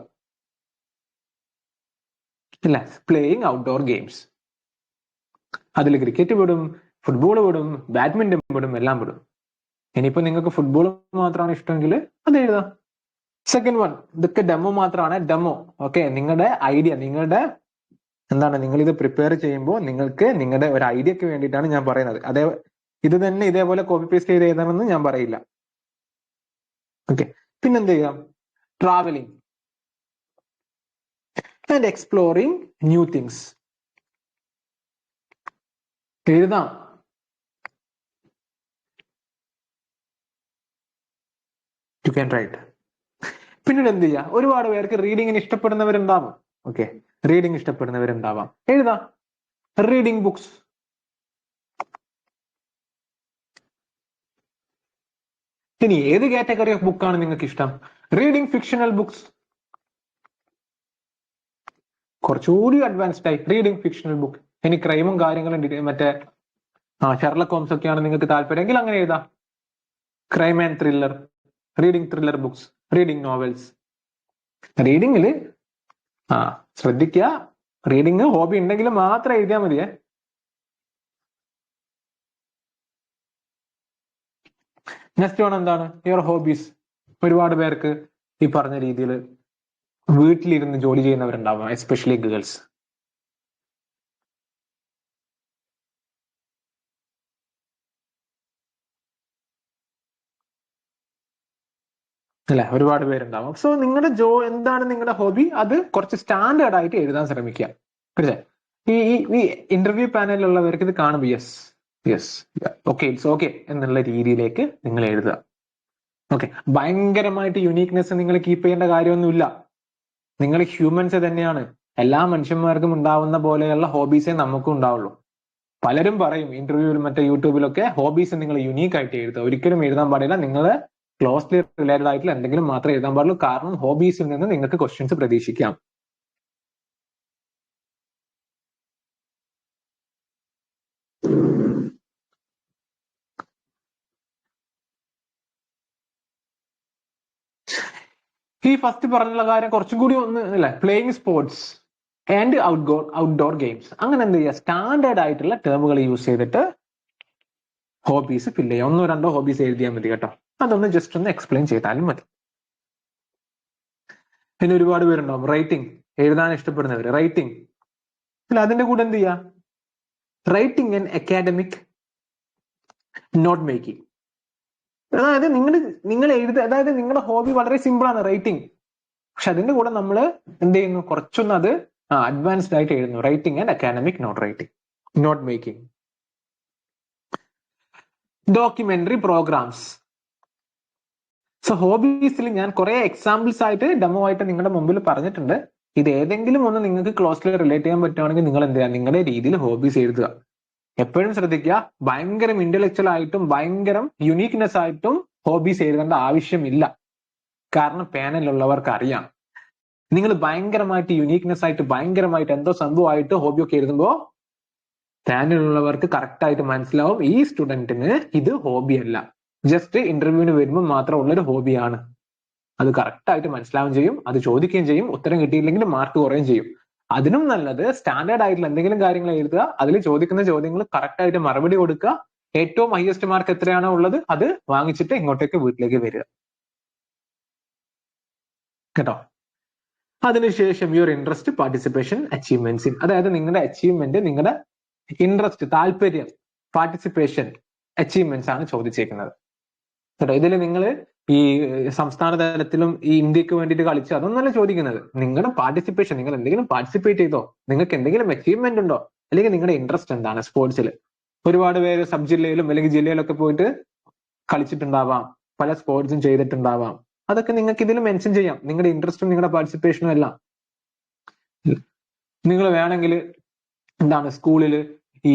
അല്ലെ. പ്ലേയിങ് ഔട്ട്ഡോർ ഗെയിംസ്, അതിൽ ക്രിക്കറ്റ് പെടും, ഫുട്ബോൾ വിടും, ബാഡ്മിന്റൺ വിടും, എല്ലാം വിടും. ഇനിയിപ്പോ നിങ്ങൾക്ക് ഫുട്ബോൾ മാത്രമാണ് ഇഷ്ടമെങ്കിൽ അത് എഴുതാം. സെക്കൻഡ് വൺ, ഇതൊക്കെ ഡെമോ മാത്രമാണ്. Demo, okay. നിങ്ങളുടെ ഐഡിയ, നിങ്ങളുടെ എന്താണ്, നിങ്ങൾ ഇത് പ്രിപ്പയർ ചെയ്യുമ്പോൾ നിങ്ങൾക്ക് നിങ്ങളുടെ ഒരു ഐഡിയക്ക് വേണ്ടിയിട്ടാണ് ഞാൻ പറയുന്നത്. ഇത് തന്നെ ഇതേപോലെ കോപ്പി പേസ്റ്റ് ചെയ്ത് എഴുതണമെന്ന് ഞാൻ പറയില്ല. ഓക്കെ. പിന്നെന്ത് ചെയ്യാം? Travelling and exploring new things എഴുതാം. You can write. പിന്നീട് എന്ത് ചെയ്യാം? ഒരുപാട് പേർക്ക് റീഡിങ്ങിന് ഇഷ്ടപ്പെടുന്നവരുണ്ടാവും. ഓക്കെ, റീഡിങ് ഇഷ്ടപ്പെടുന്നവരുണ്ടാവാം, എഴുതാം. Reading books. ഇനി ഏത് കാറ്റഗറി ഓഫ് ബുക്കാണ് നിങ്ങൾക്ക് ഇഷ്ടം? റീഡിങ് ഫിക്ഷണൽ ബുക്സ്, കുറച്ചുകൂടി അഡ്വാൻസ്ഡ് ആയി റീഡിങ് ഫിക്ഷണൽ ബുക്ക്. ഇനി ക്രൈമും കാര്യങ്ങളും മറ്റേ ഷെർലക് ഹോംസ് ഒക്കെയാണ് നിങ്ങൾക്ക് താല്പര്യമെങ്കിൽ അങ്ങനെ എഴുതാം. Crime and thriller, reading thriller books, reading novels. റീഡിങ്ങില് ശ്രദ്ധിക്കുക, റീഡിങ് ഹോബി ഉണ്ടെങ്കിൽ മാത്രം എഴുതിയാൽ മതിയേ. നെക്സ്റ്റ് വൺ എന്താണ്? Your hobbies. ഒരുപാട് പേർക്ക് ഈ പറഞ്ഞ രീതിയിൽ വീട്ടിലിരുന്ന് ജോലി ചെയ്യുന്നവരുണ്ടാവാം, എസ്പെഷ്യലി ഗേൾസ്. അല്ലെ, ഒരുപാട് പേരുണ്ടാവും. സോ നിങ്ങളുടെ എന്താണ് നിങ്ങളുടെ ഹോബി, അത് കുറച്ച് സ്റ്റാൻഡേർഡ് ആയിട്ട് എഴുതാൻ ശ്രമിക്കുക. പക്ഷേ ഈ ഇന്റർവ്യൂ പാനലിലുള്ളവർക്ക് ഇത് കാണുമ്പോൾ യെസ് ഓക്കെ, ഇറ്റ്സ് ഓക്കെ എന്നുള്ള രീതിയിലേക്ക് നിങ്ങൾ എഴുതുക. ഓക്കെ, ഭയങ്കരമായിട്ട് യുണീക്നെസ് നിങ്ങൾ കീപ്പ് ചെയ്യേണ്ട കാര്യമൊന്നുമില്ല. നിങ്ങൾ ഹ്യൂമൻസ് തന്നെയാണ്. എല്ലാ മനുഷ്യന്മാർക്കും ഉണ്ടാവുന്ന പോലെയുള്ള ഹോബീസേ നമുക്കും ഉണ്ടാവുള്ളൂ. പലരും പറയും ഇന്റർവ്യൂവിലും മറ്റേ യൂട്യൂബിലൊക്കെ ഹോബീസ് നിങ്ങൾ യുണീക്ക് ആയിട്ട് എഴുതുക. ഒരിക്കലും എഴുതാൻ പാടില്ല. നിങ്ങൾ ക്ലോസ്ലി റിലേറ്റഡ് ആയിട്ടുള്ള എന്തെങ്കിലും മാത്രമേ എഴുതാൻ പാടുള്ളൂ. കാരണം ഹോബീസിൽ നിന്ന് നിങ്ങൾക്ക് ക്വസ്റ്റ്യൻസ് പ്രതീക്ഷിക്കാം. ഈ ഫസ്റ്റ് പറഞ്ഞുള്ള കാര്യം കുറച്ചും കൂടി ഒന്ന് അല്ലെ, playing sports and outdoor games. അങ്ങനെ എന്ത് ചെയ്യുക? സ്റ്റാൻഡേർഡ് ആയിട്ടുള്ള ടേമുകൾ യൂസ് ചെയ്തിട്ട് ഹോബീസ് ഫില്ല് ചെയ്യുക. 1-2 ഹോബീസ് എഴുതിയാൽ മതി കേട്ടോ. അതൊന്ന് ജസ്റ്റ് ഒന്ന് എക്സ്പ്ലെയിൻ ചെയ്താലും മതി. പിന്നെ ഒരുപാട് പേരുണ്ടാവും റൈറ്റിംഗ്, എഴുതാൻ ഇഷ്ടപ്പെടുന്നവർ. റൈറ്റിംഗ് അല്ല, അതിന്റെ കൂടെ എന്ത് ചെയ്യുക? Writing and academic note making. അതായത് നിങ്ങൾ എഴുതുക, അതായത് നിങ്ങളുടെ ഹോബി വളരെ സിമ്പിൾ ആണ് റൈറ്റിംഗ്. പക്ഷെ അതിന്റെ കൂടെ നമ്മൾ എന്ത് ചെയ്യുന്നു? കുറച്ചൊന്ന് അത് അഡ്വാൻസ്ഡ് ആയിട്ട് എഴുതുന്നു. Writing and academic note making. Documentary programmes. So ഹോബീസിൽ ഞാൻ കുറെ എക്സാമ്പിൾസ് ആയിട്ട് ഡെമോ ആയിട്ട് നിങ്ങളുടെ മുമ്പിൽ പറഞ്ഞിട്ടുണ്ട്. ഇത് ഏതെങ്കിലും ഒന്ന് നിങ്ങൾക്ക് ക്ലോസ്ലി റിലേറ്റ് ചെയ്യാൻ പറ്റുവാണെങ്കിൽ നിങ്ങൾ എന്ത് ചെയ്യുക? നിങ്ങളുടെ രീതിയിൽ ഹോബീസ് എഴുതുക. എപ്പോഴും ശ്രദ്ധിക്കുക, ഭയങ്കരം ഇന്റലക്ച്വൽ ആയിട്ടും ഭയങ്കരം യുണീക്നെസ് ആയിട്ടും ഹോബീസ് എഴുതേണ്ട ആവശ്യമില്ല. കാരണം പാനലുള്ളവർക്ക് അറിയാം, നിങ്ങൾ ഭയങ്കരമായിട്ട് യുണീക്നെസ് ആയിട്ട് ഭയങ്കരമായിട്ട് എന്തോ സംഭവമായിട്ട് ഹോബിയൊക്കെ എഴുതുമ്പോൾ പാനലുള്ളവർക്ക് കറക്റ്റ് ആയിട്ട് മനസ്സിലാവും ഈ സ്റ്റുഡന്റിന് ഇത് ഹോബി അല്ല, ജസ്റ്റ് ഇന്റർവ്യൂവിന് വരുമ്പോൾ മാത്രമുള്ളൊരു ഹോബിയാണ്. അത് കറക്റ്റ് ആയിട്ട് മനസ്സിലാവുകയും ചെയ്യും, അത് ചോദിക്കുകയും ചെയ്യും. ഉത്തരം കിട്ടിയില്ലെങ്കിൽ മാർക്ക് കുറയുകയും ചെയ്യും. അതിനും നല്ലത് സ്റ്റാൻഡേർഡ് ആയിട്ടുള്ള എന്തെങ്കിലും കാര്യങ്ങൾ എഴുതുക, അതിൽ ചോദിക്കുന്ന ചോദ്യങ്ങൾ കറക്റ്റ് ആയിട്ട് മറുപടി കൊടുക്കുക. ഏറ്റവും ഹയസ്റ്റ് മാർക്ക് എത്രയാണോ ഉള്ളത് അത് വാങ്ങിച്ചിട്ട് ഇങ്ങോട്ടേക്ക് വീട്ടിലേക്ക് വരിക കേട്ടോ. അതിനുശേഷം യുവർ ഇൻട്രസ്റ്റ്, പാർട്ടിസിപ്പേഷൻ, അച്ചീവ്മെന്റ്സ്. അതായത് നിങ്ങളുടെ അച്ചീവ്മെന്റ്, നിങ്ങളുടെ ഇൻട്രസ്റ്റ്, താല്പര്യം, പാർട്ടിസിപ്പേഷൻ, അച്ചീവ്മെന്റ്സ് ആണ് ചോദിച്ചേക്കുന്നത് കേട്ടോ. ഇതിൽ നിങ്ങൾ ഈ സംസ്ഥാന തലത്തിലും ഈ ഇന്ത്യക്ക് വേണ്ടിയിട്ട് കളിച്ചു അതൊന്നല്ല ചോദിക്കുന്നത്. നിങ്ങളുടെ പാർട്ടിസിപ്പേഷൻ, നിങ്ങൾ എന്തെങ്കിലും പാർട്ടിസിപ്പേറ്റ് ചെയ്തോ, നിങ്ങൾക്ക് എന്തെങ്കിലും അച്ചീവ്മെന്റ് ഉണ്ടോ, അല്ലെങ്കിൽ നിങ്ങളുടെ ഇൻട്രസ്റ്റ് എന്താണ് സ്പോർട്സിൽ. ഒരുപാട് പേര് സബ് ജില്ലയിലും അല്ലെങ്കിൽ ജില്ലയിലൊക്കെ പോയിട്ട് കളിച്ചിട്ടുണ്ടാവാം, പല സ്പോർട്സും ചെയ്തിട്ടുണ്ടാവാം. അതൊക്കെ നിങ്ങൾക്ക് ഇതിൽ മെൻഷൻ ചെയ്യാം, നിങ്ങളുടെ ഇൻട്രസ്റ്റും നിങ്ങളുടെ പാർട്ടിസിപ്പേഷനും എല്ലാം. നിങ്ങൾ വേണമെങ്കിൽ എന്താണ് സ്കൂളിൽ ഈ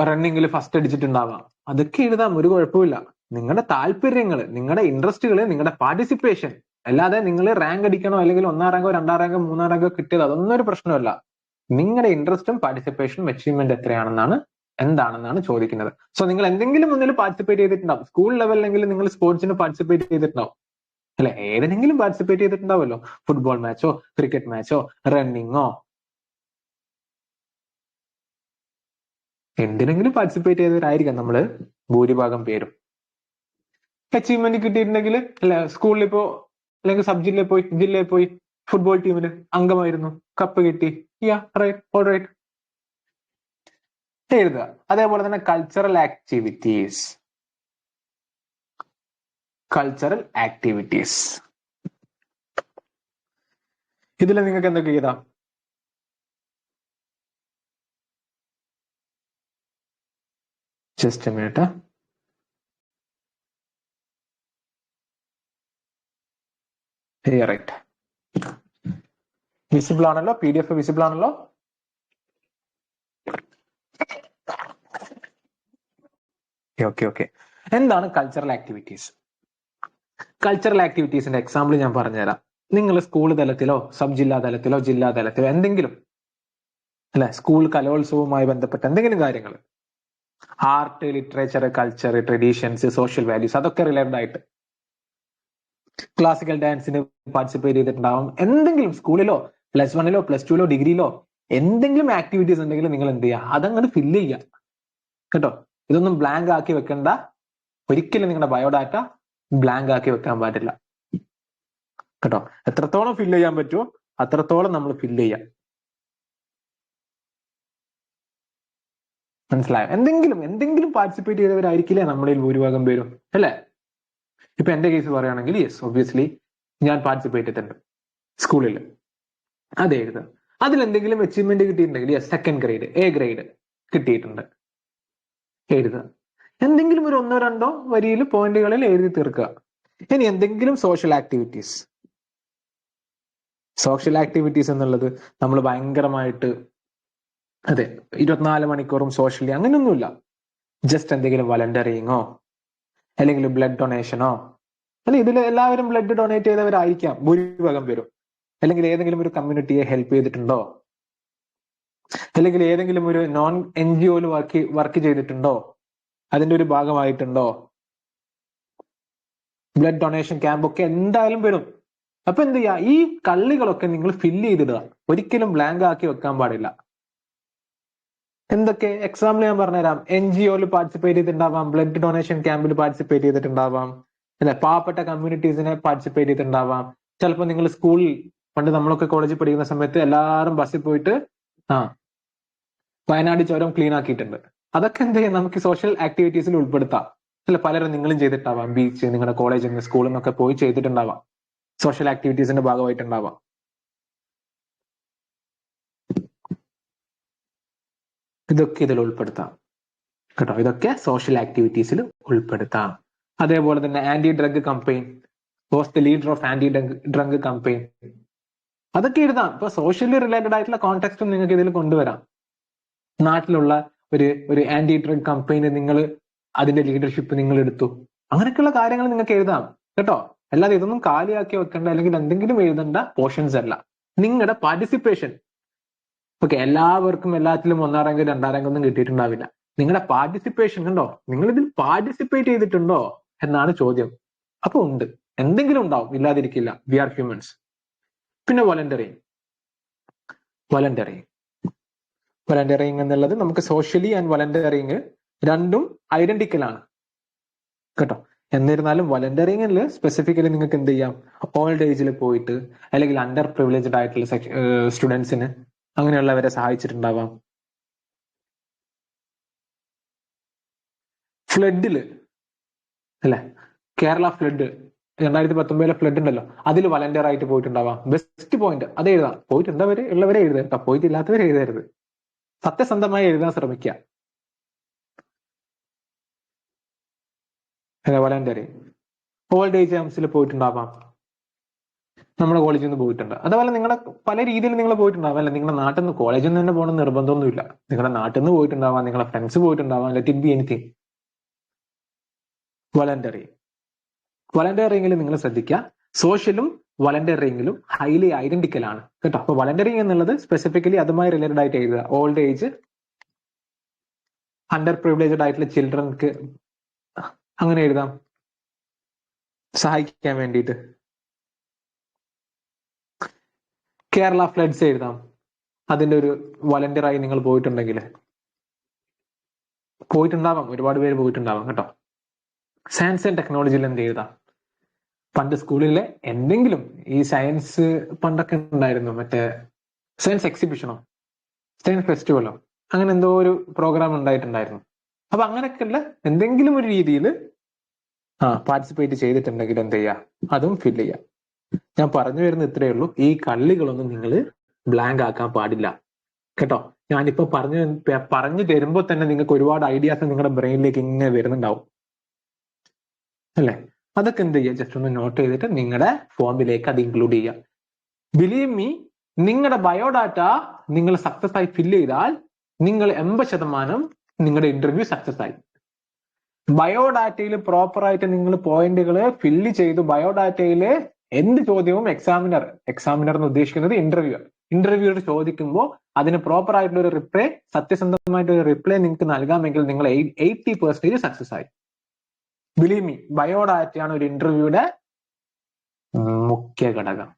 റണ്ണിങ്ങിൽ ഫസ്റ്റ് അടിച്ചിട്ടുണ്ടാവാം, അതൊക്കെ എഴുതാം, ഒരു കുഴപ്പമില്ല. നിങ്ങളുടെ താല്പര്യങ്ങൾ, നിങ്ങളുടെ ഇൻട്രസ്റ്റുകൾ, നിങ്ങളുടെ പാർട്ടിസിപ്പേഷൻ, അല്ലാതെ നിങ്ങൾ റാങ്ക് അടിക്കണോ അല്ലെങ്കിൽ 1ാം റാങ്കോ 2ാം റാങ്കോ 3ാം റാങ്കോ കിട്ടിയത് അതൊന്നും ഒരു പ്രശ്നമല്ല. നിങ്ങളുടെ ഇൻട്രസ്റ്റും പാർട്ടിസിപ്പേഷനും അച്ചീവ്മെന്റ് എന്താണെന്നാണ് ചോദിക്കുന്നത്. സോ നിങ്ങൾ എന്തെങ്കിലും ഒന്നിൽ പാർട്ടിസിപ്പേറ്റ് ചെയ്തിട്ടുണ്ടാവും. സ്കൂൾ ലെവലിലെങ്കിലും നിങ്ങൾ സ്പോർട്സിന് പാർട്ടിസിപ്പേറ്റ് ചെയ്തിട്ടുണ്ടാവും അല്ലെ, ഏതെങ്കിലും പാർട്ടിസിപ്പേറ്റ് ചെയ്തിട്ടുണ്ടാവുമല്ലോ. ഫുട്ബോൾ മാച്ചോ, ക്രിക്കറ്റ് മാച്ചോ, റണ്ണിങ്ങോ, എന്തിനെങ്കിലും പാർട്ടിസിപ്പേറ്റ് ചെയ്തവരായിരിക്കാം നമ്മള് ഭൂരിഭാഗം പേരും. അച്ചീവ്മെന്റ് കിട്ടിയിട്ടുണ്ടെങ്കിൽ അല്ല, സ്കൂളിൽ ഇപ്പോ അല്ലെങ്കിൽ സബ് ജില്ലയിൽ പോയി ഫുട്ബോൾ ടീമിൽ അംഗമായിരുന്നു, കപ്പ് കിട്ടി, യാ റൈറ്റ്, ഓൾ റൈറ്റ്, എഴുതുക. അതേപോലെ തന്നെ കൾച്ചറൽ ആക്ടിവിറ്റീസ് ഇതിൽ നിങ്ങൾക്ക് എന്തൊക്കെ എഴുതാം? Just a minute. Right, visible ആണല്ലോ, PDF വിസിബിൾ ആണല്ലോ. ഓക്കെ. എന്താണ് കൾച്ചറൽ ആക്ടിവിറ്റീസ്? കൾച്ചറൽ ആക്ടിവിറ്റീസിന്റെ എക്സാമ്പിൾ ഞാൻ പറഞ്ഞുതരാം. നിങ്ങൾ സ്കൂൾ തലത്തിലോ സബ് ജില്ലാ തലത്തിലോ ജില്ലാ തലത്തിലോ എന്തെങ്കിലും അല്ലെ, സ്കൂൾ കലോത്സവവുമായി ബന്ധപ്പെട്ട എന്തെങ്കിലും കാര്യങ്ങൾ, art, literature, culture, traditions, social values, അതൊക്കെ റിലേറ്റഡ് ആയിട്ട് ക്ലാസിക്കൽ ഡാൻസിന് പാർട്ടിസിപ്പേറ്റ് ചെയ്തിട്ടുണ്ടാവും. എന്തെങ്കിലും സ്കൂളിലോ +1-ലോ +2-ലോ ഡിഗ്രിയിലോ എന്തെങ്കിലും ആക്ടിവിറ്റീസ് ഉണ്ടെങ്കിൽ നിങ്ങൾ എന്ത് ചെയ്യുക, അതങ്ങോട്ട് ഫില്ല് ചെയ്യുക കേട്ടോ. ഇതൊന്നും ബ്ലാങ്ക് ആക്കി വെക്കണ്ട. ഒരിക്കലും നിങ്ങളുടെ ബയോഡാറ്റ ബ്ലാങ്ക് ആക്കി വെക്കാൻ പാടില്ല കേട്ടോ. എത്രത്തോളം ഫില്ല് ചെയ്യാൻ പറ്റുമോ അത്രത്തോളം നമ്മൾ ഫില്ല് ചെയ്യാം. മനസ്സിലായോ? എന്തെങ്കിലും പാർട്ടിസിപ്പേറ്റ് ചെയ്തവരായിരിക്കില്ലേ നമ്മളിൽ ഭൂരിഭാഗം പേരും, അല്ലേ? ഇപ്പൊ എന്റെ കേസ് പറയുകയാണെങ്കിൽ യെസ്, ഒബ്വിയസ്ലി ഞാൻ പാർട്ടിസിപ്പേറ്റ് ചെയ്തിട്ടുണ്ട് സ്കൂളിൽ. അത് എഴുതുക. അതിലെന്തെങ്കിലും അച്ചീവ്മെന്റ് കിട്ടിയിട്ടുണ്ടെങ്കിൽ yes, 2nd grade, A grade കിട്ടിയിട്ടുണ്ട്, എഴുതുക. എന്തെങ്കിലും ഒരു 1-2 വരിയിൽ പോയിന്റുകളിൽ എഴുതി തീർക്കുക. ഇനി എന്തെങ്കിലും സോഷ്യൽ ആക്ടിവിറ്റീസ് എന്നുള്ളത് നമ്മൾ ഭയങ്കരമായിട്ട് അതെ 24 മണിക്കൂറും സോഷ്യലി അങ്ങനെയൊന്നുമില്ല. ജസ്റ്റ് എന്തെങ്കിലും വളണ്ടറിയിങ്ങോ അല്ലെങ്കിൽ ബ്ലഡ് ഡൊണേഷനോ, അല്ലെ ഇതിൽ എല്ലാവരും ബ്ലഡ് ഡൊണേറ്റ് ചെയ്തവരായിരിക്കാം ഭൂരിഭാഗം പേരും. അല്ലെങ്കിൽ ഏതെങ്കിലും ഒരു കമ്മ്യൂണിറ്റിയെ ഹെൽപ്പ് ചെയ്തിട്ടുണ്ടോ, അല്ലെങ്കിൽ ഏതെങ്കിലും ഒരു നോൺ NGOയിൽ വർക്ക് ചെയ്തിട്ടുണ്ടോ, അതിന്റെ ഒരു ഭാഗമായിട്ടുണ്ടോ, ബ്ലഡ് ഡൊണേഷൻ ക്യാമ്പ് ഒക്കെ എന്തായാലും വരും. അപ്പൊ എന്ത് ചെയ്യാ, ഈ കള്ളികളൊക്കെ നിങ്ങൾ ഫില്ല് ചെയ്തിടുക, ഒരിക്കലും ബ്ലാങ്ക് ആക്കി വെക്കാൻ പാടില്ല. എന്തൊക്കെ എക്സാമ്പിൾ ഞാൻ പറഞ്ഞുതരാം. NGOയിൽ പാർട്ടിസിപ്പേറ്റ് ചെയ്തിട്ടുണ്ടാവാം, ബ്ലഡ് ഡൊണേഷൻ ക്യാമ്പിൽ പാർട്ടിസിപ്പേറ്റ് ചെയ്തിട്ടുണ്ടാവാം, അല്ലെ പാവപ്പെട്ട കമ്മ്യൂണിറ്റീസിനെ പാർട്ടിസിപ്പേറ്റ് ചെയ്തിട്ടുണ്ടാവാം. ചിലപ്പോൾ നിങ്ങൾ സ്കൂളിൽ പണ്ട് നമ്മളൊക്കെ കോളേജിൽ പഠിക്കുന്ന സമയത്ത് എല്ലാവരും ബസ്സിൽ പോയിട്ട് വയനാട് ചുരം ക്ലീൻ ആക്കിയിട്ടുണ്ട്. അതൊക്കെ എന്ത് ചെയ്യാം, നമുക്ക് സോഷ്യൽ ആക്ടിവിറ്റീസിൽ ഉൾപ്പെടുത്താം. അല്ല, പലരും നിങ്ങളും ചെയ്തിട്ടുണ്ടാവാം, ബീച്ച് നിങ്ങളുടെ കോളേജിൽ നിന്ന് സ്കൂളിൽ നിന്നൊക്കെ പോയി ചെയ്തിട്ടുണ്ടാവാം, സോഷ്യൽ ആക്ടിവിറ്റീസിന്റെ ഭാഗമായിട്ടുണ്ടാവാം. ഇതൊക്കെ ഇതിൽ ഉൾപ്പെടുത്താം കേട്ടോ. ഇതൊക്കെ സോഷ്യൽ ആക്ടിവിറ്റീസിൽ ഉൾപ്പെടുത്താം. അതേപോലെ തന്നെ anti drug campaign, was the leader of anti drug campaign, അതൊക്കെ എഴുതാം. ഇപ്പൊ സോഷ്യലി റിലേറ്റഡ് ആയിട്ടുള്ള കോണ്ടെക്സ്റ്റും നിങ്ങൾക്ക് ഇതിൽ കൊണ്ടുവരാം. നാട്ടിലുള്ള ഒരു ആന്റി ഡ്രഗ് കമ്പയിന് നിങ്ങൾ അതിന്റെ ലീഡർഷിപ്പ് നിങ്ങൾ എടുത്തു, അങ്ങനെയൊക്കെയുള്ള കാര്യങ്ങൾ നിങ്ങൾക്ക് എഴുതാം കേട്ടോ. അല്ലാതെ ഇതൊന്നും കാലിയാക്കി വെക്കേണ്ട അല്ലെങ്കിൽ എന്തെങ്കിലും എഴുതേണ്ട പോർഷൻസ് അല്ല. നിങ്ങളുടെ പാർട്ടിസിപ്പേഷൻ, ഓക്കെ, എല്ലാവർക്കും എല്ലാത്തിലും 1ാം റാങ്ക് 2ാം റാങ്ക് ഒന്നും കിട്ടിയിട്ടുണ്ടാവില്ല. നിങ്ങളുടെ പാർട്ടിസിപ്പേഷൻ കണ്ടോ, നിങ്ങൾ ഇതിൽ പാർട്ടിസിപ്പേറ്റ് ചെയ്തിട്ടുണ്ടോ എന്നാണ് ചോദ്യം. അപ്പൊ ഉണ്ട്, എന്തെങ്കിലും ഉണ്ടാവും, ഇല്ലാതിരിക്കില്ല. V are humans. പിന്നെ വളണ്ടറിങ് എന്നുള്ളത് നമുക്ക് സോഷ്യലി ആൻഡ് വളണ്ടറിങ് രണ്ടും ഐഡന്റിക്കൽ ആണ് കേട്ടോ. എന്നിരുന്നാലും വളണ്ടറിങ്ങിൽ സ്പെസിഫിക്കലി നിങ്ങൾക്ക് എന്ത് ചെയ്യാം, ഓൾഡ് ഏജിൽ പോയിട്ട് അല്ലെങ്കിൽ അണ്ടർ പ്രിവിലേജ്ഡ് ആയിട്ടുള്ള സ്റ്റുഡൻസിന് അങ്ങനെയുള്ളവരെ സഹായിച്ചിട്ടുണ്ടാവാം. ഫ്ലഡില് അല്ലെ, കേരള ഫ്ലഡ് 2019 ഫ്ലഡ് ഉണ്ടല്ലോ, അതിൽ വളണ്ടിയർ ആയിട്ട് പോയിട്ടുണ്ടാവാം. ബെസ്റ്റ് പോയിന്റ് അത് എഴുതാം. ഉള്ളവരെ എഴുതുക, പോയിട്ടില്ലാത്തവരെ എഴുതരുത്. സത്യസന്ധമായി എഴുതാൻ ശ്രമിക്കുക. വളണ്ടിയറി ഓൾഡ് ഏജ് ഹോംസിൽ പോയിട്ടുണ്ടാവാം, നമ്മുടെ കോളേജിൽ നിന്ന് പോയിട്ടുണ്ട്. അതുപോലെ നിങ്ങളുടെ പല രീതിയിൽ നിങ്ങൾ പോയിട്ടുണ്ടാവാം. അല്ലെ, നിങ്ങളുടെ നാട്ടിൽ നിന്ന് കോളേജിൽ നിന്ന് തന്നെ പോകണം നിർബന്ധമൊന്നുമില്ല. നിങ്ങളുടെ നാട്ടിൽ നിന്ന് പോയിട്ടുണ്ടാവാം, നിങ്ങളുടെ ഫ്രണ്ട്സ് പോയിട്ടുണ്ടാവാം, ലെറ്റ് ഇറ്റ് ബി എനിത്തിങ്. വളണ്ടിയറിംഗിൽ നിങ്ങൾ ശ്രദ്ധിക്കുക, സോഷ്യലും വളണ്ടിയറിംഗിലും ഹൈലി ഐഡന്റിക്കൽ ആണ് കേട്ടോ. അപ്പൊ വളണ്ടിയറിംഗ് എന്നുള്ളത് സ്പെസിഫിക്കലി അതുമായി റിലേറ്റഡ് ആയിട്ട് എഴുതുക. ഓൾഡ് ഏജ്, അണ്ടർ പ്രിവിലേജ്ഡ് ആയിട്ടുള്ള ചിൽഡ്രൻക്ക് അങ്ങനെ എഴുതാം, സഹായിക്കാൻ വേണ്ടിയിട്ട്. കേരള ഫ്ലഡ്സ് എഴുതാം, അതിന്റെ ഒരു വളണ്ടിയറായി നിങ്ങൾ പോയിട്ടുണ്ടെങ്കിൽ. പോയിട്ടുണ്ടാവാം, ഒരുപാട് പേര് പോയിട്ടുണ്ടാവാം കേട്ടോ. സയൻസ് ആൻഡ് ടെക്നോളജിയിൽ എന്ത് ചെയ്താ? പണ്ട് സ്കൂളിലെ എന്തെങ്കിലും ഈ സയൻസ് പണ്ടൊക്കെ ഉണ്ടായിരുന്നു, മറ്റേ സയൻസ് എക്സിബിഷനോ സയൻസ് ഫെസ്റ്റിവലോ അങ്ങനെ എന്തോ ഒരു പ്രോഗ്രാം ഉണ്ടായിട്ടുണ്ടായിരുന്നു. അപ്പൊ അങ്ങനെയൊക്കെയുള്ള എന്തെങ്കിലും ഒരു രീതിയിൽ പാർട്ടിസിപ്പേറ്റ് ചെയ്തിട്ടുണ്ടെങ്കിൽ എന്ത് ചെയ്യാ, അതും ഫില്ല് ചെയ്യാം. ഞാൻ പറഞ്ഞു വരുന്നത് ഇത്രയേ ഉള്ളൂ. ഈ കള്ളികളൊന്നും നിങ്ങൾ ബ്ലാങ്ക് ആക്കാൻ പാടില്ല കേട്ടോ. ഞാനിപ്പോ പറഞ്ഞു തരുമ്പോൾ തന്നെ നിങ്ങൾക്ക് ഒരുപാട് ഐഡിയാസ് നിങ്ങളുടെ ബ്രെയിനിലേക്ക് ഇങ്ങനെ വരുന്നുണ്ടാവും അല്ലേ? അതൊക്കെ എന്ത് ചെയ്യുക, ജസ്റ്റ് ഒന്ന് നോട്ട് ചെയ്തിട്ട് നിങ്ങളുടെ ഫോമിലേക്ക് അത് ഇൻക്ലൂഡ് ചെയ്യുക. ബിലീവ് മീ, നിങ്ങളുടെ ബയോഡാറ്റ നിങ്ങൾ സക്സസ് ആയി ഫില്ല് ചെയ്താൽ നിങ്ങൾ 80% നിങ്ങളുടെ ഇന്റർവ്യൂ സക്സസ് ആയി. ബയോഡാറ്റയിൽ പ്രോപ്പറായിട്ട് നിങ്ങൾ പോയിന്റുകൾ ഫില്ല് ചെയ്തു. ബയോഡാറ്റയിൽ എന്ത് ചോദ്യവും എക്സാമിനർ എന്ന് ഉദ്ദേശിക്കുന്നത് ഇന്റർവ്യൂർ ചോദിക്കുമ്പോൾ അതിന് പ്രോപ്പർ ആയിട്ടുള്ള ഒരു റിപ്ലൈ, സത്യസന്ധമായിട്ടുള്ള ഒരു റിപ്ലൈ നിങ്ങൾക്ക് നൽകാമെങ്കിൽ നിങ്ങൾ 80% സക്സസ് ആയി. ബിലീവ് മീ, ബയോഡാറ്റയാണ് ഒരു ഇന്റർവ്യൂയുടെ മുഖ്യ ഘടകം,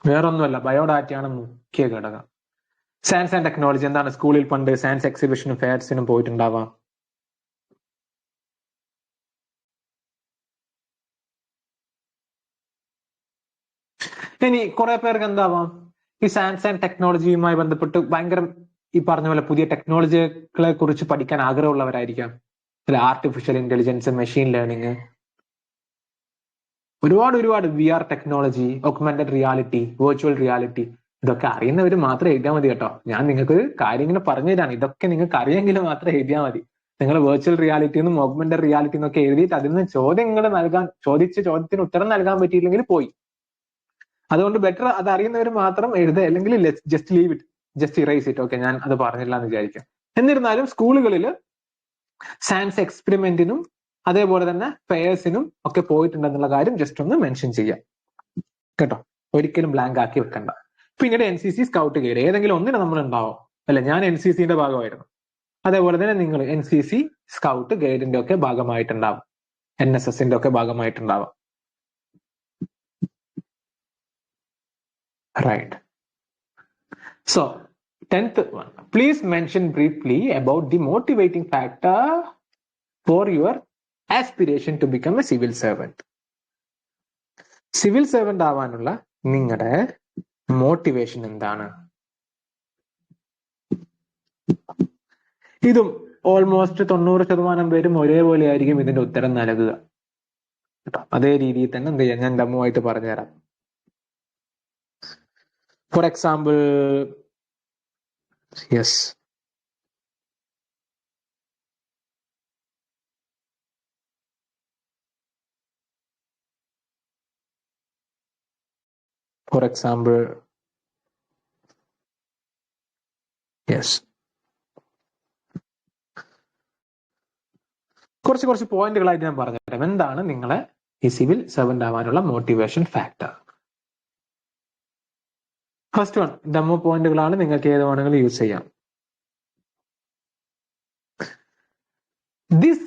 വേറൊന്നുമല്ല. ബയോഡാറ്റയാണ് മുഖ്യ ഘടകം. സയൻസ് ആൻഡ് ടെക്നോളജി എന്താണ്? സ്കൂളിൽ പണ്ട് സയൻസ് എക്സിബിഷനും ഫെയർസിനും പോയിട്ടുണ്ടാവാം. ഇനി കുറെ പേർക്ക് എന്താവാം, ഈ സയൻസ് ആൻഡ് ടെക്നോളജിയുമായി ബന്ധപ്പെട്ട് ഭയങ്കര ഈ പറഞ്ഞ പോലെ പുതിയ ടെക്നോളജികളെ കുറിച്ച് പഠിക്കാൻ ആഗ്രഹമുള്ളവരായിരിക്കാം. അല്ലെ, ആർട്ടിഫിഷ്യൽ ഇന്റലിജൻസ്, മെഷീൻ ലേണിംഗ്, ഒരുപാട് VR technology, augmented reality, virtual reality, ഇതൊക്കെ അറിയുന്നവർ മാത്രം എഴുതിയാൽ മതി കേട്ടോ. ഞാൻ നിങ്ങൾക്ക് കാര്യങ്ങൾ പറഞ്ഞു തരാണ്. ഇതൊക്കെ നിങ്ങൾക്ക് അറിയെങ്കിൽ മാത്രം എഴുതിയാൽ മതി. നിങ്ങൾ വെർച്വൽ റിയാലിറ്റി എന്നും ഓഗ്മെന്റഡ് റിയാലിറ്റി എന്നൊക്കെ എഴുതിയിട്ട് അതിൽ നിന്ന് ചോദ്യങ്ങൾ ചോദ്യത്തിന് ഉത്തരം നൽകാൻ പറ്റിയില്ലെങ്കിൽ പോയി. അതുകൊണ്ട് ബെറ്റർ അത് അറിയുന്നവർ മാത്രം എഴുതുക, അല്ലെങ്കിൽ just leave it, just erase it. Okay, ഞാൻ അത് പറഞ്ഞില്ല എന്ന് വിചാരിക്കാം. എന്നിരുന്നാലും സ്കൂളുകളിൽ സയൻസ് എക്സ്പെരിമെന്റിനും അതേപോലെ തന്നെ ഫെയർസിനും ഒക്കെ പോയിട്ടുണ്ടെന്നുള്ള കാര്യം ജസ്റ്റ് ഒന്ന് മെൻഷൻ ചെയ്യാം കേട്ടോ. ഒരിക്കലും ബ്ലാങ്ക് ആക്കി വെക്കണ്ട. പിന്നീട് NCC, സ്കൗട്ട്, ഗൈഡ്, ഏതെങ്കിലും ഒന്നിന് നമ്മൾ ഉണ്ടാവും അല്ലെ. ഞാൻ NCCന്റെ ഭാഗമായിരുന്നു. അതേപോലെ തന്നെ നിങ്ങൾ NCC, സ്കൗട്ട്, ഗൈഡിന്റെ ഒക്കെ ഭാഗമായിട്ടുണ്ടാവും, NSSന്റെ ഒക്കെ ഭാഗമായിട്ടുണ്ടാവാം. Right. So, 10th one. Please mention briefly about the motivating factor for your aspiration to become a civil servant. Civil servant ആവാനുള്ള നിങ്ങളുടെ മോട്ടിവേഷൻ എന്താണ്? ഇതും ഓൾമോസ്റ്റ് 90% പേരും ഒരേപോലെ ആയിരിക്കും ഇതിന്റെ ഉത്തരം നൽകുക കേട്ടോ. അതേ രീതിയിൽ തന്നെ എന്ത് ചെയ്യാം, ഞാൻ ഡെമോയായിട്ട് പറഞ്ഞുതരാം. For example, yes. For example, yes. കുറച്ച് പോയിന്റുകളായിട്ട് ഞാൻ പറഞ്ഞുതരാം. എന്താണ് നിങ്ങളെ ഈ സിവിൽ സർവന്റ് ആവാനുള്ള motivation factor? First one, demo പോയിന്റുകളാണ്, നിങ്ങൾക്ക് ഏത് വേണമെങ്കിലും യൂസ് ചെയ്യാം. This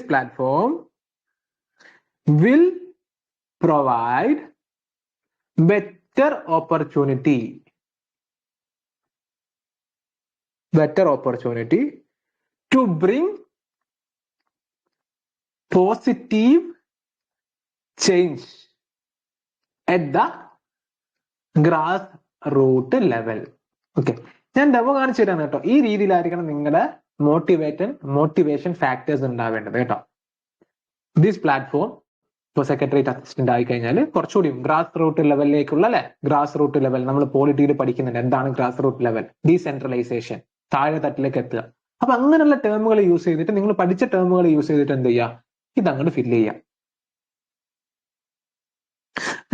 platform will provide better opportunity to bring positive change at the grassroots level. Okay, ഞാൻ ഡെമോ കാണിച്ചു തരാണ് കേട്ടോ. ഈ രീതിയിലായിരിക്കണം നിങ്ങളുടെ മോട്ടിവേഷൻ ഫാക്ടേഴ്സ് ഉണ്ടാവേണ്ടത് കേട്ടോ. ദിസ് പ്ലാറ്റ്ഫോം ഇപ്പോൾ സെക്രട്ടേറിയറ്റ് അസിസ്റ്റന്റ് ആയി കഴിഞ്ഞാൽ കുറച്ചുകൂടി ഗ്രാസ് റൂട്ട് ലെവലിലേക്കുള്ള ഗ്രാസ് റൂട്ട് ലെവൽ നമ്മൾ പോളിറ്റിയിൽ പഠിക്കുന്നുണ്ട്. എന്താണ് ഗ്രാസ് റൂട്ട് ലെവൽ? ഡീസെൻട്രലൈസേഷൻ, താഴെ തട്ടിലേക്ക് എത്തുക. അപ്പൊ അങ്ങനെയുള്ള ടേമുകൾ യൂസ് ചെയ്തിട്ട്, നിങ്ങൾ പഠിച്ച ടേമുകൾ യൂസ് ചെയ്തിട്ട് എന്ത് ചെയ്യുക, ഇതങ്ങോട്ട് ഫില്ല് ചെയ്യാം.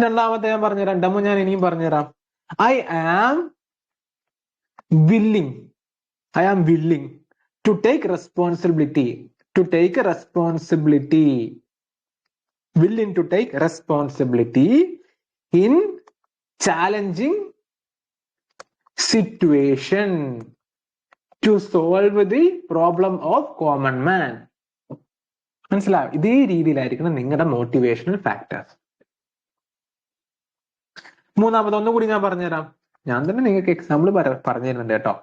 രണ്ടാമത്തെ ഞാൻ പറഞ്ഞുതരാം, ഡെമോ ഞാൻ ഇനിയും പറഞ്ഞുതരാം. I am willing to take responsibility in challenging situation to solve the problem of common man. മനസ്സിലാവും? ഇതേ രീതിയിലായിരിക്കണം നിങ്ങളുടെ മോട്ടിവേഷണൽ ഫാക്ടേഴ്സ്. മൂന്നാമത് ഒന്നുകൂടി ഞാൻ പറഞ്ഞുതരാം. ഞാൻ തന്നെ നിങ്ങൾക്ക് എക്സാമ്പിൾ പറഞ്ഞു തരുന്നുണ്ട് കേട്ടോ.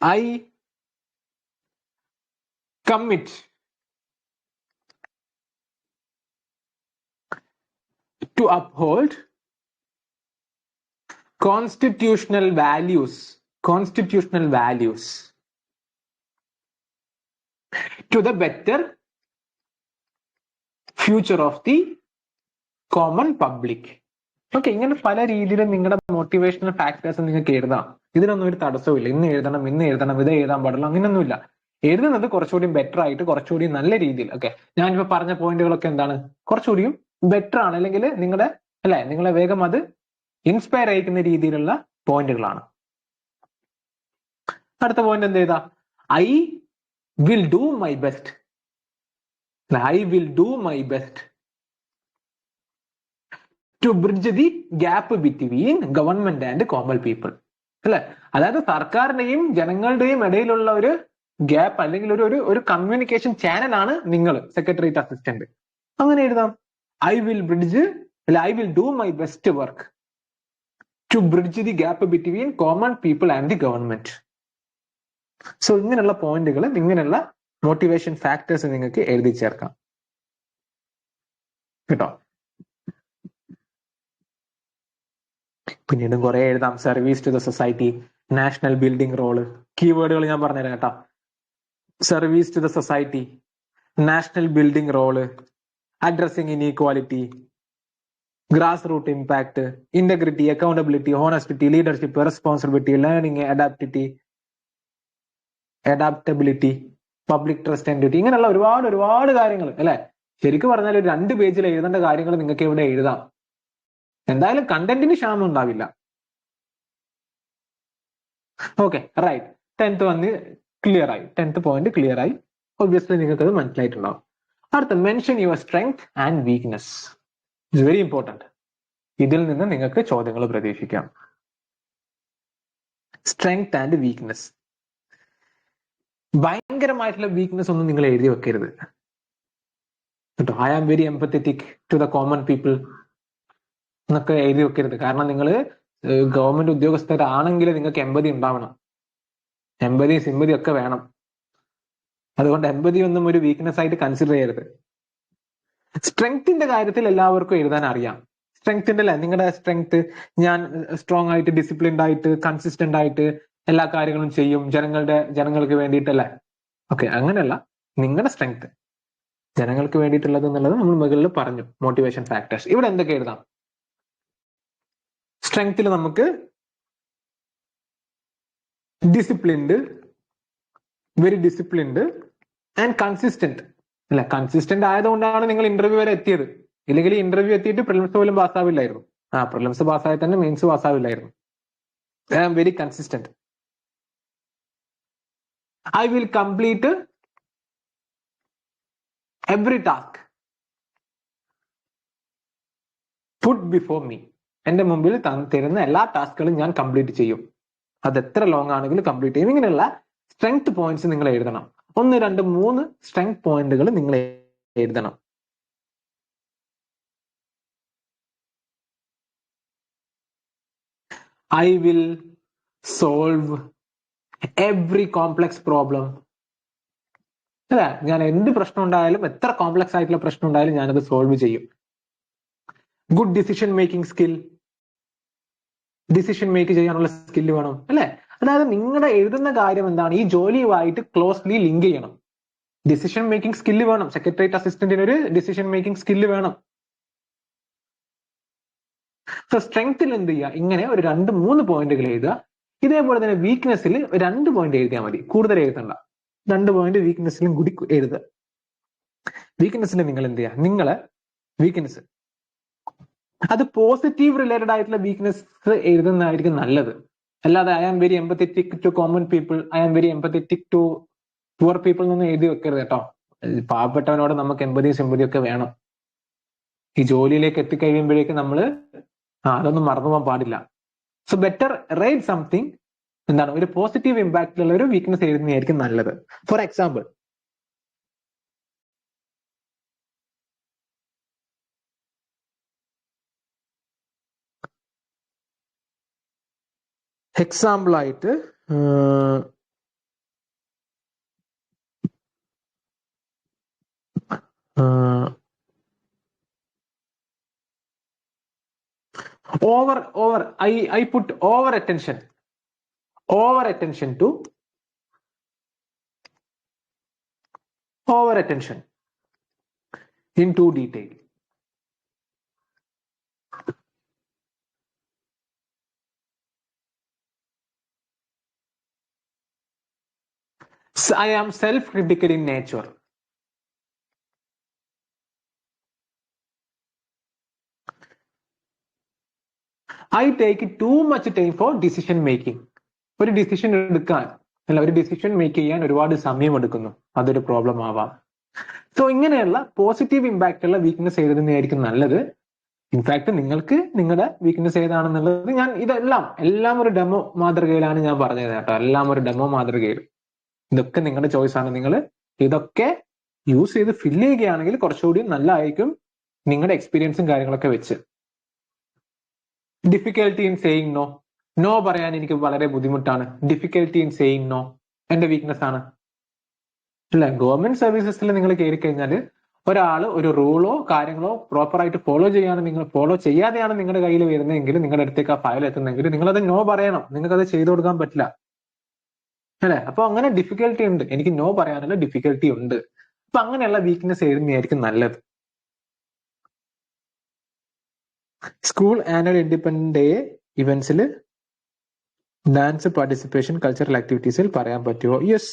I commit to uphold constitutional values to the better future of the common public. Okay, ഇങ്ങനെ പല രീതിയിൽ നിങ്ങളുടെ മോട്ടിവേഷണൽ ഫാക്ടേഴ്സ് നിങ്ങൾക്ക് എഴുതാം. ഇതിനൊന്നും ഒരു തടസ്സമില്ല. ഇന്ന് എഴുതണം, ഇത് എഴുതാൻ പാടില്ല, അങ്ങനെയൊന്നുമില്ല. എഴുതുന്നത് കുറച്ചുകൂടി ബെറ്റർ ആയിട്ട്, കുറച്ചുകൂടി നല്ല രീതിയിൽ. ഓക്കെ, ഞാനിപ്പോ പറഞ്ഞ പോയിന്റുകളൊക്കെ എന്താണ്, കുറച്ചുകൂടിയും ബെറ്റർ ആണ്, അല്ലെങ്കിൽ നിങ്ങളെ വേഗം അത് ഇൻസ്പയർ അയക്കുന്ന രീതിയിലുള്ള പോയിന്റുകളാണ്. അടുത്ത പോയിന്റ് എന്ത് ചെയ്താ, I will do my best. To bridge the gap between government and common people. അല്ലെ, അതായത് സർക്കാരിന്റെയും ജനങ്ങളുടെയും ഇടയിലുള്ള ഒരു ഗ്യാപ്പ്, അല്ലെങ്കിൽ ഒരു കമ്മ്യൂണിക്കേഷൻ ചാനലാണ് നിങ്ങൾ, സെക്രട്ടേറിയറ്റ് അസിസ്റ്റന്റ്. അങ്ങനെ എഴുതാം, I will do my best work to bridge the gap between common people and the government. So ഇങ്ങനെയുള്ള പോയിന്റുകൾ, ഇങ്ങനെയുള്ള മോട്ടിവേഷൻ ഫാക്ടേഴ്സ് നിങ്ങൾക്ക് എഴുതി ചേർക്കാം കേട്ടോ. പിന്നീടും കുറെ എഴുതാം. Service to the society, national building role, കീവേഡുകൾ ഞാൻ പറഞ്ഞുതരാം കേട്ടോ. Service to the society, national building role, addressing inequality, grass root impact, integrity, accountability, honesty, leadership, responsibility, learning, adaptability, public trust and duty. ഇങ്ങനെയുള്ള ഒരുപാട് കാര്യങ്ങൾ അല്ലെ. ശരിക്കും പറഞ്ഞാൽ ഒരു 2 പേജിൽ എഴുതേണ്ട കാര്യങ്ങൾ നിങ്ങൾക്ക് ഇവിടെ എഴുതാം. എന്തായാലും കണ്ടന്റിന് ക്ഷാമം ഉണ്ടാവില്ല. Okay, right. 10th വന്ന് ക്ലിയർ ആയി, 10th പോയിന്റ് ക്ലിയർ ആയി. ഒബ്വിയസ്ലി നിങ്ങൾക്ക് അത് മനസ്സിലായിട്ടുണ്ടാവും. അടുത്ത, mention your strength and weakness. It's very important. ഇതിൽ നിന്ന് നിങ്ങൾക്ക് ചോദ്യങ്ങൾ പ്രതീക്ഷിക്കാം. Strength and weakness. ഭയങ്കരമായിട്ടുള്ള വീക്ക്നെസ് ഒന്നും നിങ്ങൾ എഴുതി വെക്കരുത് കേട്ടോ. I am very empathetic to the common people എന്നൊക്കെ എഴുതി വെക്കരുത്. കാരണം നിങ്ങൾ ഗവൺമെന്റ് ഉദ്യോഗസ്ഥരാണെങ്കിൽ നിങ്ങൾക്ക് എമ്പതി ഉണ്ടാവണം. എമ്പതി സിമ്പതി ഒക്കെ വേണം. അതുകൊണ്ട് എമ്പതി ഒന്നും ഒരു വീക്ക്നെസ് ആയിട്ട് കൺസിഡർ ചെയ്യരുത്. സ്ട്രെങ്ത്തിന്റെ കാര്യത്തിൽ എല്ലാവർക്കും എഴുതാൻ അറിയാം. സ്ട്രെങ്ത്തിന്റെ അല്ലെ നിങ്ങളുടെ സ്ട്രെങ്ത്, ഞാൻ സ്ട്രോങ് ആയിട്ട്, ഡിസിപ്ലിൻഡ് ആയിട്ട്, കൺസിസ്റ്റന്റ് ആയിട്ട് എല്ലാ കാര്യങ്ങളും ചെയ്യും ജനങ്ങൾക്ക് വേണ്ടിയിട്ടല്ലേ. ഓക്കെ, അങ്ങനെയല്ല. നിങ്ങളുടെ സ്ട്രെങ്ത് ജനങ്ങൾക്ക് വേണ്ടിയിട്ടുള്ളത് എന്നുള്ളത് നമ്മൾ മുകളിൽ പറഞ്ഞു, മോട്ടിവേഷൻ ഫാക്ടേഴ്സ്. ഇവിടെ എന്തൊക്കെ എഴുതാം? സ്ട്രെങ്ത്തിൽ നമുക്ക് disciplined, very disciplined and consistent അല്ലെ. കൺസിസ്റ്റന്റ് ആയതുകൊണ്ടാണ് നിങ്ങൾ ഇന്റർവ്യൂ വരെ എത്തിയത്. ഇല്ലെങ്കിൽ ഇന്റർവ്യൂ എത്തിയിട്ട് പ്രിലിംസ് പോലും പാസ്സാവില്ലായിരുന്നു. പ്രിലിംസ് പാസ്സായി തന്നെ മെയിൻസ് പാസ്സാവില്ലായിരുന്നു. I am very consistent. I will complete every task put before me. എന്റെ മുമ്പിൽ തരുന്ന എല്ലാ ടാസ്കുകളും ഞാൻ കംപ്ലീറ്റ് ചെയ്യും. അത് എത്ര ലോങ് ആണെങ്കിലും കംപ്ലീറ്റ് ചെയ്യും. ഇങ്ങനെയുള്ള സ്ട്രെങ്ത് പോയിന്റ്സ് നിങ്ങൾ എഴുതണം. 1, 2, 3 സ്ട്രെങ്ത് പോയിന്റുകൾ നിങ്ങൾ എഴുതണം. I will solve every complex problem. അല്ലെ, ഞാൻ എന്ത് പ്രശ്നം ഉണ്ടായാലും, എത്ര കോംപ്ലക്സ് ആയിട്ടുള്ള പ്രശ്നം ഉണ്ടായാലും ഞാനത് സോൾവ് ചെയ്യും. Good decision making skill. Decision make ചെയ്യാനുള്ള സ്കില്ല് വേണം അല്ലെ. അതായത് നിങ്ങളുടെ എഴുതുന്ന കാര്യം എന്താണ്, ഈ ജോലിയുമായിട്ട് ക്ലോസ്ലി ലിങ്ക് ചെയ്യണം. ഡിസിഷൻ മേക്കിംഗ് സ്കില്ല് വേണം. സെക്രട്ടേറിയറ്റ് അസിസ്റ്റന്റിന് ഒരു ഡിസിഷൻ മേക്കിംഗ് സ്കില്ല് വേണം. സോ സ്ട്രെങ്ത്തിൽ എന്ത് ചെയ്യുക, ഇങ്ങനെ ഒരു 2-3 പോയിന്റുകൾ എഴുതുക. ഇതേപോലെ തന്നെ വീക്ക്നെസ്സിൽ 2 പോയിന്റ് എഴുതിയാൽ മതി, കൂടുതൽ എഴുതണ്ട. 2 പോയിന്റ് വീക്ക്നെസ്സിലും കൂടി എഴുതുക. വീക്ക്നെസ്സിൽ നിങ്ങൾ എന്ത് ചെയ്യുക, നിങ്ങളെ വീക്ക്നെസ് അത് പോസിറ്റീവ് റിലേറ്റഡ് ആയിട്ടുള്ള വീക്ക്നെസ് എഴുതുന്നതായിരിക്കും നല്ലത്. അല്ലാതെ I am very empathetic to common people, I am very empathetic to poor people എന്നൊന്നും എഴുതി വെക്കരുത് കേട്ടോ. പാവപ്പെട്ടവനോട് നമുക്ക് എമ്പതിയും സിമ്പതിയും ഒക്കെ വേണം. ഈ ജോലിയിലേക്ക് എത്തിക്കഴിയുമ്പോഴേക്ക് നമ്മൾ അതൊന്നും മറന്നു പോകാൻ പാടില്ല. സോ ബെറ്റർ റൈറ്റ് സംതിങ് എന്താണ് ഒരു പോസിറ്റീവ് ഇമ്പാക്റ്റിലുള്ള ഒരു വീക്ക്നെസ് എഴുതുന്നതായിരിക്കും നല്ലത്. ഫോർ എക്സാമ്പിൾ, ആയിട്ട് I put over attention into detail. So I am self-critical in nature. I take too much time for decision making. ഒരു ഡിസിഷൻ എടുക്കാൻ അല്ല ഒരു ഡിസിഷൻ മേക്ക് ചെയ്യാൻ ഒരുപാട് സമയം എടുക്കുന്നു, അതൊരു പ്രോബ്ലം ആവാം. സോ ഇങ്ങനെയുള്ള പോസിറ്റീവ് ഇമ്പാക്റ്റ് ഉള്ള വീക്ക്നെസ് എഴുതുന്നതായിരിക്കും നല്ലത്. ഇൻഫാക്ട് നിങ്ങൾക്ക് നിങ്ങളുടെ വീക്ക്നെസ് ഏതാണെന്നുള്ളത് ഞാൻ എല്ലാം ഒരു ഡെമോ മാതൃകയിലാണ് ഞാൻ പറഞ്ഞത് കേട്ടോ. എല്ലാം ഒരു ഡെമോ മാതൃകയിൽ. ഇതൊക്കെ നിങ്ങളുടെ ചോയ്സ് ആണ്. നിങ്ങൾ ഇതൊക്കെ യൂസ് ചെയ്ത് ഫില്ല് ചെയ്യുകയാണെങ്കിൽ കുറച്ചുകൂടി നല്ലതായിരിക്കും നിങ്ങളുടെ എക്സ്പീരിയൻസും കാര്യങ്ങളൊക്കെ വെച്ച്. Difficulty in saying no. No പറയാൻ എനിക്ക് വളരെ ബുദ്ധിമുട്ടാണ്. ഡിഫിക്കൽട്ടി ഇൻ സേയിങ് നോ എന്റെ വീക്ക്നെസ് ആണ്. അല്ല, ഗവൺമെന്റ് സർവീസസിൽ നിങ്ങൾ കയറി കഴിഞ്ഞാൽ ഒരാൾ ഒരു റൂളോ കാര്യങ്ങളോ പ്രോപ്പറായിട്ട് ഫോളോ ചെയ്യാതെയാണ് നിങ്ങളുടെ കയ്യിൽ വരുന്നതെങ്കിൽ, നിങ്ങളുടെ അടുത്തേക്ക് ആ ഫയൽ എത്തുന്നെങ്കിൽ നിങ്ങളത് നോ പറയണം. നിങ്ങൾക്ക് അത് ചെയ്തു കൊടുക്കാൻ പറ്റില്ല, അല്ലെ? അപ്പൊ അങ്ങനെ ഡിഫിക്കൽട്ടി ഉണ്ട്, എനിക്ക് നോ പറയാനുള്ള ഡിഫിക്കൽട്ടി ഉണ്ട്. അപ്പൊ അങ്ങനെയുള്ള വീക്ക്നെസ് എഴുതുന്നതായിരിക്കും നല്ലത്. സ്കൂൾ ആനുവൽ ഇൻഡിപെൻഡന്റ് ഡേ ഇവന്റ്സിൽ ഡാൻസ് പാർട്ടിസിപ്പേഷൻ കൾച്ചറൽ ആക്ടിവിറ്റീസിൽ പറയാൻ പറ്റുമോ? യെസ്,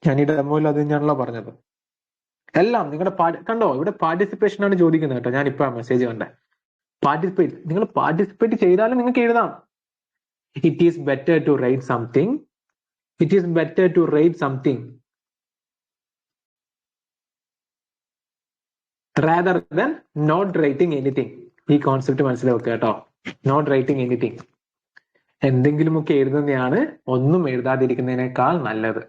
ഞാൻ ഈ ഡെമോയിൽ അത് തന്നെയാണല്ലോ പറഞ്ഞത്. എല്ലാം നിങ്ങളുടെ കണ്ടോ, ഇവിടെ പാർട്ടിസിപ്പേഷൻ ആണ് ചോദിക്കുന്നത് കേട്ടോ. ഞാൻ ഇപ്പൊ മെസ്സേജ് കണ്ടേ. നിങ്ങൾ പാർട്ടിസിപ്പേറ്റ് ചെയ്താലും നിങ്ങൾക്ക് എഴുതാം. It is better to write something rather than not writing anything. ഈ കോൺസെപ്റ്റ് മനസ്സിലാക്കുക കേട്ടോ. നോട്ട് റൈറ്റിംഗ് എനിത്തിങ്, എന്തെങ്കിലുമൊക്കെ എഴുതുന്നതാണ് ഒന്നും എഴുതാതിരിക്കുന്നതിനേക്കാൾ നല്ലത്.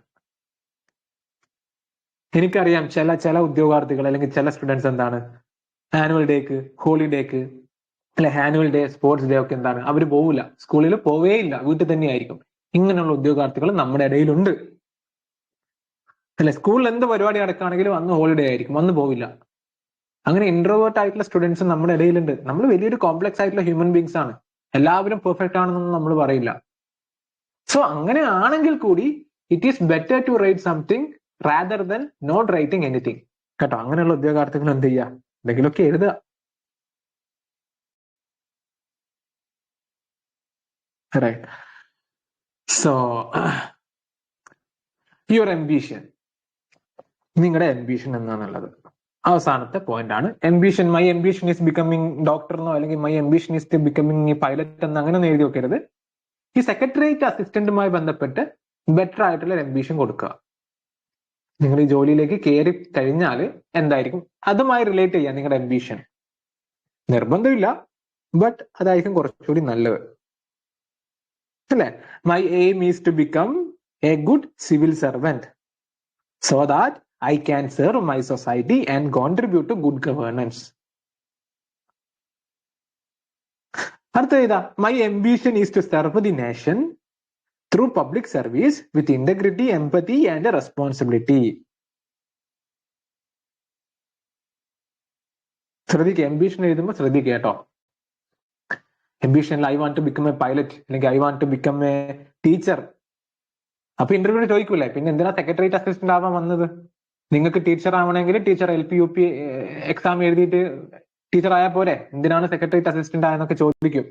എനിക്കറിയാം ചില ഉദ്യോഗാർത്ഥികൾ അല്ലെങ്കിൽ ചില സ്റ്റുഡൻസ് എന്താണ് ആനുവൽ ഡേക്ക്, ഹോളിഡേക്ക് അല്ലെ ആനുവൽ ഡേ, സ്പോർട്സ് ഡേ ഒക്കെ എന്താണ് അവർ പോവില്ല, സ്കൂളിൽ പോവേയില്ല, വീട്ടിൽ തന്നെയായിരിക്കും. ഇങ്ങനെയുള്ള ഉദ്യോഗാർത്ഥികൾ നമ്മുടെ ഇടയിലുണ്ട്, അല്ലെ? സ്കൂളിൽ എന്ത് പരിപാടി നടക്കുകയാണെങ്കിലും അന്ന് ഹോളിഡേ ആയിരിക്കും, അന്ന് പോവില്ല. അങ്ങനെ ഇൻട്രോവേർട്ട് ആയിട്ടുള്ള സ്റ്റുഡൻസ് നമ്മുടെ ഇടയിലുണ്ട്. നമ്മൾ വലിയൊരു കോംപ്ലക്സ് ആയിട്ടുള്ള ഹ്യൂമൻ ബീങ്സ് ആണ്, എല്ലാവരും പെർഫെക്റ്റ് ആണെന്നൊന്നും നമ്മൾ പറയില്ല. സോ അങ്ങനെ ആണെങ്കിൽ കൂടി it is better to write something rather than not writing anything കേട്ടോ. അങ്ങനെയുള്ള ഉദ്യോഗാർത്ഥികൾ എന്ത് ചെയ്യുക, എന്തെങ്കിലുമൊക്കെ എഴുതുക. റൈറ്റ്. സോ യുവർ എംബിഷൻ, നിങ്ങളുടെ എംബിഷൻ എന്താണുള്ളത് അവസാനത്തെ പോയിന്റ് ആണ്. My ambition is becoming doctor എന്നോ അല്ലെങ്കിൽ my ambition is becoming pilot എന്ന് അങ്ങനെ എഴുതി വെക്കരുത്. ഈ സെക്രട്ടേറിയറ്റ് അസിസ്റ്റന്റുമായി ബന്ധപ്പെട്ട് ബെറ്റർ ആയിട്ടുള്ള ഒരു എംബിഷൻ കൊടുക്കുക. നിങ്ങൾ ഈ ജോലിയിലേക്ക് കയറി കഴിഞ്ഞാൽ എന്തായിരിക്കും അതുമായി റിലേറ്റ് ചെയ്യാം നിങ്ങളുടെ എംബിഷൻ. നിർബന്ധമില്ല, ബട്ട് അതായിരിക്കും കുറച്ചുകൂടി നല്ലത്, അല്ലെ? My aim is to become a good civil servant so that I can serve my society and contribute to good governance. അടുത്ത ഇതാ, my ambition is to serve the nation through public service with integrity, empathy and responsibility. ശ്രദ്ധിക്കുക, ambition എഴുതുമ്പോൾ ശ്രദ്ധിക്കുക കേട്ടോ. എംബിഷനിൽ I want to become a pilot അല്ലെങ്കിൽ I want to become a teacher. അപ്പൊ interview ചോദിക്കൂലേ പിന്നെ എന്തിനാ സെക്രട്ടേറിയറ്റ് അസിസ്റ്റന്റ് ആവാൻ വന്നത്? നിങ്ങൾക്ക് ടീച്ചർ ആവണമെങ്കിൽ ടീച്ചർ LP UP എക്സാം എഴുതിയിട്ട് ടീച്ചർ ആയാൽ പോരെ, എന്തിനാണ് സെക്രട്ടേറിയറ്റ് അസിസ്റ്റന്റ് ആയെന്നൊക്കെ ചോദിക്കും.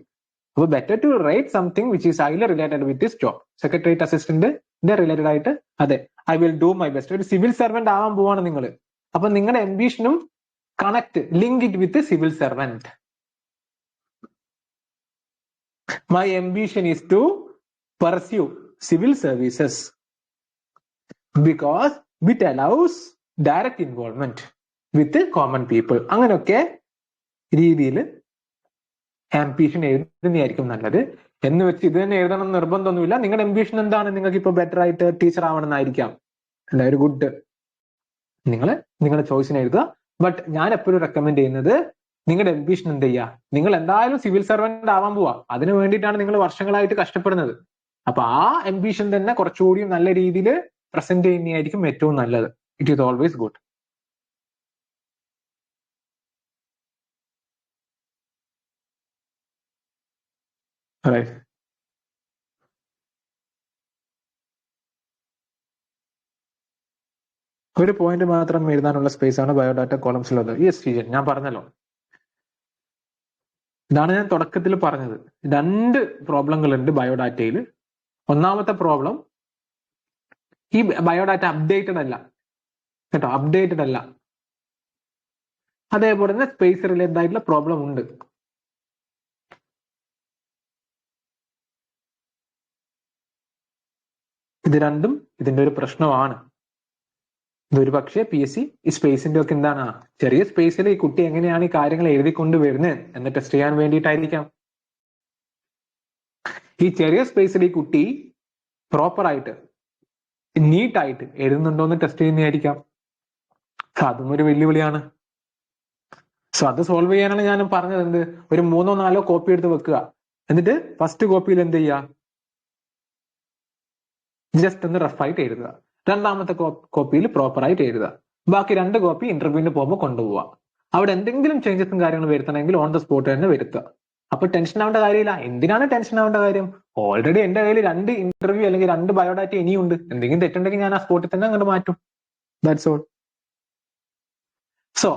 അപ്പൊ better to write something which is highly related with this job. Secretariat അസിസ്റ്റന്റിന്റെ റിലേറ്റഡ് ആയിട്ട് അതെ, I will do my best. ഒരു സിവിൽ സർവന്റ് ആവാൻ പോവാണ് നിങ്ങൾ, അപ്പൊ നിങ്ങളുടെ എംബിഷനും link it with civil servant. My ambition is to pursue civil services because it allows direct involvement with the common people. അങ്ങനെയൊക്കെ രീതിയിൽ ആംബിഷൻ എഴുതുന്നതായിരിക്കും നല്ലത്. എന്ന് വെച്ച് ഇത് തന്നെ എഴുതണം എന്ന് നിർബന്ധമൊന്നുമില്ല. നിങ്ങളുടെ ആംബിഷൻ എന്താണ്? നിങ്ങൾക്ക് ഇപ്പൊ ബെറ്റർ ആയിട്ട് ടീച്ചർ ആവണമെന്നായിരിക്കാം, അല്ല ഒരു ഗുഡ്, നിങ്ങൾ നിങ്ങളുടെ ചോയ്സിന് എഴുതുക. ബട്ട് ഞാൻ എപ്പോഴും റെക്കമെൻഡ് ചെയ്യുന്നത് നിങ്ങളുടെ ആംബിഷൻ എന്ത് ചെയ്യുക, നിങ്ങൾ എന്തായാലും സിവിൽ സർവന്റ് ആവാൻ പോവാ, അതിനു വേണ്ടിയിട്ടാണ് നിങ്ങൾ വർഷങ്ങളായിട്ട് കഷ്ടപ്പെടുന്നത്. അപ്പൊ ആ ആംബിഷൻ തന്നെ കുറച്ചുകൂടി നല്ല രീതിയിൽ പ്രസന്റ് ചെയ്യുന്നതായിരിക്കും ഏറ്റവും നല്ലത്. It is always good. ഒരു പോയിന്റ് മാത്രം എഴുതാനുള്ള സ്പേസ് ആണ് ബയോഡാറ്റ കോളംസിലുള്ളത്. യെസ് ടീച്ചർ, ഞാൻ പറഞ്ഞല്ലോ, ഇതാണ് ഞാൻ തുടക്കത്തിൽ പറഞ്ഞത്. രണ്ട് പ്രോബ്ലങ്ങളുണ്ട് ബയോഡാറ്റയിൽ. ഒന്നാമത്തെ പ്രോബ്ലം, ഈ ബയോഡാറ്റ അപ്ഡേറ്റഡ് അല്ല കേട്ടോ, അപ്ഡേറ്റഡ് അല്ല. അതേപോലെ തന്നെ സ്പേസ് റിലേറ്റഡ് ആയിട്ടുള്ള പ്രോബ്ലം ഉണ്ട്. ഇത് രണ്ടും ഇതിന്റെ ഒരു പ്രശ്നമാണ്. ഇതൊരു പക്ഷേ പി എസ് സി ഈ സ്പേസിന്റെ ഒക്കെ എന്താണ്, ചെറിയ സ്പേസിൽ ഈ കുട്ടി എങ്ങനെയാണ് ഈ കാര്യങ്ങൾ എഴുതിക്കൊണ്ട് വരുന്നത് എന്ന് ടെസ്റ്റ് ചെയ്യാൻ വേണ്ടിയിട്ടായിരിക്കാം. ഈ ചെറിയ സ്പേസിൽ ഈ കുട്ടി പ്രോപ്പറായിട്ട് നീറ്റായിട്ട് എഴുതുന്നുണ്ടോ എന്ന് ടെസ്റ്റ് ചെയ്യുന്നതായിരിക്കാം. അതും ഒരു വെല്ലുവിളിയാണ്. സോ അത് സോൾവ് ചെയ്യാനാണ് ഞാൻ പറഞ്ഞത്. എന്ത്, ഒരു 3 or 4 കോപ്പി എടുത്ത് വെക്കുക. എന്നിട്ട് ഫസ്റ്റ് കോപ്പിയിൽ എന്ത് ചെയ്യുക, ജസ്റ്റ് ഒന്ന് റഫായിട്ട് എഴുതുക. രണ്ടാമത്തെ കോപ്പിയിൽ പ്രോപ്പറായിട്ട് എഴുതുക. ബാക്കി 2 കോപ്പി ഇന്റർവ്യൂവിന് പോകുമ്പോൾ കൊണ്ടുപോവുക. അവിടെ എന്തെങ്കിലും ചേഞ്ചസും കാര്യങ്ങളും വരുത്തണമെങ്കിൽ ഓൺ ദ സ്പോട്ട് തന്നെ വരുത്തുക. അപ്പൊ ടെൻഷൻ ആവേണ്ട കാര്യമില്ല. എന്തിനാണ് ടെൻഷൻ ആവേണ്ട കാര്യം? ഓൾറെഡി എന്റെ കയ്യിൽ 2 ഇന്റർവ്യൂ അല്ലെങ്കിൽ 2 ബയോഡാറ്റ ഇനിയുണ്ട്. എന്തെങ്കിലും തെറ്റുണ്ടെങ്കിൽ ഞാൻ ആ സ്പോട്ടിൽ തന്നെ അങ്ങോട്ട് മാറ്റും. That's all. സോ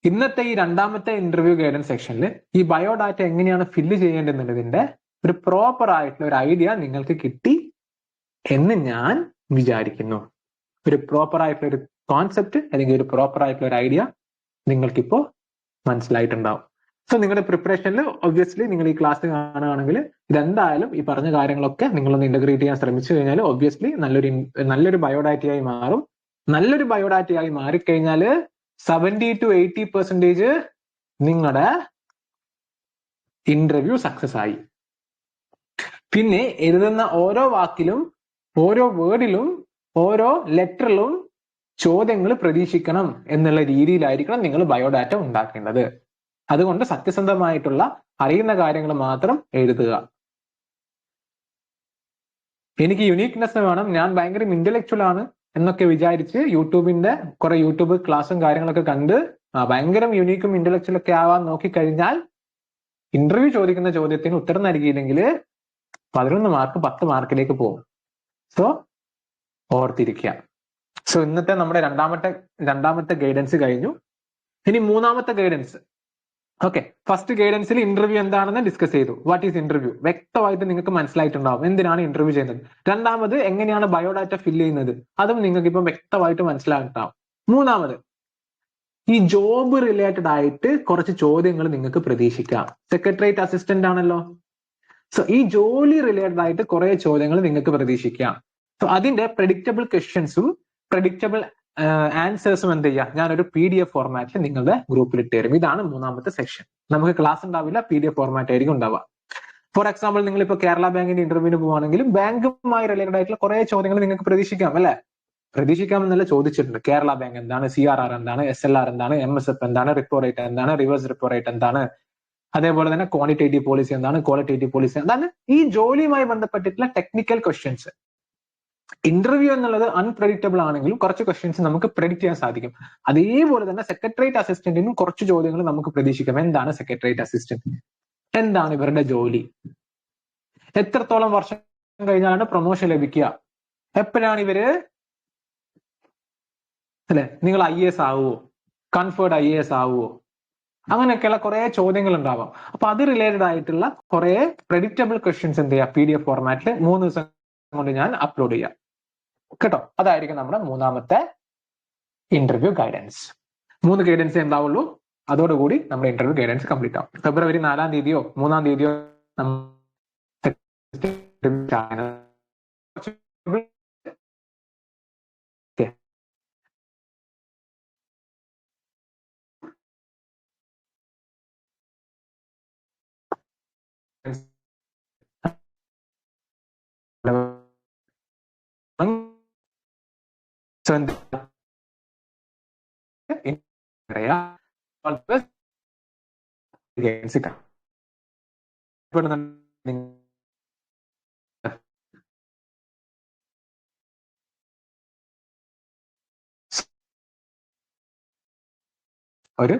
ഇന്നത്തെ ഈ രണ്ടാമത്തെ ഇന്റർവ്യൂ ഗൈഡൻസ് സെക്ഷനിൽ ഈ ബയോഡാറ്റ എങ്ങനെയാണ് ഫില്ല് ചെയ്യേണ്ടതെന്നുള്ളതിന്റെ ഒരു പ്രോപ്പർ ആയിട്ടുള്ള ഒരു ഐഡിയ നിങ്ങൾക്ക് കിട്ടി എന്ന് ഞാൻ വിചാരിക്കുന്നു. ഒരു പ്രോപ്പർ ആയിട്ടുള്ള ഒരു കോൺസെപ്റ്റ് അല്ലെങ്കിൽ ഒരു പ്രോപ്പർ ആയിട്ടുള്ള ഒരു ഐഡിയ നിങ്ങൾക്കിപ്പോ മനസ്സിലായിട്ടുണ്ടാവും. സോ നിങ്ങളുടെ പ്രിപ്പറേഷനിൽ ഒബ്വിയസ്ലി നിങ്ങൾ ഈ ക്ലാസ് കാണുകയാണെങ്കിൽ ഇതെന്തായാലും ഈ പറഞ്ഞ കാര്യങ്ങളൊക്കെ നിങ്ങളൊന്ന് ഇന്റഗ്രേറ്റ് ചെയ്യാൻ ശ്രമിച്ചു കഴിഞ്ഞാൽ ഒബ്വിയസ്ലി നല്ലൊരു ബയോഡാറ്റയായി മാറും. നല്ലൊരു ബയോഡാറ്റയായി മാറിക്കഴിഞ്ഞാൽ 70 to 80% നിങ്ങളുടെ ഇന്റർവ്യൂ സക്സസ് ആയി. പിന്നെ എഴുതുന്ന ഓരോ വാക്കിലും ഓരോ വേർഡിലും ഓരോ ലെറ്ററിലും ചോദ്യങ്ങൾ പ്രതീക്ഷിക്കണം എന്നുള്ള രീതിയിലായിരിക്കണം നിങ്ങൾ ബയോഡാറ്റ ഉണ്ടാക്കേണ്ടത്. അതുകൊണ്ട് സത്യസന്ധമായിട്ടുള്ള അറിയുന്ന കാര്യങ്ങൾ മാത്രം എഴുതുക. എനിക്ക് യുണീക്നെസ് വേണം, ഞാൻ ഭയങ്കര ഇന്റലക്ച്വൽ ആണ് എന്നൊക്കെ വിചാരിച്ച് യൂട്യൂബിന്റെ കുറെ യൂട്യൂബ് ക്ലാസ്സും കാര്യങ്ങളൊക്കെ കണ്ട് ഭയങ്കര യുണീക്കും ഇന്റലക്ച്വൽ ഒക്കെ ആവാൻ നോക്കിക്കഴിഞ്ഞാൽ ഇന്റർവ്യൂ ചോദിക്കുന്ന ചോദ്യത്തിന് ഉത്തരം നൽകിയില്ലെങ്കിൽ 11 മാർക്ക് 10 മാർക്കിലേക്ക് പോകും. സോ ഓർത്തിരിക്കുക. സോ ഇന്നത്തെ നമ്മുടെ രണ്ടാമത്തെ ഗൈഡൻസ് കഴിഞ്ഞു. ഇനി മൂന്നാമത്തെ ഗൈഡൻസ്. ഓക്കെ, ഫസ്റ്റ് ഗൈഡൻസിൽ ഇന്റർവ്യൂ എന്താണെന്ന് ഡിസ്കസ് ചെയ്തു. വാട്ട് ഈസ് ഇന്റർവ്യൂ വ്യക്തമായിട്ട് നിങ്ങൾക്ക് മനസ്സിലായിട്ടുണ്ടാവും, എന്തിനാണ് ഇന്റർവ്യൂ ചെയ്യുന്നത്. രണ്ടാമത് എങ്ങനെയാണ് ബയോഡാറ്റ ഫില്ല് ചെയ്യുന്നത്, അതും നിങ്ങൾക്ക് ഇപ്പം വ്യക്തമായിട്ട് മനസ്സിലായിട്ടുണ്ടാവും. മൂന്നാമത് ഈ ജോബ് റിലേറ്റഡ് ആയിട്ട് കുറച്ച് ചോദ്യങ്ങൾ നിങ്ങൾക്ക് പ്രതീക്ഷിക്കാം. സെക്രട്ടേറിയറ്റ് അസിസ്റ്റന്റ് ആണല്ലോ, സോ ഈ ജോലി റിലേറ്റഡ് ആയിട്ട് കുറെ ചോദ്യങ്ങൾ നിങ്ങൾക്ക് പ്രതീക്ഷിക്കാം. സോ അതിന്റെ പ്രഡിക്റ്റബിൾ ക്വസ്റ്റ്യൻസും പ്രഡിക്റ്റബിൾ ആൻസേഴ്സും എന്ത് ചെയ്യുക, ഞാനൊരു PDF ഫോർമാറ്റിൽ നിങ്ങളുടെ ഗ്രൂപ്പിൽ ഇട്ട് തരും. ഇതാണ് മൂന്നാമത്തെ സെക്ഷൻ. നമുക്ക് ക്ലാസ് ഉണ്ടാവില്ല, PDF ഫോർമാറ്റ് ആയിരിക്കും ഉണ്ടാവുക. ഫോർ എക്സാമ്പിൾ, നിങ്ങൾ ഇപ്പോൾ കേരള ബാങ്കിന്റെ ഇന്റർവ്യൂവിന് പോവുകയാണെങ്കിലും ബാങ്കുമായി റിലേറ്റഡ് ആയിട്ടുള്ള കുറെ ചോദ്യങ്ങൾ നിങ്ങൾക്ക് പ്രതീക്ഷിക്കാം, അല്ലെ? പ്രതീക്ഷിക്കാമെന്നല്ല, ചോദിച്ചിട്ടുണ്ട്. കേരള ബാങ്ക് എന്താണ്, CRR എന്താണ്, SLR എന്താണ്, MSF എന്താണ്, റിപ്പോ റേറ്റ് എന്താണ്, റിവേഴ്സ് റിപ്പോ റേറ്റ് എന്താണ്, അതേപോലെ തന്നെ ക്വാണ്ടിറ്റേറ്റീവ് പോളിസി എന്താണ്, ക്വാളിറ്റേറ്റീവ് പോളിസി എന്താണ്, ഈ ജോലിയുമായി ബന്ധപ്പെട്ടിട്ടുള്ള ടെക്നിക്കൽ ക്വസ്റ്റ്യൻസ്. ഇന്റർവ്യൂ എന്നുള്ളത് അൺപ്രഡിക്റ്റബിൾ ആണെങ്കിലും കുറച്ച് ക്വസ്റ്റ്യൻസ് നമുക്ക് പ്രെഡിക്റ്റ് ചെയ്യാൻ സാധിക്കും. അതേപോലെ തന്നെ സെക്രട്ടേറിയറ്റ് അസിസ്റ്റന്റിനും കുറച്ച് ചോദ്യങ്ങൾ നമുക്ക് പ്രതീക്ഷിക്കാം. എന്താണ് സെക്രട്ടേറിയറ്റ് അസിസ്റ്റന്റ്, എന്താണ് ഇവരുടെ ജോലി, എത്രത്തോളം വർഷം കഴിഞ്ഞാലാണ് പ്രൊമോഷൻ ലഭിക്കുക, എപ്പോഴാണ് ഇവര്, അല്ലെ, നിങ്ങൾ IAS ആവുമോ, കൺഫേർഡ് IAS ആവുമോ, അങ്ങനെയൊക്കെയുള്ള കുറെ ചോദ്യങ്ങൾ ഉണ്ടാവാം. അപ്പൊ അത് റിലേറ്റഡ് ആയിട്ടുള്ള കുറെ പ്രഡിക്റ്റബിൾ ക്വസ്റ്റ്യൻസ് എന്ത് ചെയ്യുക, PDF ഫോർമാറ്റിൽ 3 ദിവസം കൊണ്ട് ഞാൻ അപ്ലോഡ് ചെയ്യാം കേട്ടോ. അതായിരിക്കും നമ്മുടെ മൂന്നാമത്തെ ഇന്റർവ്യൂ ഗൈഡൻസ്. 3 ഗൈഡൻസ് ഉണ്ടാവുള്ളൂ. അതോടുകൂടി നമ്മുടെ ഇന്റർവ്യൂ ഗൈഡൻസ് കംപ്ലീറ്റ് ആവും. ഫെബ്രുവരി 4 തീയതിയോ 3 തീയതിയോ ഒരു